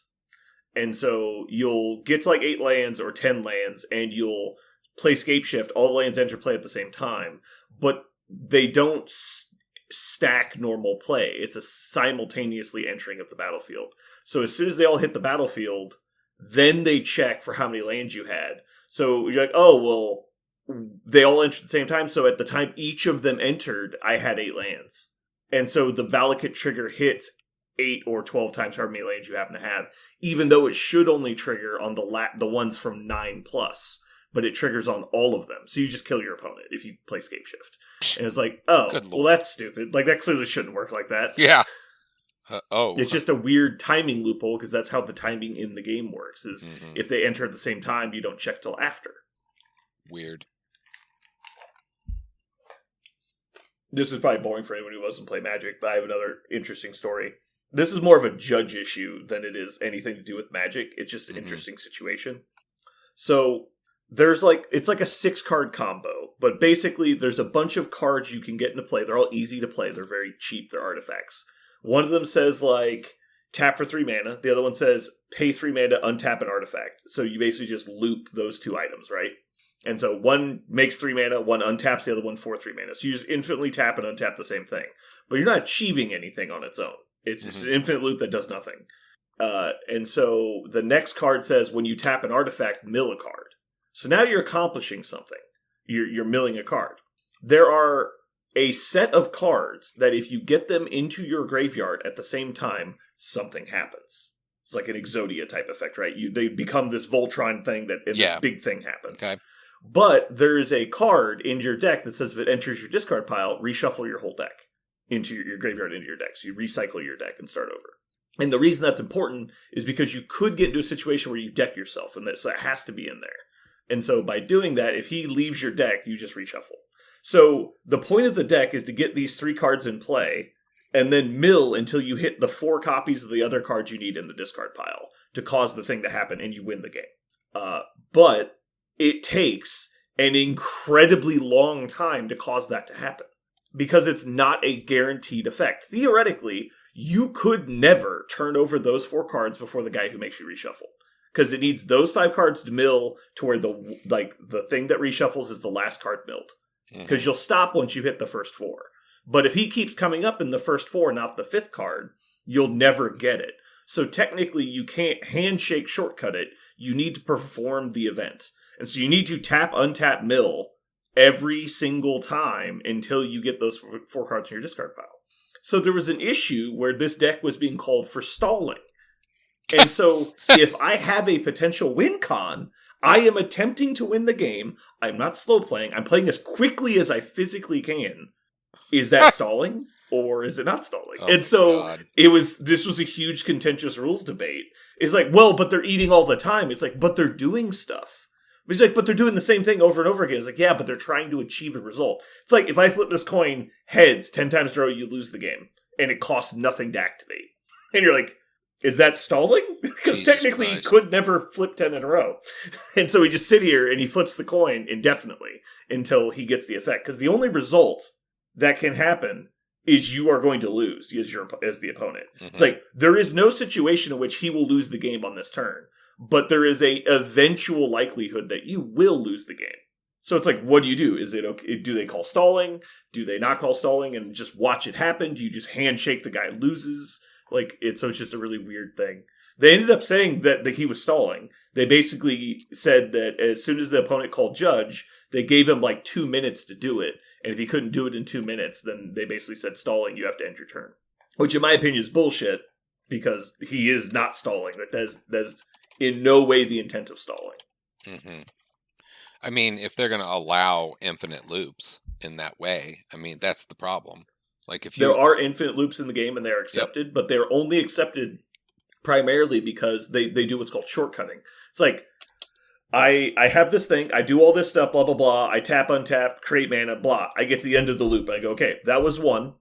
And so you'll get to like 8 lands or 10 lands, and you'll play Scapeshift. All the lands enter play at the same time, but they don't stack normal play. It's a simultaneously entering of the battlefield. So as soon as they all hit the battlefield, then they check for how many lands you had. So you're like, oh, well, they all entered at the same time. So at the time each of them entered, I had 8 lands. And so the Valakut trigger hits 8 or 12 times however many lands you happen to have, even though it should only trigger on the ones from 9+, but it triggers on all of them. So you just kill your opponent if you play Scapeshift. And it's like, oh, well, that's stupid. Like, that clearly shouldn't work like that. Yeah. It's just a weird timing loophole, because that's how the timing in the game works, is if they enter at the same time, you don't check till after. Weird. This is probably boring for anyone who doesn't play Magic, but I have another interesting story. This is more of a judge issue than it is anything to do with Magic. It's just an interesting situation. So there's it's like a 6-card combo, but basically there's a bunch of cards you can get into play. They're all easy to play. They're very cheap. They're artifacts. One of them says tap for 3 mana. The other one says pay 3 mana, untap an artifact. So you basically just loop those 2 items, right? And so one makes 3 mana, one untaps the other one for 3 mana. So you just infinitely tap and untap the same thing. But you're not achieving anything on its own. It's just an infinite loop that does nothing. And so the next card says when you tap an artifact, mill a card. So now you're accomplishing something. You're milling a card. There are a set of cards that if you get them into your graveyard at the same time, something happens. It's like an Exodia type effect, right? They become this Voltron thing this big thing happens. Okay. But there is a card in your deck that says if it enters your discard pile, reshuffle your whole deck into your graveyard into your deck. So you recycle your deck and start over. And the reason that's important is because you could get into a situation where you deck yourself, and so it has to be in there. And so by doing that, if he leaves your deck, you just reshuffle. So the point of the deck is to get these 3 cards in play, and then mill until you hit the 4 copies of the other cards you need in the discard pile to cause the thing to happen, and you win the game. But it takes an incredibly long time to cause that to happen, because it's not a guaranteed effect. Theoretically, you could never turn over those 4 cards before the guy who makes you reshuffle, because it needs those 5 cards to mill to where the thing that reshuffles is the last card milled. Because you'll stop once you hit the first 4. But if he keeps coming up in the first 4, not the 5th card, you'll never get it. So technically, you can't handshake shortcut it. You need to perform the event. And so you need to tap, untap, mill every single time until you get those 4 cards in your discard pile. So there was an issue where this deck was being called for stalling. And so if I have a potential win con, I am attempting to win the game. I'm not slow playing. I'm playing as quickly as I physically can. Is that stalling or is it not stalling? Oh, and so this was a huge contentious rules debate. It's like, well, but they're eating all the time. It's like, but they're doing stuff. It's like, but they're doing the same thing over and over again. It's like, yeah, but they're trying to achieve a result. It's like, if I flip this coin heads 10 times in a row, you lose the game. And it costs nothing to activate. And you're like, is that stalling? Because technically he could never flip 10 in a row. And so we just sit here and he flips the coin indefinitely until he gets the effect. Because the only result that can happen is you are going to lose as the opponent. It's like, there is no situation in which he will lose the game on this turn. But there is a eventual likelihood that you will lose the game. So it's like, what do you do? Is it okay? Do they call stalling? Do they not call stalling and just watch it happen? Do you just handshake the guy loses? So it's just a really weird thing. They ended up saying that he was stalling. They basically said that as soon as the opponent called judge, they gave him 2 minutes to do it. And if he couldn't do it in 2 minutes, then they basically said stalling, you have to end your turn. Which in my opinion is bullshit, because he is not stalling. That's in no way the intent of stalling. Mm-hmm. I mean, if they're going to allow infinite loops in that way, I mean, that's the problem. There are infinite loops in the game and they are accepted, but they're only accepted primarily because they do what's called shortcutting. It's like, I have this thing, I do all this stuff, blah, blah, blah, I tap, untap, create mana, blah. I get to the end of the loop and I go, okay, that was 1.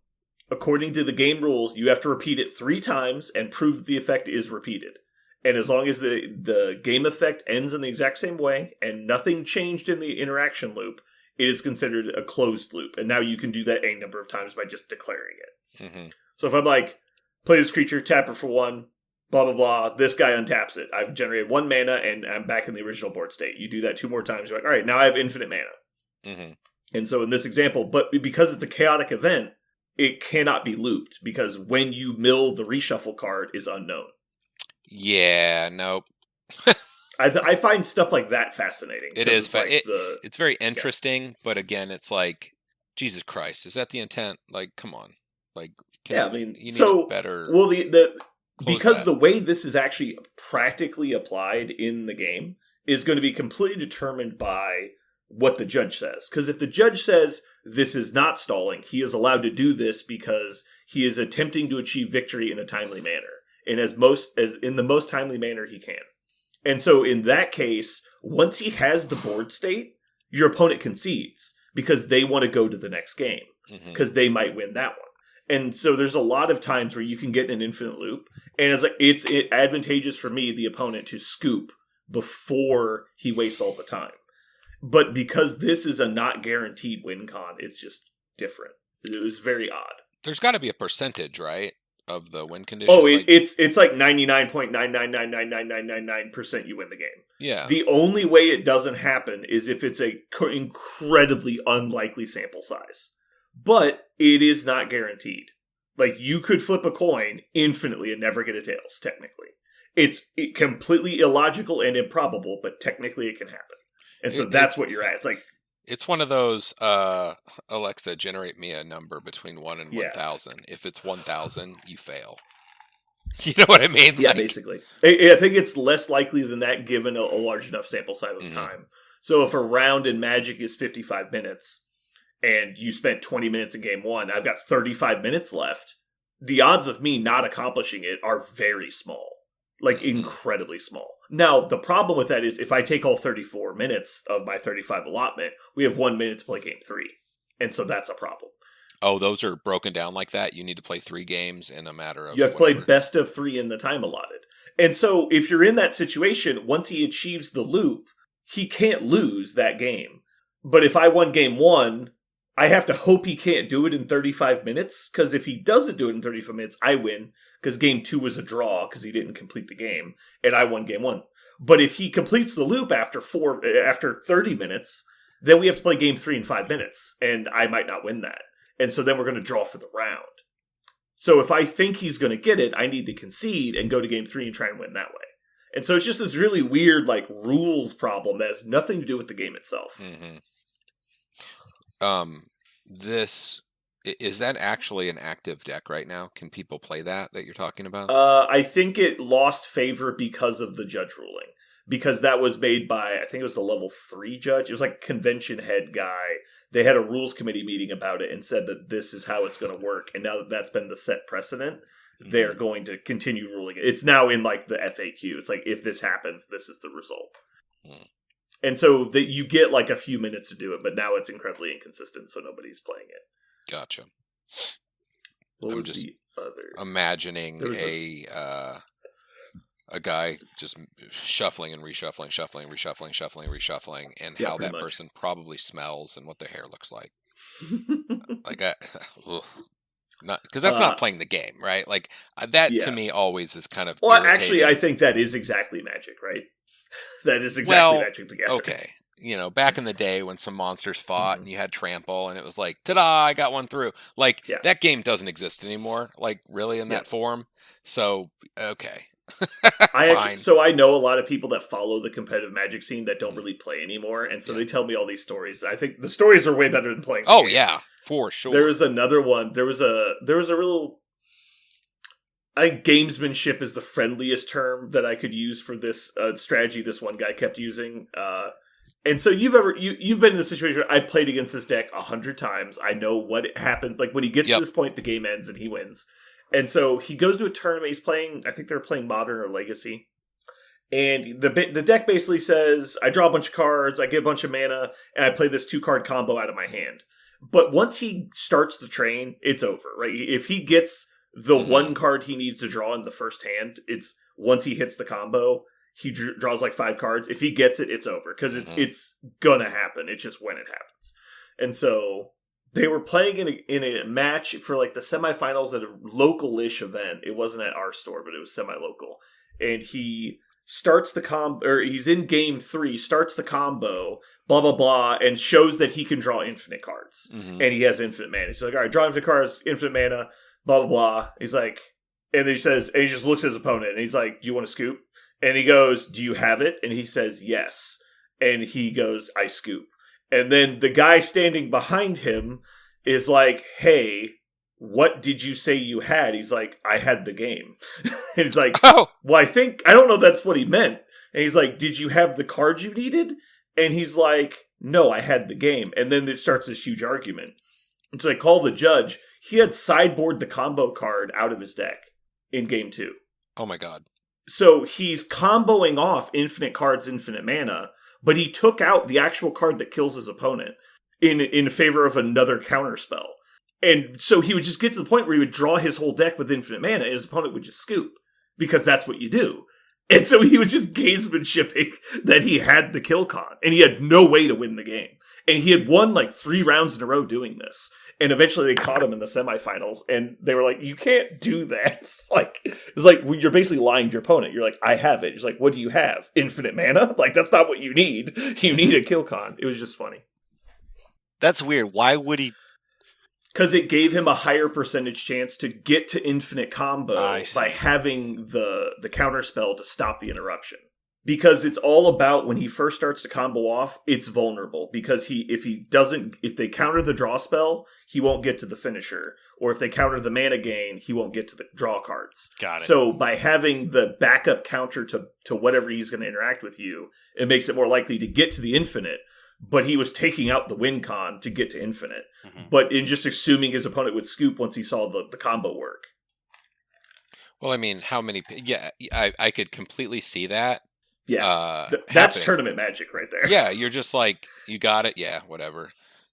According to the game rules, you have to repeat it 3 times and prove that the effect is repeated. And as long as the game effect ends in the exact same way and nothing changed in the interaction loop, it is considered a closed loop. And now you can do that a number of times by just declaring it. Mm-hmm. So if I'm play this creature, tap her for 1, blah, blah, blah. This guy untaps it. I've generated 1 mana, and I'm back in the original board state. You do that 2 more times. You're like, all right, now I have infinite mana. Mm-hmm. And so in this example, but because it's a chaotic event, it cannot be looped, because when you mill the reshuffle card is unknown. Yeah, nope. I find stuff like that fascinating. It is. It's very interesting, but again, it's like, Jesus Christ, is that the intent? Like, come on. Like, you need a better... Well, because the way this is actually practically applied in the game is going to be completely determined by what the judge says. Because if the judge says this is not stalling, he is allowed to do this because he is attempting to achieve victory in a timely manner, and as in the most timely manner he can. And so in that case, once he has the board state, your opponent concedes because they want to go to the next game because they might win that one. And so there's a lot of times where you can get in an infinite loop, and it's advantageous for me, the opponent, to scoop before he wastes all the time. But because this is a not guaranteed win con, it's just different. It was very odd. There's got to be a percentage, right, of the win condition? Oh, it's like 99.9999999% you win the game. Yeah. The only way it doesn't happen is if it's a incredibly unlikely sample size. But it is not guaranteed. Like, you could flip a coin infinitely and never get a tails, technically. It's completely illogical and improbable, but technically it can happen. And so that's what you're at. It's like... It's one of those, Alexa, generate me a number between 1 and 1,000. If it's 1,000, you fail. You know what I mean? Yeah, basically. I think it's less likely than that given a large enough sample size of time. So if a round in Magic is 55 minutes, and you spent 20 minutes in game 1, I've got 35 minutes left, the odds of me not accomplishing it are very small. Like, incredibly small. Now, the problem with that is if I take all 34 minutes of my 35 allotment, we have 1 minute to play game 3. And so that's a problem. Oh, those are broken down like that? You need to play 3 games in a matter of... You have to play best of 3 in the time allotted. And so if you're in that situation, once he achieves the loop, he can't lose that game. But if I won game 1... I have to hope he can't do it in 35 minutes, because if he doesn't do it in 35 minutes, I win, because game 2 was a draw, because he didn't complete the game, and I won game 1. But if he completes the loop after 30 minutes, then we have to play game 3 in 5 minutes, and I might not win that. And so then we're going to draw for the round. So if I think he's going to get it, I need to concede and go to game 3 and try and win that way. And so it's just this really weird, like, rules problem that has nothing to do with the game itself. Mm-hmm. Is that actually an active deck right now? Can people play that you're talking about? I think it lost favor because of the judge ruling. Because that was made by, I think it was a level 3 judge. It was like a convention head guy. They had a rules committee meeting about it and said that this is how it's going to work. And now that that's been the set precedent, they're going to continue ruling it. It's now in like the FAQ. It's like, if this happens, this is the result. And so that you get like a few minutes to do it, but now it's incredibly inconsistent, so nobody's playing it. Gotcha. What was just the other? Imagining a guy just shuffling and reshuffling, reshuffling, and how that person probably smells and what their hair looks like. Because that's not playing the game, right? Like that to me always is kind of irritating. Actually, I think that is exactly Magic, right? That is exactly Magic together. Okay. You know, back in the day when some monsters fought and you had trample and it was like, ta-da, I got one through. Like, that game doesn't exist anymore, like, really in that form. So, okay. I know a lot of people that follow the competitive Magic scene that don't really play anymore, and so they tell me all these stories. I think the stories are way better than playing. Oh, yeah, for sure. There was another one. There was a real... I think gamesmanship is the friendliest term that I could use for this strategy this one guy kept using. And so you've been in this situation where I played against this deck 100 times. I know what happened. Like, when he gets to this point, the game ends and he wins. And so he goes to a tournament. He's playing, I think they're playing Modern or Legacy. And the deck basically says, I draw a bunch of cards, I get a bunch of mana, and I play this 2-card combo out of my hand. But once he starts the train, it's over, right? If he gets the one card he needs to draw in the first hand, it's once he hits the combo, he draws like 5 cards. If he gets it, it's over, because it's gonna happen. It's just when it happens. And so they were playing in a match for like the semifinals at a local-ish event. It wasn't at our store, but it was semi-local. And he starts the combo, or he's in game 3, starts the combo, blah, blah, blah, and shows that he can draw infinite cards. And he has infinite mana. He's like, all right, draw infinite cards, infinite mana, blah, blah, blah. He's like, and then he says, and he just looks at his opponent, and he's like, do you want to scoop? And he goes, do you have it? And he says, yes. And he goes, I scoop. And then the guy standing behind him is like, hey, what did you say you had? He's like, I had the game. And he's like, well, I don't know that's what he meant. And he's like, did you have the cards you needed? And he's like, no, I had the game. And then it starts this huge argument. And so they call the judge. He had sideboarded the combo card out of his deck in game 2. Oh my God. So he's comboing off infinite cards, infinite mana, but he took out the actual card that kills his opponent in favor of another counterspell. And so he would just get to the point where he would draw his whole deck with infinite mana, and his opponent would just scoop, because that's what you do. And so he was just gamesmanshiping that he had the kill con, and he had no way to win the game. And he had won like 3 rounds in a row doing this. And eventually they caught him in the semifinals, and they were like, you can't do that. It's like you're basically lying to your opponent. You're like, I have it. It's like, what do you have? Infinite mana? Like, that's not what you need. You need a kill con. It was just funny. That's weird. Why would he? Because it gave him a higher percentage chance to get to infinite combo by having the counterspell to stop the interruption. Because it's all about when he first starts to combo off, it's vulnerable. Because if they counter the draw spell, he won't get to the finisher. Or if they counter the mana gain, he won't get to the draw cards. Got it. So by having the backup counter to whatever he's going to interact with you, it makes it more likely to get to the infinite. But he was taking out the win con to get to infinite. But in just assuming his opponent would scoop once he saw the combo work. Well, I mean, how many... Yeah, I could completely see that. Yeah, that's tournament magic right there. Yeah, you're just like, you got it, yeah, whatever.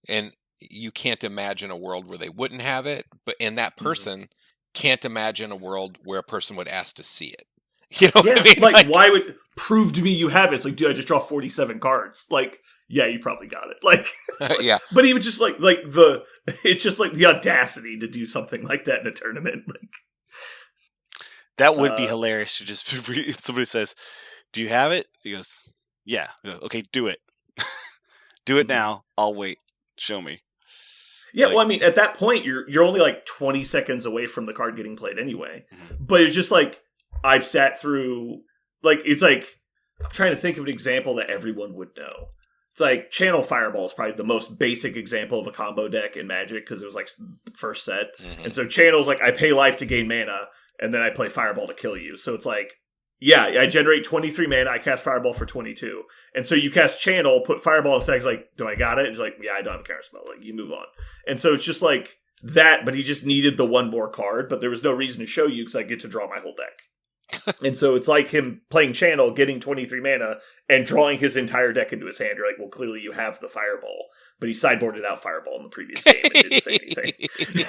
And you can't imagine a world where they wouldn't have it, and that person can't imagine a world where a person would ask to see it. You know what I mean? Like, why would... Prove to me you have it. It's like, dude, I just draw 47 cards. Like, yeah, you probably got it. Like, yeah. But he would just it's just like the audacity to do something like that in a tournament. Like, that would be hilarious to just, if somebody says, do you have it? He goes, yeah. Okay, do it. Do it now. I'll wait. Show me. Yeah, well, I mean, at that point, you're only like 20 seconds away from the card getting played anyway. But it's just like, I've sat through, like, it's like, I'm trying to think of an example that everyone would know. It's like, Channel Fireball is probably the most basic example of a combo deck in Magic, because it was like first set. And so Channel's like, I pay life to gain mana, and then I play Fireball to kill you. So it's like, yeah, I generate 23 mana, I cast Fireball for 22. And so you cast Channel, put Fireball in stacks, like, do I got it? It's like, yeah, I don't have a counterspell. Like, you move on. And so it's just like that, but he just needed the one more card, but there was no reason to show you because I get to draw my whole deck. And so it's like him playing Channel, getting 23 mana, and drawing his entire deck into his hand. You're like, well, clearly you have the Fireball. But he sideboarded out Fireball in the previous game and didn't say anything.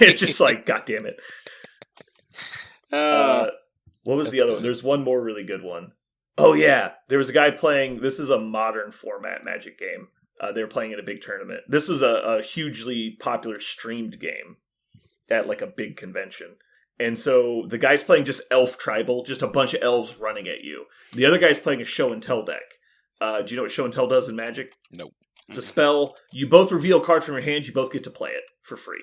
It's just like, God damn it. What was the other one? There's one more really good one. Oh, yeah. There was a guy playing... This is a modern format Magic game. They were playing in a big tournament. This was a hugely popular streamed game at like a big convention. And so the guy's playing just Elf Tribal, just a bunch of elves running at you. The other guy's playing a Show and Tell deck. Do you know what Show and Tell does in Magic? Nope. It's a spell. You both reveal a card from your hand. You both get to play it for free.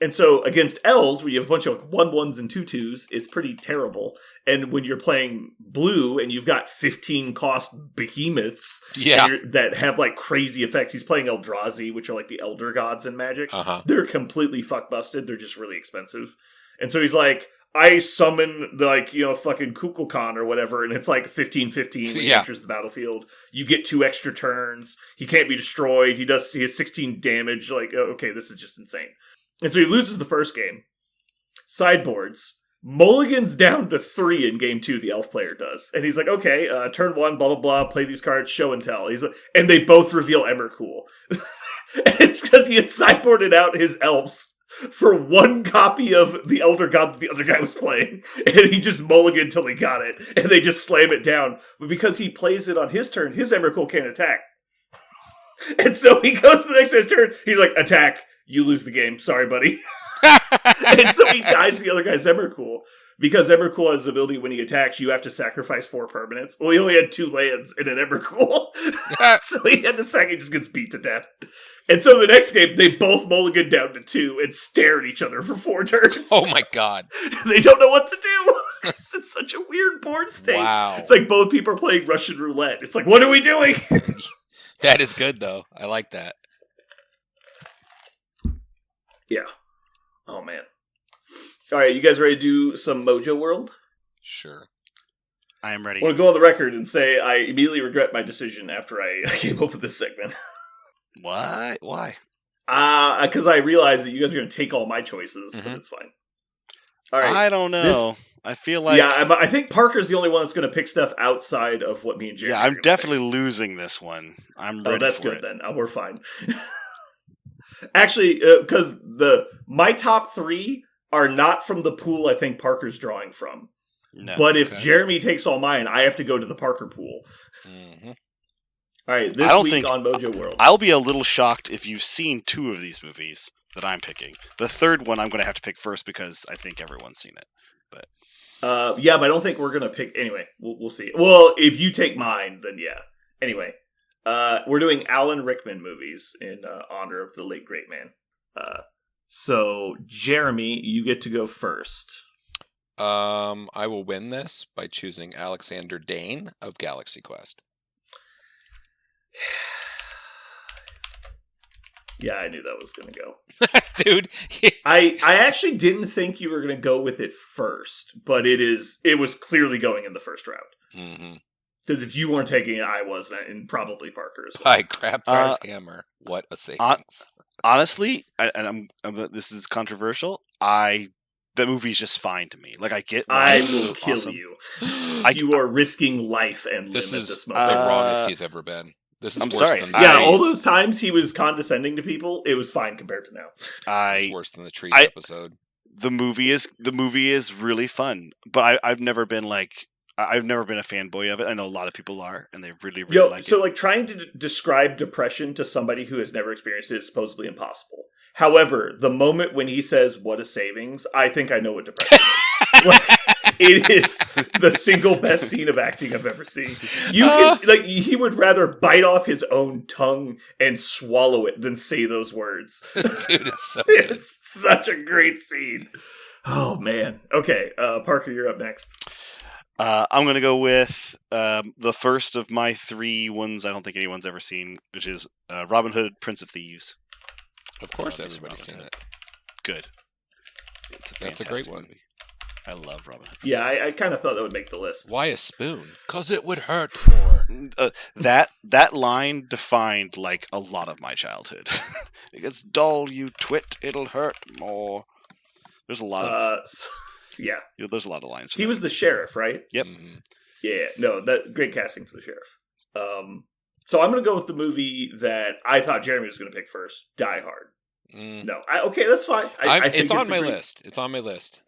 And so against elves, where you have a bunch of 1/1s and 2/2s, it's pretty terrible. And when you're playing blue and you've got 15 cost behemoths that have like crazy effects, he's playing Eldrazi, which are like the elder gods in Magic. They're completely fuck busted. They're just really expensive. And so he's like, I summon fucking Kukulkan or whatever, and it's like 15/15 when he enters the battlefield. You get 2 extra turns. He can't be destroyed. He has 16 damage. Like, okay, this is just insane. And so he loses the first game. Sideboards. Mulligan's down to 3 in game 2, the elf player does. And he's like, okay, turn 1, blah, blah, blah, play these cards, show and tell. And they both reveal Emrakul. It's because he had sideboarded out his elves for 1 copy of the Elder God that the other guy was playing. And he just mulliganed until he got it. And they just slam it down. But because he plays it on his turn, his Emrakul can't attack. And so he goes to the next guy's turn. He's like, attack. you lose the game. Sorry, buddy. And so he dies the other guy's Emrakul. Because Emrakul has the ability when he attacks, you have to sacrifice 4 permanents. Well, he only had 2 lands and an Emrakul. So he had to he just gets beat to death. And so the next game, they both mulligan down to 2 and stare at each other for 4 turns. Oh my god. They don't know what to do. It's such a weird board state. Wow. It's like both people are playing Russian roulette. It's like, what are we doing? That is good, though. I like that. Yeah. Oh, man. All right, you guys ready to do some Mojo World? Sure. I am ready. I want to go on the record and say I immediately regret my decision after I came up with this segment. Why? Why? Because I realized that you guys are going to take all my choices, but it's fine. All right. I don't know. I feel like... Yeah, I think Parker's the only one that's going to pick stuff outside of what me and Jerry Yeah, I'm definitely losing this one. I'm ready that's for good it. then. We're fine. Actually, because my top 3 are not from the pool I think Parker's drawing from. No. But if Jeremy takes all mine, I have to go to the Parker pool. Mm-hmm. All right, this week on Mojo World. I'll be a little shocked if you've seen 2 of these movies that I'm picking. The third one I'm going to have to pick first because I think everyone's seen it. But yeah, but I don't think we're going to pick... Anyway, we'll see. Well, if you take mine, then yeah. Anyway, we're doing Alan Rickman movies in honor of the late great man. So, Jeremy, you get to go first. I will win this by choosing Alexander Dane of Galaxy Quest. Yeah, I knew that was going to go. Dude. I actually didn't think you were going to go with it first, but it was clearly going in the first round. Mm-hmm. Because if you weren't taking it, I was, and probably Parker as well. By Grabthar's hammer. What a savings. Honestly, and this is controversial, the movie's just fine to me. Like, I get I it's will so kill awesome. you. You are risking life and this limb is at this the moment. wrongest he's ever been. This is I'm worse sorry. than Yeah, the all trees. those times he was condescending to people, it was fine compared to now. It's worse than the trees episode. The movie is really fun, but I've never been a fanboy of it. I know a lot of people are, and they really like it. So, like, trying to describe depression to somebody who has never experienced it is supposedly impossible. However, the moment when he says, "What a savings," I think I know what depression is. Like, it is the single best scene of acting I've ever seen. He would rather bite off his own tongue and swallow it than say those words. Dude, it's so good. It's such a great scene. Oh, man. Okay, Parker, you're up next. I'm going to go with the first of my 3 ones I don't think anyone's ever seen, which is Robin Hood, Prince of Thieves. Of course everybody's seen it. Good. That's a great one. Movie. I love Robin Hood. Yeah, I kind of thought that would make the list. Why a spoon? 'Cause it would hurt more. That line defined, like, a lot of my childhood. It gets dull, you twit, it'll hurt more. There's a lot of... yeah. There's a lot of lines. He was the sheriff, right? Yep. Mm-hmm. Yeah, no, great casting for the sheriff. So I'm going to go with the movie that I thought Jeremy was going to pick first, Die Hard. No, okay, that's fine. I think it's on my list. It's on my list.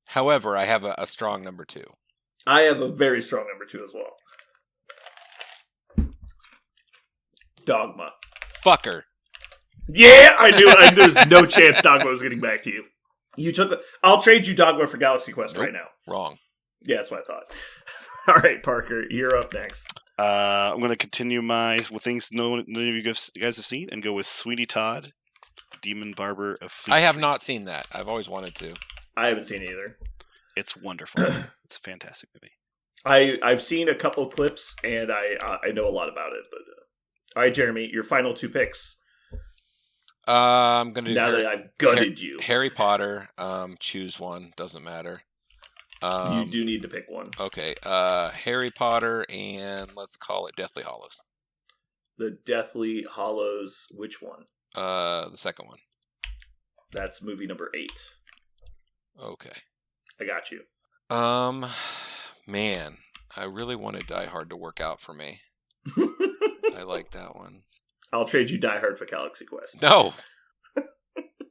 However, I have a strong number 2. I have a very strong number 2 as well. Dogma. Fucker. Yeah, I knew it. There's no chance Dogma was getting back to you. I'll trade you Dogma for Galaxy Quest right now. Wrong. Yeah, that's what I thought. All right, Parker, you're up next. I'm going to continue with things none of you guys have seen and go with Sweeney Todd, Demon Barber of Fleet I have Street. not seen that. I've always wanted to. I haven't seen it either. It's wonderful. It's a fantastic movie. I've seen a couple clips, and I know a lot about it. But all right, Jeremy, your final 2 picks. I'm going to do... Now that I've gutted you. Harry Potter, choose one. Doesn't matter. You do need to pick one. Okay, Harry Potter, and let's call it Deathly Hallows. The Deathly Hallows, which one? The second one. That's movie number 8. Okay. I got you. Man, I really wanted Die Hard to work out for me. I like that one. I'll trade you Die Hard for Galaxy Quest. No!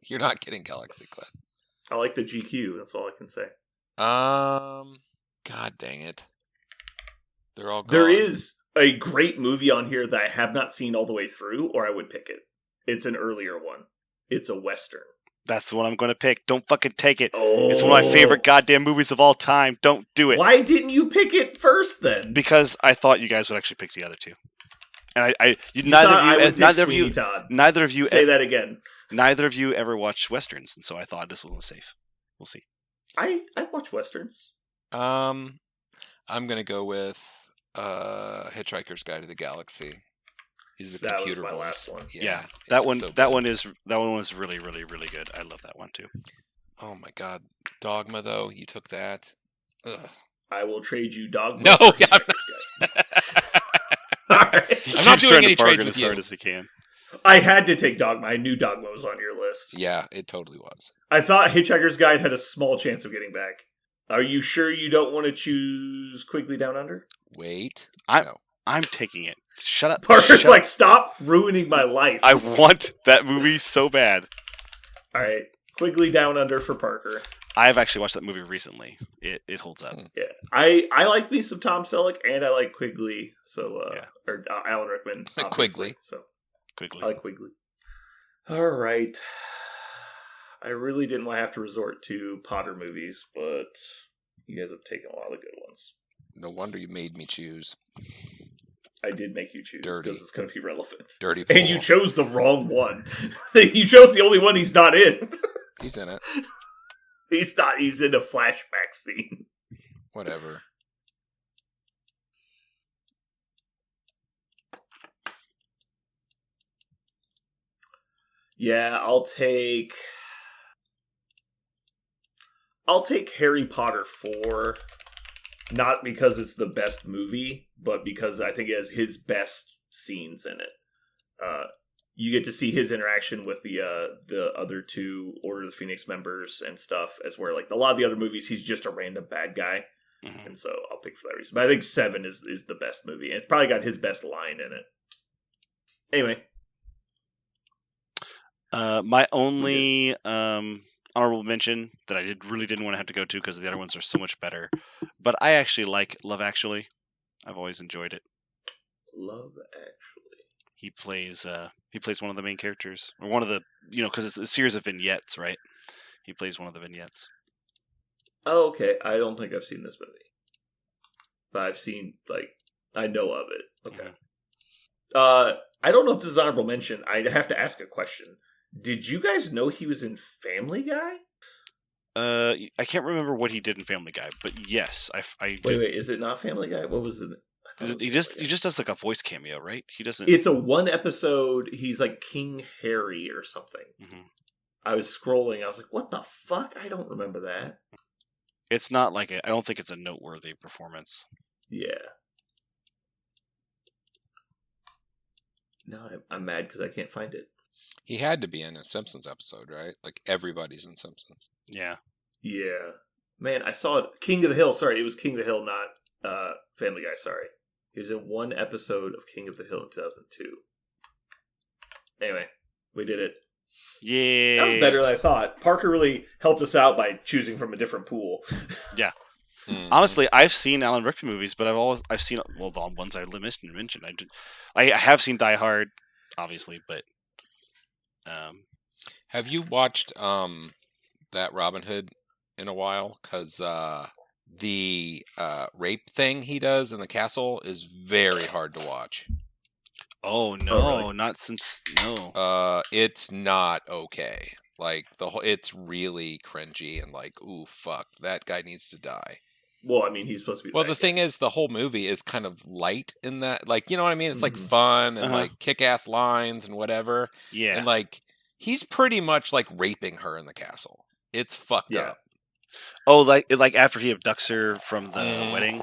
You're not getting Galaxy Quest. I like the GQ, that's all I can say. God dang it. They're all gone. There is a great movie on here that I have not seen all the way through, or I would pick it. It's an earlier one. It's a Western. That's what I'm going to pick. Don't fucking take it. Oh. It's one of my favorite goddamn movies of all time. Don't do it. Why didn't you pick it first then? Because I thought you guys would actually pick the other two. And neither of you say that again. Neither of you ever watched Westerns, and so I thought this one was safe. We'll see. I watch Westerns. I'm gonna go with Hitchhiker's Guide to the Galaxy. He's a computer was my voice. last one. Yeah, that one was really, really, really good. I love that one too. Oh my god, Dogma though, you took that. Ugh. I will trade you Dogma. No, for yeah. All right. I'm not doing any trades with as you. hard as he can. I had to take Dogma. I knew Dogma was on your list. Yeah, it totally was. I thought Hitchhiker's Guide had a small chance of getting back. Are you sure you don't want to choose Quigley Down Under? Wait. I'm taking it. Shut up. Parker's like, stop ruining my life. I want that movie so bad. All right. Quigley Down Under for Parker. I've actually watched that movie recently. It holds up. Yeah. I like me some Tom Selleck, and I like Quigley. So, or Alan Rickman. Quigley. So, Quigley. I like Quigley. All right. I really didn't want to have to resort to Potter movies, but you guys have taken a lot of good ones. No wonder you made me choose. I did make you choose because it's going to be relevant. Dirty fool. And you chose the wrong one. You chose the only one he's not in. He's in it. He's not. He's in a flashback scene. Whatever. Yeah, I'll take Harry Potter 4. Not because it's the best movie, but because I think it has his best scenes in it. You get to see his interaction with the other two Order of the Phoenix members and stuff, as where like a lot of the other movies, he's just a random bad guy, and so I'll pick for that reason. But I think 7 is the best movie, and it's probably got his best line in it. Anyway, my only honorable mention that I really didn't want to have to go to because the other ones are so much better, but I actually like Love Actually. I've always enjoyed it. Love Actually. He plays one of the main characters, or one of the, because it's a series of vignettes, right? He plays one of the vignettes. Oh, okay. I don't think I've seen this movie, but I've seen I know of it. Okay. I don't know if this is honorable mention. I have to ask a question. Did you guys know he was in Family Guy? I can't remember what he did in Family Guy, but yes, I wait. Is it not Family Guy? What was it? He just does like a voice cameo, right? He doesn't. It's a one episode. He's like King Harry or something. Mm-hmm. I was scrolling. I was like, "What the fuck?" I don't remember that. It's not like I don't think it's a noteworthy performance. Yeah. No, I'm mad because I can't find it. He had to be in a Simpsons episode, right? Like everybody's in Simpsons. Yeah. Yeah. Man, I saw it. King of the Hill. Sorry, it was King of the Hill, not Family Guy. Sorry. He was in one episode of King of the Hill in 2002. Anyway, we did it. Yeah. That was better than I thought. Parker really helped us out by choosing from a different pool. Yeah. Honestly, I've seen Alan Rickman movies, but I've seen the ones I mentioned. I have seen Die Hard, obviously, but have you watched that Robin Hood in a while? Because the rape thing he does in the castle is very hard to watch. Oh no, really? Not since no. It's not okay. Like it's really cringy and like, ooh, fuck, that guy needs to die. Well, I mean, he's supposed to be. Well, the thing is, the whole movie is kind of light in that, like, you know what I mean? It's like fun and like kick-ass lines and whatever. Yeah. And like, he's pretty much like raping her in the castle. It's fucked up. Oh, like after he abducts her from the wedding,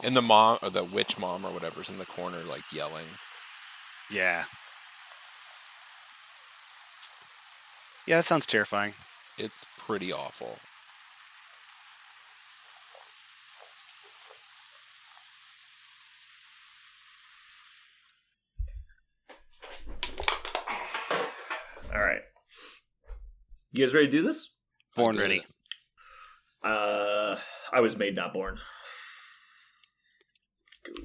and the mom or the witch mom or whatever's in the corner, like yelling. Yeah. Yeah, that sounds terrifying. It's pretty awful. All right. You guys ready to do this? Born ready. I was made, not born. Let's go.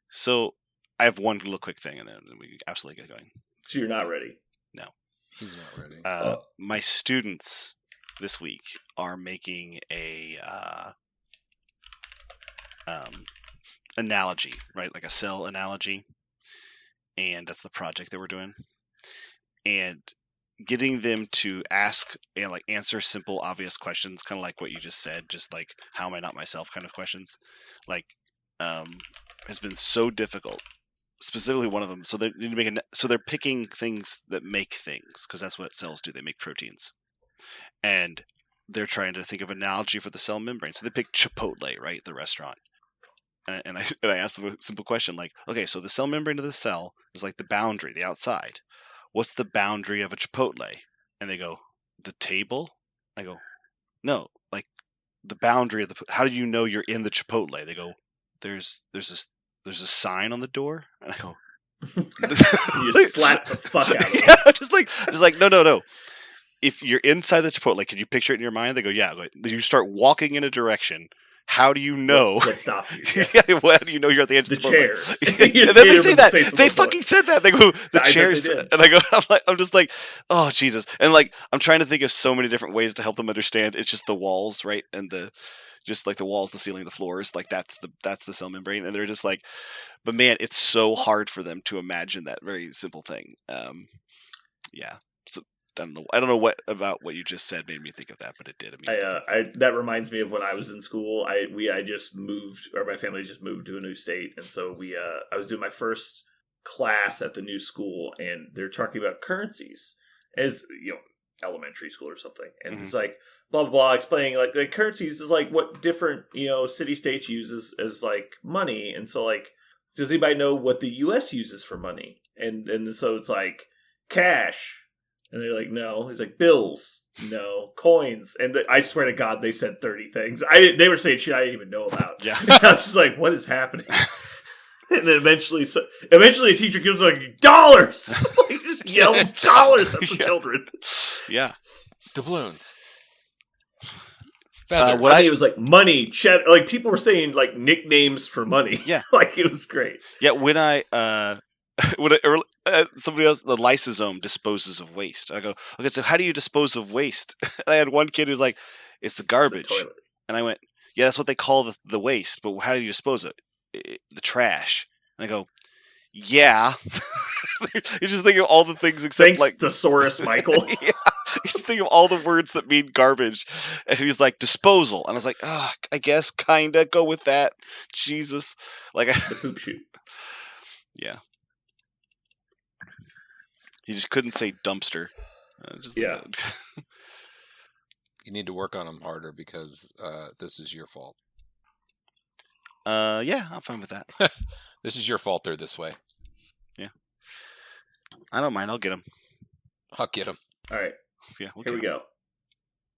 So, I have one little quick thing, and then we can absolutely get going. So you're not ready. No. He's not ready. My students this week are making a analogy, right? Like a cell analogy. And that's the project that we're doing. And getting them to ask and like answer simple, obvious questions, kind of like what you just said, just like how am I not myself kind of questions, like has been so difficult. Specifically, one of them. So they need to make so they're picking things that make things because that's what cells do. They make proteins, and they're trying to think of an analogy for the cell membrane. So they pick Chipotle, right, the restaurant. And I asked them a simple question like, okay, so the cell membrane of the cell is like the boundary, the outside. What's the boundary of a Chipotle? And they go, the table? I go, no, like the boundary of the. How do you know you're in the Chipotle? They go, there's a sign on the door. And I go, you just slap the fuck out of them. Yeah, just like no. If you're inside the Chipotle, can you picture it in your mind? They go, yeah. You start walking in a direction. How do you know? What stops you? Yeah. How do you know you're at the edge the of the chairs. And then they say that. They fucking said that. They go, the chairs. And I go, I'm just like, oh, Jesus. And like, I'm trying to think of so many different ways to help them understand. It's just the walls, right? And just like the walls, the ceiling, the floors. Like that's the cell membrane. And they're just like, but man, it's so hard for them to imagine that very simple thing. Yeah. So, I don't know what about what you just said made me think of that, but it did. That reminds me of when I was in school. I just moved, or my family just moved to a new state, and so I was doing my first class at the new school, and they're talking about currencies as elementary school or something, and it's like blah blah blah, explaining like currencies is like what different city states uses as like money, and so like does anybody know what the U.S. uses for money? And so it's like cash. And they're like, no. He's like, bills, no. Coins. And I swear to God, they said 30 things. They were saying shit I didn't even know about. Yeah. I was just like, what is happening? And then eventually a teacher gives like dollars. He just yells dollars at the children. Yeah. Doubloons. It was like money, like people were saying like nicknames for money. Yeah. Like it was great. Yeah, when somebody else, the lysosome disposes of waste. I go, okay, so how do you dispose of waste? And I had one kid who's like, it's the garbage. The toilet. And I went, yeah, that's what they call the waste, but how do you dispose of it? The trash. And I go, yeah. You just think of all the things except Thanks, like Thesaurus Michael. Yeah. You just think of all the words that mean garbage. And he was like, disposal. And I was like, I guess kinda go with that. Jesus. Like the poop chute. Yeah. He just couldn't say dumpster. Yeah. You need to work on him harder because this is your fault. Yeah, I'm fine with that. This is your fault they're this way. Yeah. I don't mind. I'll get him. I'll get him. All right. Yeah, Here we go.